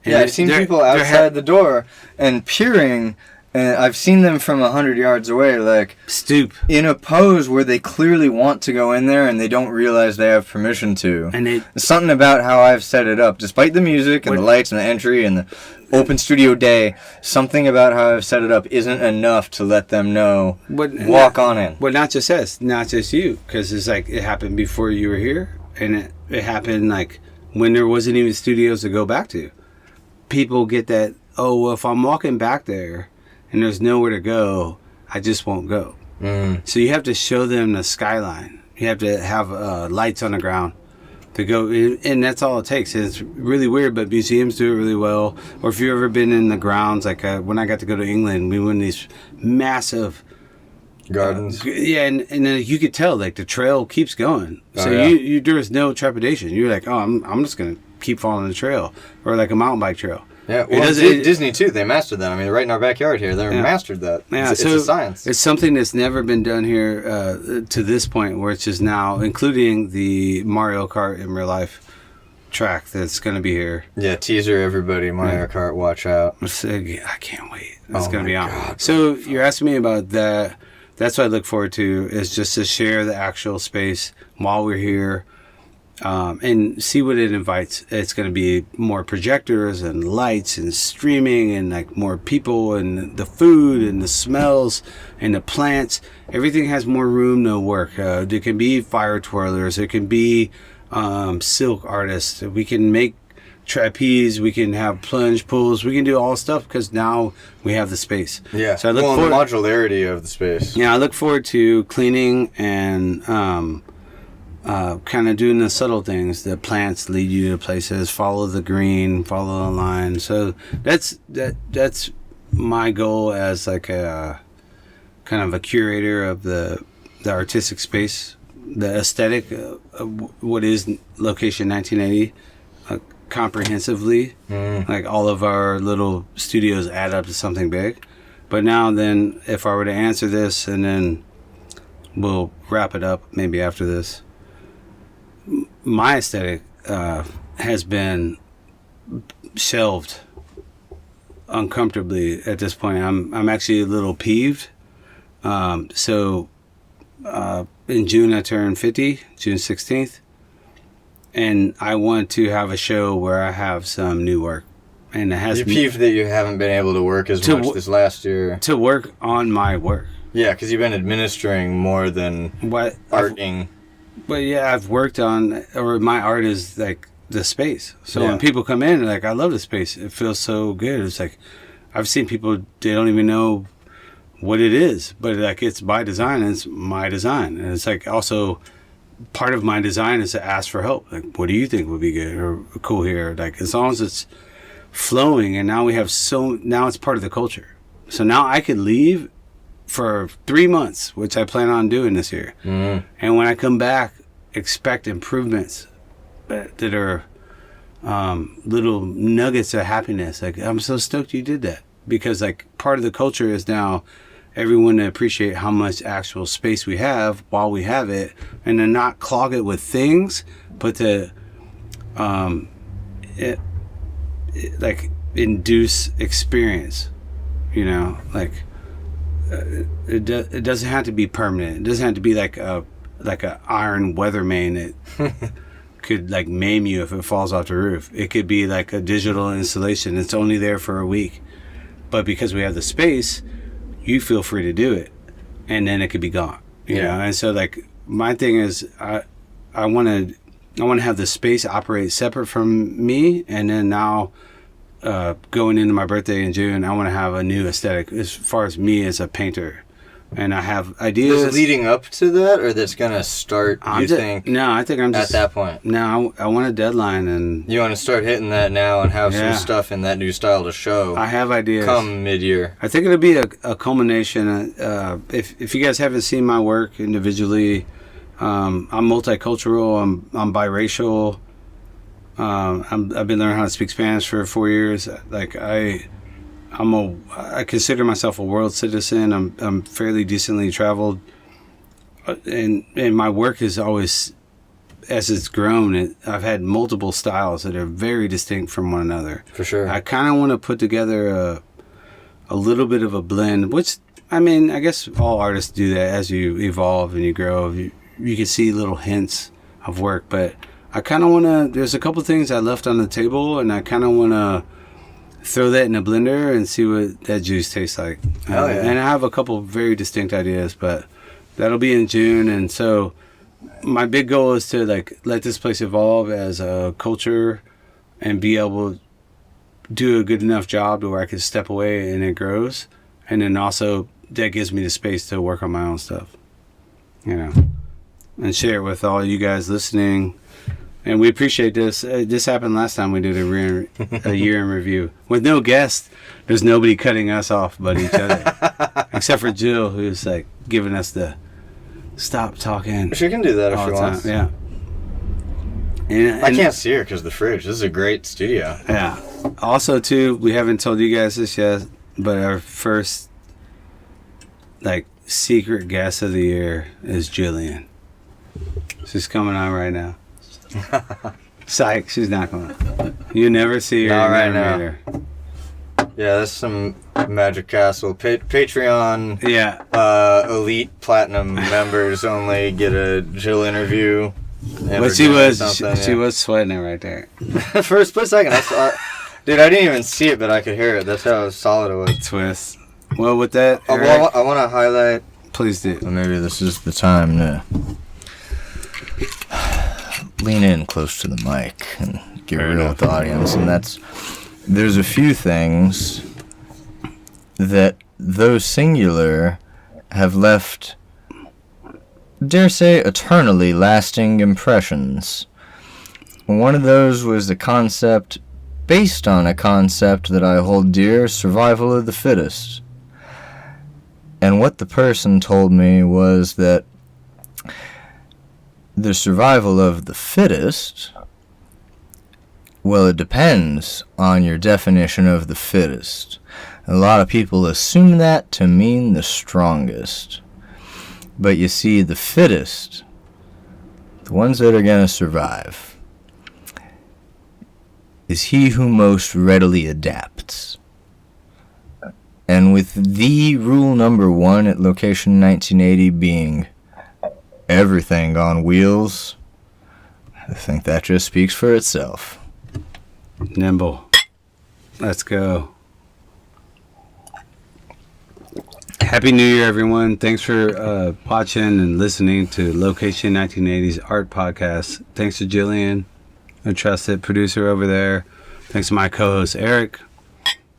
And Yeah, I've seen people outside the door and peering, and I've seen them from 100 yards away, like stoop in a pose where they clearly want to go in there and they don't realize they have permission to. and There's something about how I've set it up, despite the music and the lights and the entry and the open studio day, something about how I've set it up isn't enough to let them know, walk on in. Well, not just us, not just you, because it's like it happened before you were here, and it happened like when there wasn't even studios to go back to. People get that, oh, well, if I'm walking back there and there's nowhere to go, I just won't go. So you have to show them the skyline. You have to have lights on the ground to go, and that's all it takes. And it's really weird, but museums do it really well. Or if you've ever been in the grounds, like when I got to go to England, we went in these massive Gardens. and then you could tell like the trail keeps going. So you there was no trepidation. You're like, oh, I'm just gonna keep following the trail, or like a mountain bike trail. Yeah, well, Disney too. They mastered that. I mean, right in our backyard here, they mastered that. Yeah, it's so a science. It's something that's never been done here to this point, where it's just now, including the Mario Kart in real life track that's going to be here. Yeah, teaser everybody, Mario Kart, watch out. I can't wait. It's going to be my out. God, So you're asking me about that. That's what I look forward to, is just to share the actual space while we're here. And see what it invites. It's going to be more projectors and lights and streaming and like more people and the food and the smells and the plants. Everything has more room to work. There can be fire twirlers. There can be silk artists. We can make trapeze. We can have plunge pools. We can do all stuff because now we have the space. Yeah. So I look the forward. modularity of the space. Yeah, I look forward to cleaning and kind of doing the subtle things. The plants lead you to places. Follow the green. Follow the line. So that's my goal as like a kind of a curator of the artistic space, the aesthetic of what is Location 1980, comprehensively. Like all of our little studios add up to something big. But now then, if I were to answer this, and then we'll wrap it up maybe after this. My aesthetic has been shelved uncomfortably at this point. I'm actually a little peeved. So in June I turned 50, June 16th, and I want to have a show where I have some new work. And it has You're peeved that you haven't been able to work as much this last year. To work on my work. Yeah, because you've been administering more than arting. But yeah, I've worked on, or my art is like the space. So Yeah. when people come in, they're like, I love the space. It feels so good. It's like, I've seen people, they don't even know what it is, but like it's by design and it's my design. And it's like also part of my design is to ask for help. Like, what do you think would be good or cool here? Like, as long as it's flowing, and now now it's part of the culture. So now I could leave for 3 months, which I plan on doing this year. Mm-hmm. And when I come back, expect improvements that are little nuggets of happiness. Like, I'm so stoked you did that, because like part of the culture is now everyone to appreciate how much actual space we have while we have it, and to not clog it with things, but to like induce experience. You know, like it doesn't have to be permanent. It doesn't have to be like a iron weather main that could like maim you if it falls off the roof. It could be like a digital installation. It's only there for a week, but because we have the space, you feel free to do it, and then it could be gone. You know, and so like my thing is I want to have the space operate separate from me, and then now. Going into my birthday in June, I want to have a new aesthetic as far as me as a painter, and I have ideas. Is it leading up to that, or that's gonna start? Think? No, I think I'm just at that point. No, I want a deadline, and you want to start hitting that now and have some stuff in that new style to show. I have ideas. Come mid-year. I think it'll be a culmination. If you guys haven't seen my work individually, I'm multicultural. I'm biracial. I've been learning how to speak Spanish for 4 years. Like I consider myself a world citizen. I'm fairly decently traveled, and my work is always, as it's grown, I've had multiple styles that are very distinct from one another. For sure. I kind of want to put together a little bit of a blend, which I mean, I guess all artists do that as you evolve and you grow. You can see little hints of work, but I kind of want to, there's a couple things I left on the table, and I kind of want to throw that in a blender and see what that juice tastes like. Hell yeah. And I have a couple very distinct ideas, but that'll be in June. And so my big goal is to like let this place evolve as a culture and be able to do a good enough job to where I can step away and it grows. And then also that gives me the space to work on my own stuff, you know, and share it with all you guys listening. And we appreciate this. This happened last time we did a year in review. With no guest, there's nobody cutting us off but each other. Except for Jill, who's like giving us the stop talking. She can do that if she wants. Yeah. And I can't see her because of the fridge. This is a great studio. Yeah. Also, too, we haven't told you guys this yet, but our first like secret guest of the year is Jillian. She's coming on right now. Psych, she's not coming. You never see her. Not right now. Her. Yeah, that's some Magic Castle. Patreon. Yeah. Elite Platinum members only get a Jill interview. But she was sweating it right there. For a split second, I saw. Dude, I didn't even see it, but I could hear it. That's how solid it was. Twist. Well, with that, Eric, well, I want to highlight. Please do. Well, maybe this is the time to lean in close to the mic and get real with the audience. And there's a few things that, though singular, have left, dare say, eternally lasting impressions. One of those was the concept, based on a concept that I hold dear, survival of the fittest. And what the person told me was that the survival of the fittest, well, it depends on your definition of the fittest. A lot of people assume that to mean the strongest. But you see, the fittest, the ones that are going to survive, is he who most readily adapts. And with the rule number one at location 1980 being everything on wheels, I think that just speaks for itself. Nimble. Let's go. Happy New Year, everyone. Thanks for watching and listening to Location 1980's Art Podcast. Thanks to Jillian. a trusted producer over there. Thanks to my co-host Eric,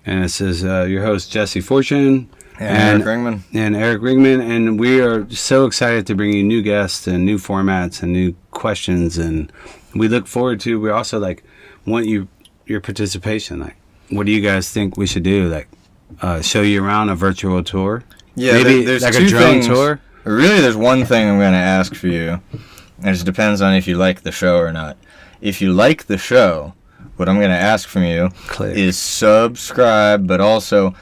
and this is your host Jesse Fortune and Eric Ringman. And Eric Ringman, and we are so excited to bring you new guests and new formats and new questions, and we look forward to. We also want your participation. Like, what do you guys think we should do? Like, show you around a virtual tour? Yeah, maybe there's like two a drone things. tour. Really, there's one thing I'm going to ask for you. It just depends on if you like the show or not. If you like the show, what I'm going to ask from you is subscribe, but also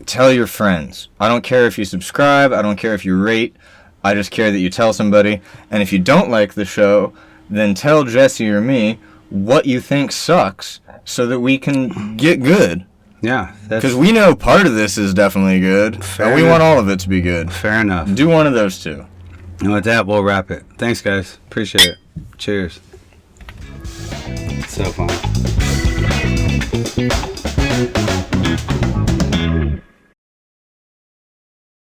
tell your friends. I don't care if you subscribe. I don't care if you rate. I just care that you tell somebody. And if you don't like the show, then tell Jesse or me what you think sucks so that we can get good. Yeah. Because we know part of this is definitely good, but we want all of it to be good. Fair enough. Do one of those two. And with that, we'll wrap it. Thanks, guys. Appreciate it. Cheers. So fun.